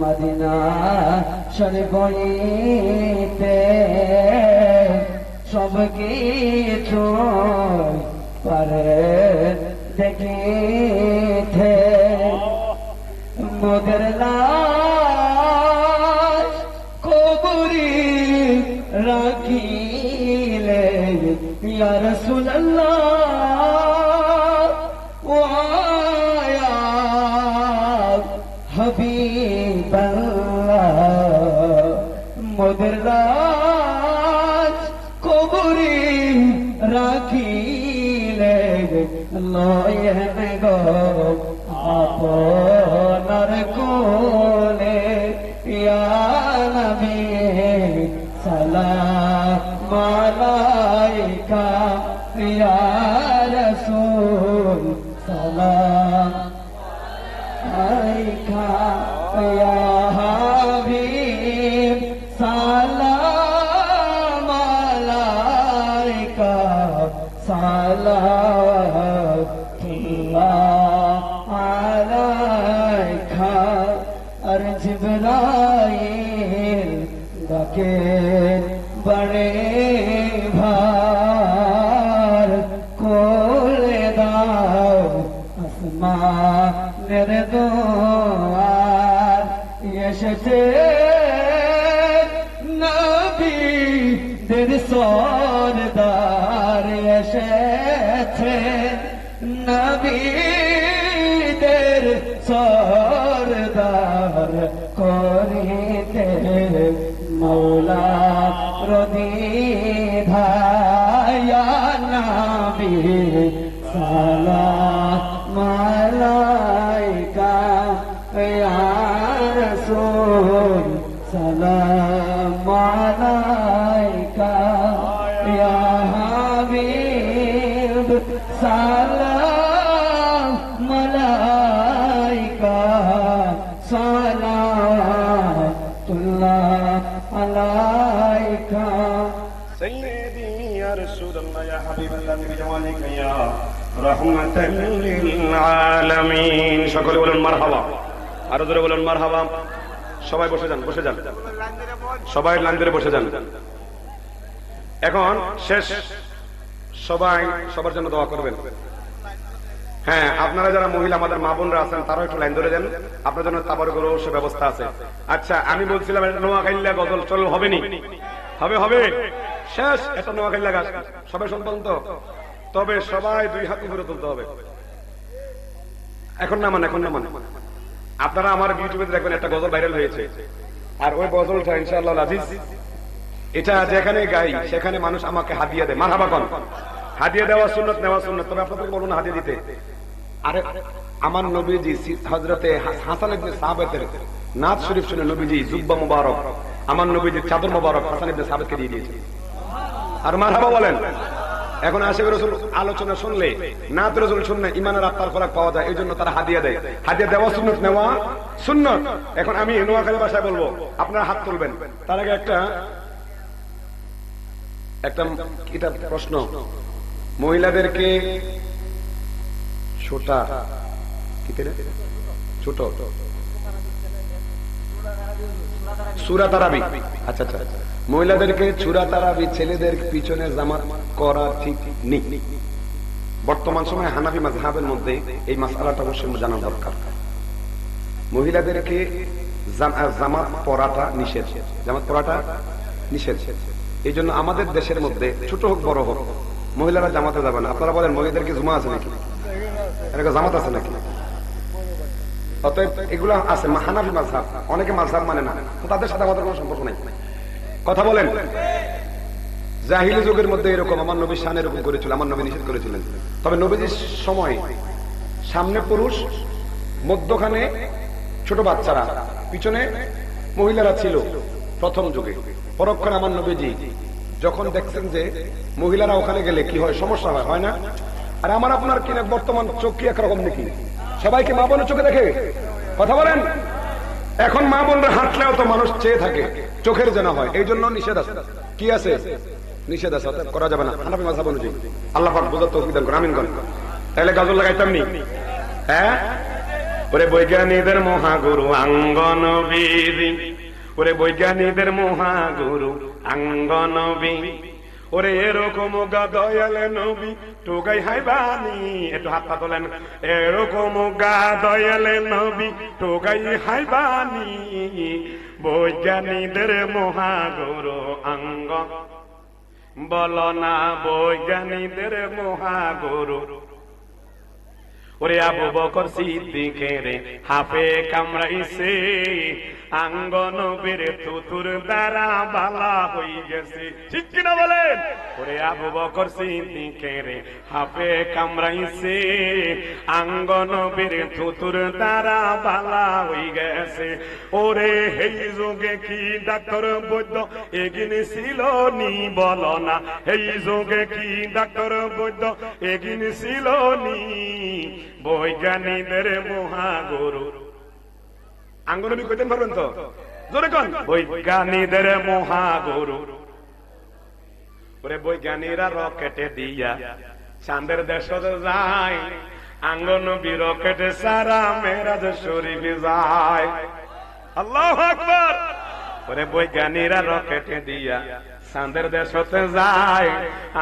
মদিনা শরীফে সব কিছু পারে দেখিতে, মগর লাশ কবরি রাখিলে ইয়া রাসূলুল্লাহ ওয়া হাবিবাল্লাহ, মগর লাশ কবরি রাখিলে লয়েন গো আপনার কোলে ইয়া নবী, সালাম আলাইকা ইয়া রাসূল, সালাম আলাইকা ইয়া হাবিব, সালাম আলাইকা, সালাতুল্লাহ আলাইকা। আর জিবরাইল ডাকে বড়ে ভার, কোলে দাও আসমানের দুয়ার, এসেছে নবীদের সরদার, এসেছে নবীদের সরদার, করিতে মৌলা প্রদিধায়া নবী, সালাম আলাইকা ইয়া রাসূল, সালাম আলাইকা ইয়া হাবিব, সালাম আলাইকা, সালাতুল্লাহ আলাইকা। সাইয়্যিদি ইয়া রাসূলুল্লাহ ইয়া হাবিবাল্লাহ বিজওয়ানিকা ইয়া রাহমাতাল লিল আলামিন। সকলে বলুন মারহাবা, আরো জোরে বলুন মারহাবা। সবাই বসে যান, বসে যান, সবাই লাইন ধরে বসে যান। এখন শেষ, সবাই সবার জন্য দোয়া করবেন। হ্যাঁ, আপনারা যারা মহিলা আমাদের মা বোনরা আছেন তারাও একটু লাইন ধরে দেন, আপনার জন্য তাবারুকের অবশ্য ব্যবস্থা আছে। আচ্ছা আমি বলছিলাম নোয়াখাইল্লা গজল চল হবে নি? হবে হবে শেষ। এটা নোয়াখালী লাগা সবাই শুনবেন তো, তবে সবাই 2 হাত উপরে তুলতে হবে। এখন নামান, এখন নামান। আপনারা আমার ইউটিউবে দেখবেন একটা গজল ভাইরাল হয়েছে, আর ওই গজলটা ইনশাআল্লাহ আজিজ, এটা যেখানে গাই সেখানে মানুষ আমাকে হাদিয়া দেয়। মারহাবা কোন, হাদিয়া দেওয়া সুন্নাত, নেওয়া সুন্নাত। তবে আপনাদের বলুন না হাদিয়া দিতে। আরে আমার নবীজি হযরতে হাসান ইবনে সাবিতের নাত শরীফ শুনে নবীজি জুব্বা মুবারক, আমার নবীজি চাদর মুবারক হাসান ইবনে সাবিতকে দিয়ে দিয়েছে। আর মারহাবা বলেন। এখন আশিক রাসূল আলোচনা শুনলে, নাত রাসূল শুনলে ঈমানের আত্মার খোরাক পাওয়া যায়, এই জন্য তারা হাদিয়া দেয়। হাদিয়া দেওয়া সুন্নাত, নেওয়া সুন্নাত। এখন আমি নোয়াখালী ভাষায় বলবো, আপনারা হাত তুলবেন। তার আগে একটা এটা প্রশ্ন, মহিলাদেরকে ছোট সূরা তারাবি, আচ্ছা আচ্ছা, মহিলাদেরকে সূরা তারাবি ছেলেদের পিছনে জামাত করা ঠিক নেই। বর্তমান সময়ে হানাফি মাযহাবের মধ্যে এই মাসআলাটা অবশ্যই জানা দরকার। মহিলাদেরকে জামাত পড়াটা নিষেধ, জামাত পড়াটা নিষেধ। এই জন্য আমাদের দেশের মধ্যে ছোট হোক বড় হোক মহিলারা জামাতে যাবে না। আপনারা বলেন মহিলাদেরকে জুমা আছে নাকি, এরকম জামাত আছে নাকি? অতএব এগুলো আছে হানাফি মাযহাব, অনেকে মাযহাব মানে না, তো তাদের সাথে আমাদের কোনো সম্পর্ক নাই। কথা বলেন। জাহিলি যুগের মধ্যে এরকম আমার নবী শান এরকম করেছিল, আমার নবী নিষেধ করেছিলেন। তবে নবীজির সময় সামনে পুরুষ, মধ্যখানে ছোট বাচ্চারা, পিছনে মহিলারা ছিল প্রথম যুগে। পরক্ষণে আমার নবীজি যখন দেখছেন যে মহিলারা ওখানে গেলে কি হয়, সমস্যা হয়, হয় না? আর আমার আপনার কিনা বর্তমান চোখ কি একরকম নাকি? সবাইকে মা বোনের চোখে দেখে? কথা বলেন। এখন মা বোনরা হাঁটলেও তো মানুষ চেয়ে থাকে, চোখের যেন হয়, এই জন্য নিষেধ আছে। কি আছে? নিষেধ আছে, করা যাবে না হানাফি মাযহাব অনুযায়ী। আল্লাহ পাক বুঝার তৌফিক দান করুন, আমিন বলেন। তাহলে গজল লাগাইতাম নি? হ্যাঁ, ওরে বৈজ্ঞানিকদের মহাগুরু আঙ্গ নবী, ওরে বৈজ্ঞানিকদের মহাগুরু আঙ্গ নবী, ওরে এরকম গা দয়াল নবী টোগাই হাইবানি। একটু হাতটা তোলেন। এরকম গা দয়াল নবী টোগাই হাইবানি, বৈজ্ঞানিকদের মহাগুরু আঙ্গ। বলো না বৈজ্ঞানিকদের মহাগুরু। ওরে আবু বকর সিদ্দিকের হাফে কামড়াইছে, আঙ্গ নবীর তুতুর দ্বারা বালা হয়ে গেছে। ঠিক কিনা বলেন? ওরে আবু বকর সিদ্দিকের হাফে কামড়াইছে, আঙ্গ নবীর তুতুর দ্বারা বালা হয়ে গেছে। ওরে এই যুগে কি ডাক্তার বৈদ্য এগিয়ে ছিল নি? বলো না এই যুগে কি ডাক্তার বৈদ্য এগিয়ে ছিল নি? বৈজ্ঞানিকদের মহাগুরু আঙ্গ নবী কইতেন পারবেন তো? জোরে কোন। বৈজ্ঞানিকদের মহাগুরু। ওরে বৈজ্ঞানিকরা রকেটে দিয়া চাঁদের দেশ যায়, আঙ্গ নবী রকেটে সারা মেরাজ শরীফে যায়। আল্লাহু আকবার। ওরে বৈজ্ঞানিকরা রকেটে দিয়া চাঁদের দেশ হতে যায়,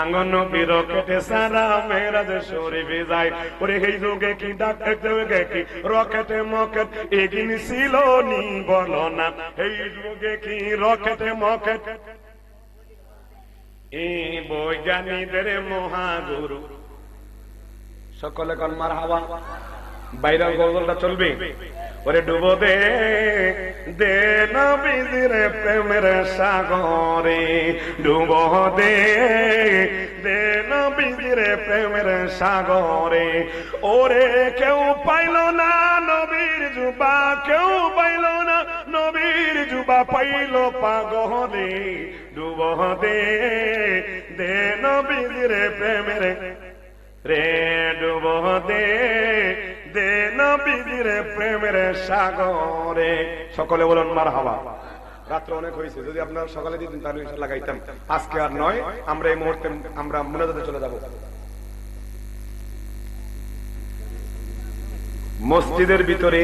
আঙ্গ নবী রকেটে সারা মেরাজ শরীফে যায়। ওরে এই যুগে কি ডাক্তার কি রকেটে মকেট এগিয়ে ছিল নি? বলো না এই যুগে কি রকেটে মকেট? এই বৈজ্ঞানিকদের মহাগুরু। সকলে কোন মারহাবা। বাইরের গজলটা চলবে। ওরে ডুবো দে দে নবীজির প্রেমের সাগরে, ডুবো দে দে নবীজির প্রেমের সাগরে। ওরে কেউ পাইল না নবীর জুবা, কেউ পাইল না নবীর জুবা, পাইল পাগলে। ডুবো দে দে নবীজির প্রেমের রে, ডুবো দে দে নবীজির প্রেমের সাগরে। সকলে বলুন মারহাবা। রাত্র অনেক হয়েছে, যদি আপনারা সকালে দিতেন তাহলে ইনশাআল্লাহ লাগাইতাম। আজকে আর নয়, আমরা এই মুহূর্তে আমরা মুনাজাতে চলে যাব। মসজিদের ভিতরে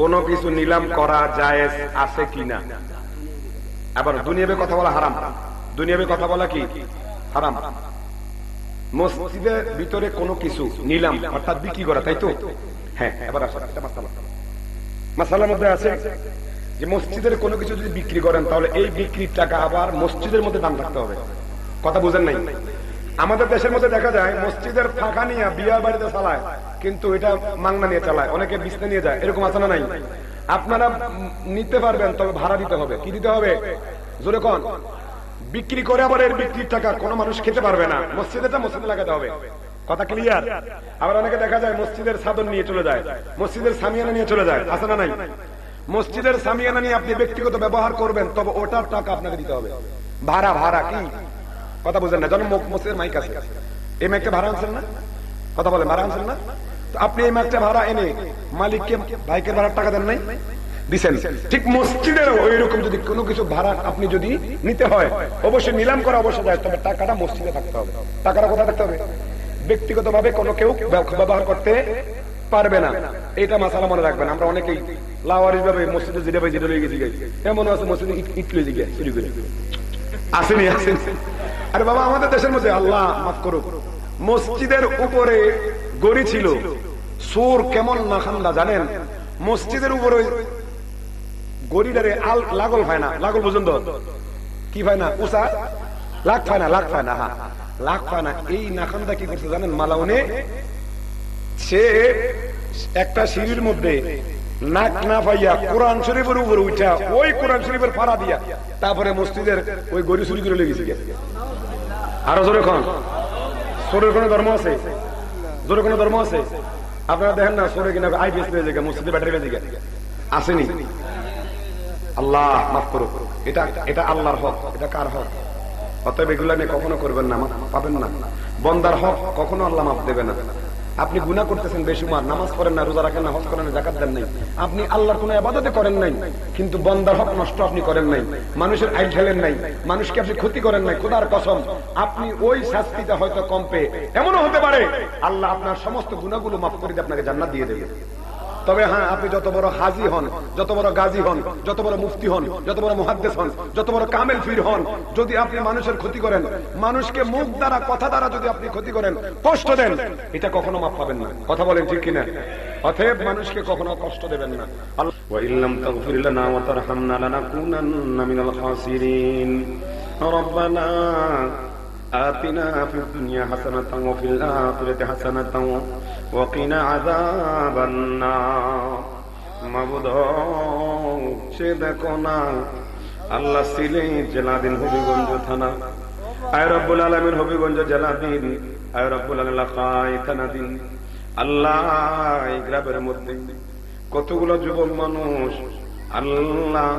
কোনো কিছু নিলাম করা জায়েজ আছে কিনা? আবার দুনিয়াবে কথা বলা হারাম। দুনিয়াবে কথা বলা কি হারাম। মসজিদের ভিতরে কোনো কিছু নিলাম অর্থাৎ বিক্রি করা, তাই তো? হ্যাঁ, এবার মাসালার মধ্যে আছে যে মসজিদের কোনো কিছু যদি বিক্রি করেন তাহলে এই বিক্রির টাকা আবার মসজিদের মধ্যে দান রাখতে হবে। কথা বুঝেন নাই? আমাদের দেশের মধ্যে দেখা যায় মসজিদের ফাঁকা নিয়ে বিয়া বাড়িতে চালায়, কিন্তু এটা মাংনা নিয়ে চালায়, অনেকে বিছনা নিয়ে যায়। এরকম আছে না নাই? আপনারা নিতে পারবেন, তবে ভাড়া দিতে হবে। কি দিতে হবে? জোরে কোন। বিক্রি করে আবার এর বিক্রির টাকা কোনো মানুষ খেতে পারবে না, মসজিদেটা মসজিদে লাগাতে হবে। কথা ক্লিয়ার? আবার অনেকে দেখা যায় মসজিদের চাদর নিয়ে চলে যায়, মসজিদের সামিয়ানা নিয়ে চলে যায়। আছে না নাই? মসজিদের সামিয়ানা নিয়ে আপনি ব্যক্তিগত ব্যবহার করবেন, তবে ওটার টাকা আপনাকে দিতে হবে। ভাড়া, ভাড়া কি? কথা বুঝেন না? যেমন মসজিদের মাইক আছে, এই মাইকটা ভাড়া আনছেন না? কথা বলেন, ভাড়া আনছেন না? তো আপনি এই মাইকটা ভাড়া এনে মালিককে বাইকের ভাড়ার টাকা দেন নাই? দিচ্ছেন। ঠিক মসজিদের ওই রকম যদি কোনো কিছু ভাড়া আপনি যদি নিতে হয়, অবশ্যই নিলাম করা অবশ্যই যায়, তবে টাকাটা মসজিদে থাকতে হবে। টাকাটা কোথায় থাকতে হবে? ব্যক্তিগত ভাবে কোনো কেউ ব্যবহার করতে পারবে না। এটা মাসালা মনে রাখবেন। আমরা অনেকেই লাওয়ারিস ভাবে মসজিদে যেটা পাই যেটা লয়ে গেছি, এমন আছে মসজিদে ইট লয়ে গিয়ে চুরি করে আসেনি, আসেন। আরে বাবা, আমাদের দেশের মধ্যে আল্লাহ মাফ করুক, মসজিদের উপরে গড়ি ছিল, চোর কেমন না খান্দা জানেন? মসজিদের উপরে গড়িটারে লাগল হয় না, লাগল পর্যন্ত কি হয় না, উষা লাখ হয় না, লাখ হয় না, হ্যাঁ লাখ হয় না। এই নাখান্দা কি করছে জানেন? মালাউনে সে একটা সিঁড়ির মধ্যে নাক না পাইয়া কোরআন শরীফের উপরে উঠা ওই কোরআন শরীফের ফাড়া দিয়া তারপরে মসজিদের ওই গড়ি চুরি করে লেগেছে। আরো জোরে কোন। চোরের কোনো ধর্ম আছে? জোরে কোনো ধর্ম আছে? আপনারা দেখেন না চোরে কিনা আইপিএস পেয়ে যায়, মসজিদে ব্যাটারি পেয়ে যায়, আসেনি? আল্লাহ মাফ করুক। এটা এটা আল্লাহর হক, এটা কার হক? অতএব এগুলা নিয়ে কখনো করবেন না, পাবেন না। বন্দার হক কখনো আল্লাহ মাফ দেবে না। আপনি গুনাহ করতেছেন বেশুমার, নামাজ পড়েন না, রোজা রাখেন না, হজ করেন না, যাকাত দেন নাই, আপনি আল্লাহর কোনো ইবাদতে করেন নাই, কিন্তু বন্দার হক নষ্ট আপনি করেন নাই, মানুষের আইল ঠেলেন নাই, মানুষকে আপনি ক্ষতি করেন নাই। খোদার কসম, আপনি ওই শাস্তিটা হয়তো কম পেয়ে এমনও হতে পারে আল্লাহ আপনার সমস্ত গুনাহগুলো মাফ করে দিয়ে আপনাকে জান্নাত দিয়ে দেবে। তবে হ্যাঁ, আপনি যত বড় হাজি হন, যত বড় গাজী হন, যত বড় মুফতি হন, যত বড় মুহাদ্দিস হন, যত বড় কামেল পীর হন, যদি আপনি মানুষের ক্ষতি করেন, মানুষকে মুখ দ্বারা কথা দ্বারা যদি আপনি ক্ষতি করেন, কষ্ট দেন, এটা কখনো মাফ পাবেন না। কথা বলেন ঠিক কিনা? অতএব মানুষকে কখনো কষ্ট দেবেন না। ওয়া ইল্লাম তাগফির লানা ওয়া তারহামনা লানাকুনান্না মিনাল খাসিরিন। রব্বানা آتنا في الدنيا حسنة وفي الآخرة حسنة وقنا عذاب النار। মাবুদ সে দেখো না, আল্লাহ সিলেট জেলাধীন হবিগঞ্জ থানা, আয় রব্বুল আলামিন হবিগঞ্জ জেলাধীন, আয় রব্বুল আলামিন লাখাই থানাধীন। আল্লাহ এই গ্রামের মধ্যে কতগুলো যুবক মানুষ, আল্লাহ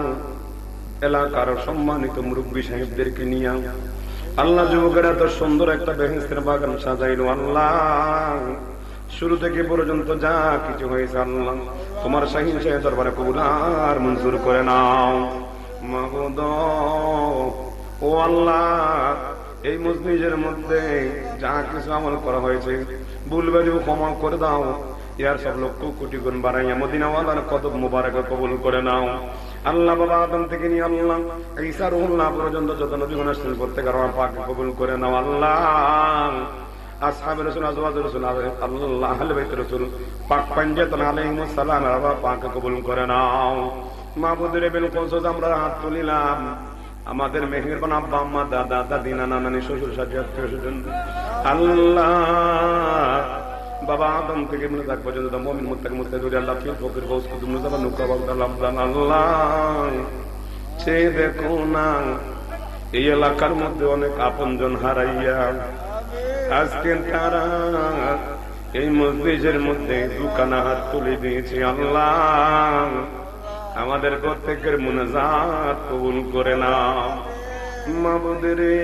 এলাকার সম্মানিত মুরব্বী সাহেবদেরকে নিয়ে আল্লাহ যুবকেরা এত সুন্দর একটা বেহেশতের বাগান সাজাইল। আল্লাহ শুরু থেকে পর্যন্ত যা কিছু হয়েছে আল্লাহ তোমার শাহীন শাহের দরবারে কবুল আর মঞ্জুর করে নাও। মাবুদ ও আল্লাহ, এই মজলিসের মধ্যে যা কিছু আমল করা হয়েছে ভুলবাজিও ক্ষমা করে দাও। ইয়ার সব লক্ষ কোটি গুণ বাড়াইয়া মদিনাওয়ালার কদম মুবারক কবুল করে নাও। আল্লাহ বাবা আদম থেকে নিয়ে আল্লাহ ঈসা রুহুল্লাহ পর্যন্ত যত নবীগণ আসছেন প্রত্যেকের পাক কবুল করে নাও। আল্লাহ আসহাবে রাসূল, আজওয়াজে রাসূল, আল্লাহ আহলে বাইত রাসূল পাক পাঞ্জাতন আলাইহিস সালাম বাবা পাক কবুল করে নাও। মাবুদের বিল কসদ আমরা হাত তুলিলাম, আমাদের মেহেরবান আব্বা আম্মা দাদা দাদি নানা নানি শ্বশুর শাশুড়ি আত্মীয় স্বজন আল্লাহ বাবা আদম থেকে মনে থাক পর্যন্ত মুমিন মুত্তাকি মুত্তাকি আল্লাহ ফির ফকির গৌস কুতুব মুজাবা নুকা বাগদাল্লাহ আল্লাহ সে দেখো না এই এলাকার মধ্যে অনেক আপনজন হারাইয়া আজকে তারা এই মসজিদের মধ্যে দুখানা হাত তুলে দিয়েছে। আল্লাহ আমাদের প্রত্যেকের মুনাজাত কবুল করে নাও। মাবুদ রে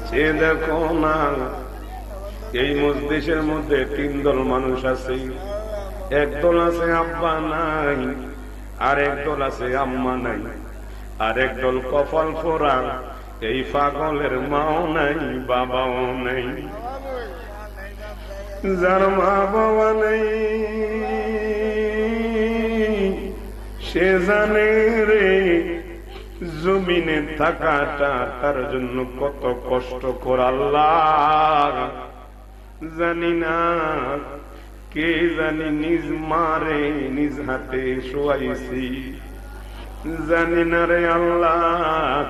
সে দেখো না এই মসজিদের মধ্যে তিন দল মানুষ আছে। একদল আছে আব্বা নাই, আর একদল আছে আম্মা নাই, আর একদল কপাল ফোরা, এই পাগলের মাও নাই বাবাও নাই। যার মা বাবা নেই সে জানে রে জমিনে থাকাটা তার জন্য কত কষ্ট কর। আল্লাহ জানি না কে জানি নিজ মারে নিজ হাতে শোয়াইছি, জানি না রে আল্লাহ।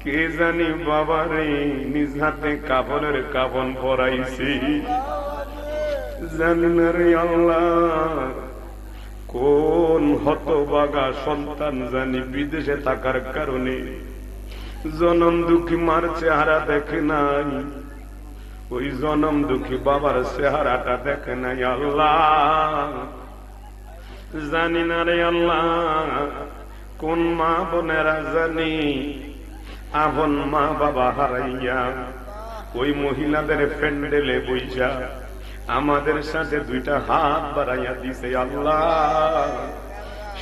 কে জানি বাবারে নিজ হাতে কাপড়ের কাফন পরাইছি, জানি না রে আল্লাহ। কোন হতভাগা সন্তান জানি বিদেশে থাকার কারণে জনম দুঃখী মার চেহারা দেখে নাই, ওই জনম দুঃখী বাবার চেহারাটা দেখে নাই আল্লাহ। জানি না রে আল্লাহ, কোন মা বোনেরা জানি আপন মা বাবা হারাইয়া ওই মহিলাদের প্যান্ডেলে বইসা আমাদের সাথে দুইটা হাত বাড়াইয়া দিছে আল্লাহ।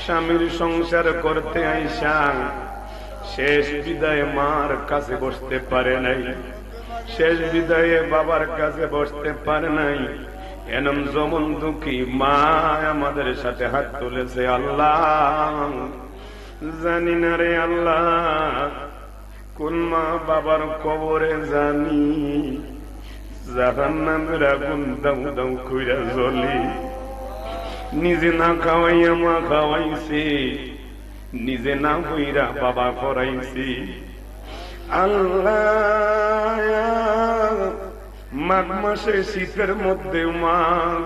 স্বামীর সংসার করতে আইসা শেষ বিদায়ে মার কাছে বসতে পারে নাই, শেষ বিদায়ে বাবার কাছে বসতে পারে নাই। এমন যেমন দুঃখী মা আমাদের সাথে হাত তুলেছে আল্লাহ। জানি না রে আল্লাহ, কোন মা বাবার কবরে জানি জাহান্নামের আগুন দাউ দাউ কইরা জ্বলি। নিজে না খাওয়াইয়া মা খাওয়াইছে, নিজে না হইরা বাবা করাইছি আল্লাহ। মাঘ মাসে শীতের মধ্যে মা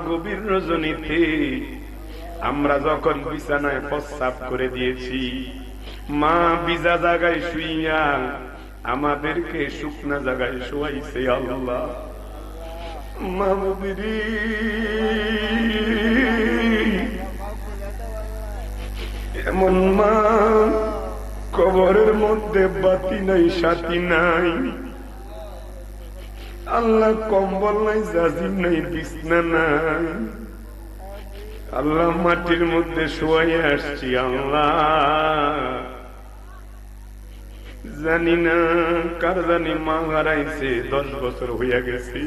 গভীর রজনীতে আমরা যখন বিছানায় প্রস্রাব করে দিয়েছি, মা ভিজা জায়গায় শুইয়া আমাদেরকে শুকনা জায়গায় শোয়াইছে আল্লাহ। মাহবুবেরি এমন মা কবরের মধ্যে বাতি নাই, সাথী নাই আল্লাহ, কম্বল নাই, জাজিম নাই, বিছনা নাই আল্লাহ। মাটির মধ্যে শোয়াই আসছি আল্লাহ। জানি না কার জানি মা হারাইছে 10 বছর হইয়া গেছে,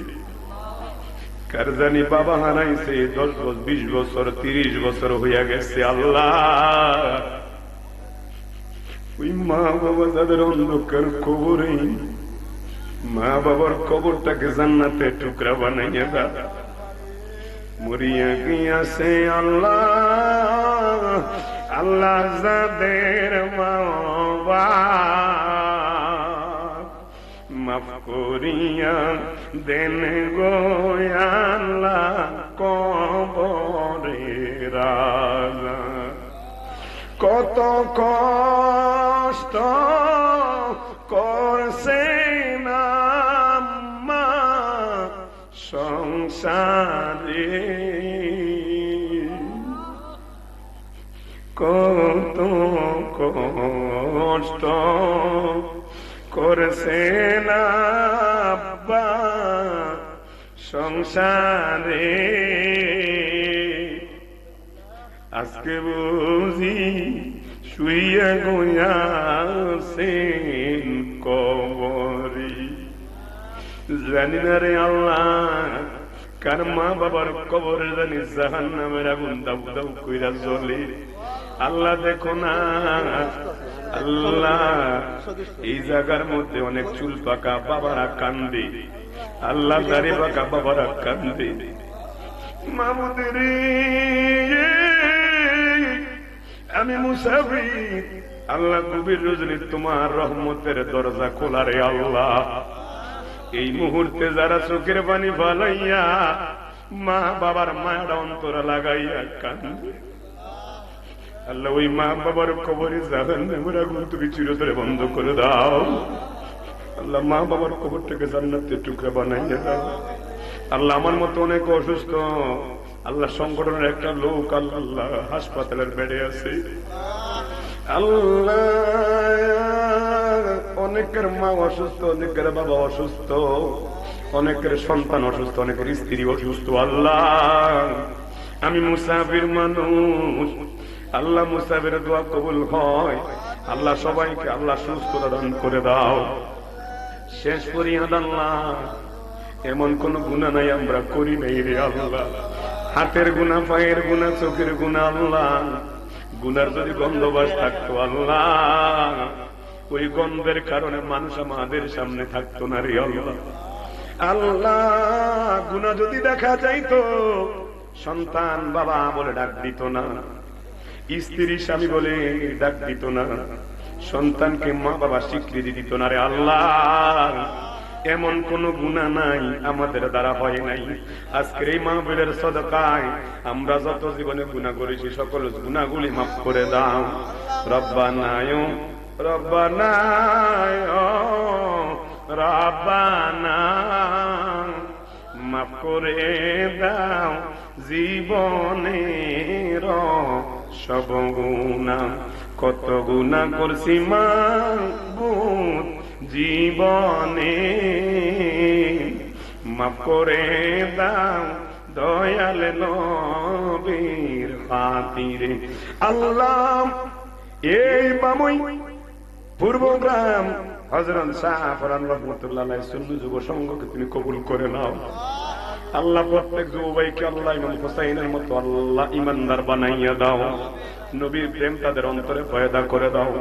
কার জানি বাবা হারাইছে 10 বছর, 20 বছর, 30 বছর হইয়া গেছে আল্লাহ। ওই মা বাবা যাদের অন্ধকার কবরে, মা বাবার কবরটাকে জান্নাতে টুকরা বানাইয়া দাও। মরিয়া গিয়াছে আল্লাহ, আল্লাহ যাদের মা বাবা মাফ করিয়া দেন গো আল্লাহ কবরে রাজা। কত কষ্ট করছে না মা সংসারে, কত কষ্ট করছে না আব্বা সংসারে। আজকে বুঝি শুইয়া গইয়াছেন কবরে। জানি না রে আল্লাহ, কার মা বাবার কবরে জানি জাহান্নামের আগুন দাউ দাউ কইরা জ্বলে আল্লাহ। দেখো না আল্লাহ, এই জায়গার মধ্যে অনেক চুল পাকা বাবারা কান্দে আল্লাহ, দাড়ি পাকা বাবারা কান্দে। মামুদের আমি মুসাফির আল্লাহ, গভীর রজনী তোমার রহমতের দরজা খোলা রে আল্লাহ। এই মুহূর্তে যারা চোখের পানি ফালাইয়া মা বাবার মায়ের অন্তরা লাগাইয়া কান্দে আল্লাহ, ওই মা বাবার কবরে জাহান্নামের আগুন তুমি চিরতরে বন্ধ করে দাও আল্লাহ। মা বাবার কবরটাকে জান্নাতের টুকরা বানাইয়া দাও আল্লাহ। আমার মতো অনেক অসুস্থ আল্লাহ, সংগঠনের একটা লোক আল্লাহ হাসপাতালের বেডে আছে আল্লাহ। অনেকের মা অসুস্থ, অনেকের বাবা অসুস্থ, অনেকের সন্তান অসুস্থ, অনেকের স্ত্রী অসুস্থ আল্লাহ। আমি মুসাফির মানুষ আল্লাহ, মুসাফির দোয়া কবুল হয় আল্লাহ। সবাইকে আল্লাহ সুস্থতা দান করে দাও। শেষ ফরিয়াদ আল্লাহ, এমন কোন গুনাহ নাই আমরা করি নাই রে আল্লাহ। হাতের গুনাহ, পায়ের গুনাহ, চোখের গুনাহ আল্লাহ। গুনার যদি গন্ধবাস থাকতো আল্লাহ, ওই গন্ধের কারণে মানুষ আমাদের সামনে থাকতো না রে আল্লাহ। আল্লাহ গুনাহ যদি দেখা যাইতো সন্তান বাবা বলে ডাক দিত না, স্ত্রী স্বামী বলে ডাক দিত না, সন্তানকে মা বাবা স্বীকৃতি দিত না। রে আল্লাহ, এমন কোন গুনাহ নাই আমাদের দ্বারা হয় নাই। আজকের এই মাহফিলের সদকায় আমরা যত জীবনে গুনাহ করেছি সকল গুনাহগুলি মাফ করে দাও। রব্বানা রব্বানা রব্বানা মাফ করে দাও জীবনের সব গুনাহ। কত গুনাহ করছি মাবুদ জীবনে, মাফ করে দাও দয়াল নবীর খাতিরে। আল্লাহ, এই বামুই পূর্বগ্রাম হযরত শাহ ফরান রহমাতুল্লাহ আলাইহি সুন্নি যুব সংঘকে তুমি কবুল করে নাও। আল্লাহ, প্রত্যেক যুবককে আল্লাহ ইমাম হুসাইনের মতো আল্লাহ ইমানদার বানাইয়া দাও। নবীর প্রেম তাদের অন্তরে পয়দা করে দাও।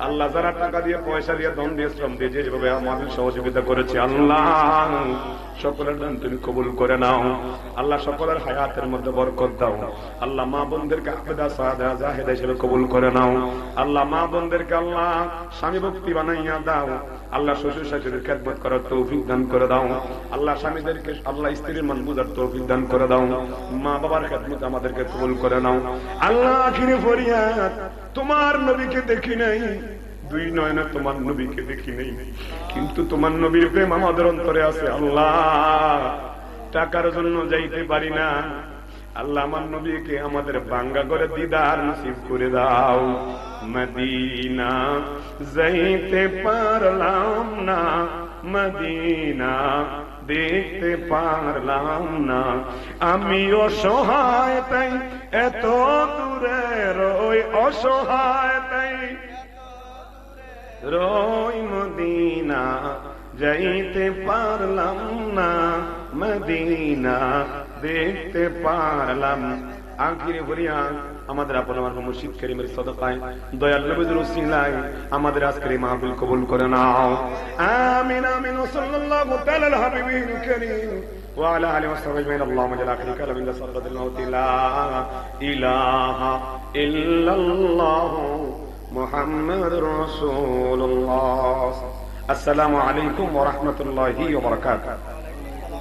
আল্লাহ, যারা টাকা দিয়ে পয়সা দিয়ে ধন দিয়ে শ্রম দিয়ে যেভাবে আমাদের সহযোগিতা করেছে আল্লাহ সকলের দান তুমি কবুল করে নাও। আল্লাহ, সকলের হায়াতের মধ্যে বরকত দাও। আল্লাহ, মা বোনদেরকে আকিদা সাদা জাহেদা হিসেবে কবুল করে নাও। আল্লাহ, মা বোনদেরকে আল্লাহ স্বামী ভক্তি বানাইয়া দাও। আল্লাহ, শ্বশুর শাশুড়ির খেদমত করার তৌফিক দান করে দাও। আল্লাহ, স্বামীদেরকে আল্লাহ স্ত্রীর মান বুঝার তৌফিক দান করে দাও। মা বাবার খেদমত আমাদেরকে কবুল করে নাও। আল্লাহ, আখিরি ফরিয়াদ, তোমার নবীকে দেখি নাই, দুই নয়নে তোমার নবীকে দেখি নাই, কিন্তু তোমার নবীর প্রেম আমাদের অন্তরে আছে। আল্লাহ, টাকার জন্য যাইতে পারি না। আল্লাহ, আমার নবীকে আমাদের বাঙ্গা করে দিদার নসিব করে দাও। মদিনা যাইতে পারলাম না, মদিনা দেখতে পারলাম না, আমি অসহায় তাই এত দূরে রই, অসহায় তাই রই মদিনা যাইতে পারলাম না, মদিনা দেখতে পারলাম। আখিরে ফরিয়াদ, আমাদের আপন আমার মুর্শিদ কারীমের সদকায় দয়াল নবীর ওসিলায় আমাদের আজকের এই মাহফিল কবুল করে নাও। আমিন আমিন। সাল্লাল্লাহু তাআলা আলা হাবিবিল কারীম ওয়া আলা আলিহি ওয়া সাহবিহি আজমাইন। আল্লাহুম্মা জাল আখিরি কালামি লা সাল্লাতুল মাউতি লা ইলাহা ইল্লাল্লাহ মুহাম্মাদুর রাসূলুল্লাহ। আসসালামু আলাইকুম ওয়া রাহমাতুল্লাহি ওয়া বারাকাতুহু।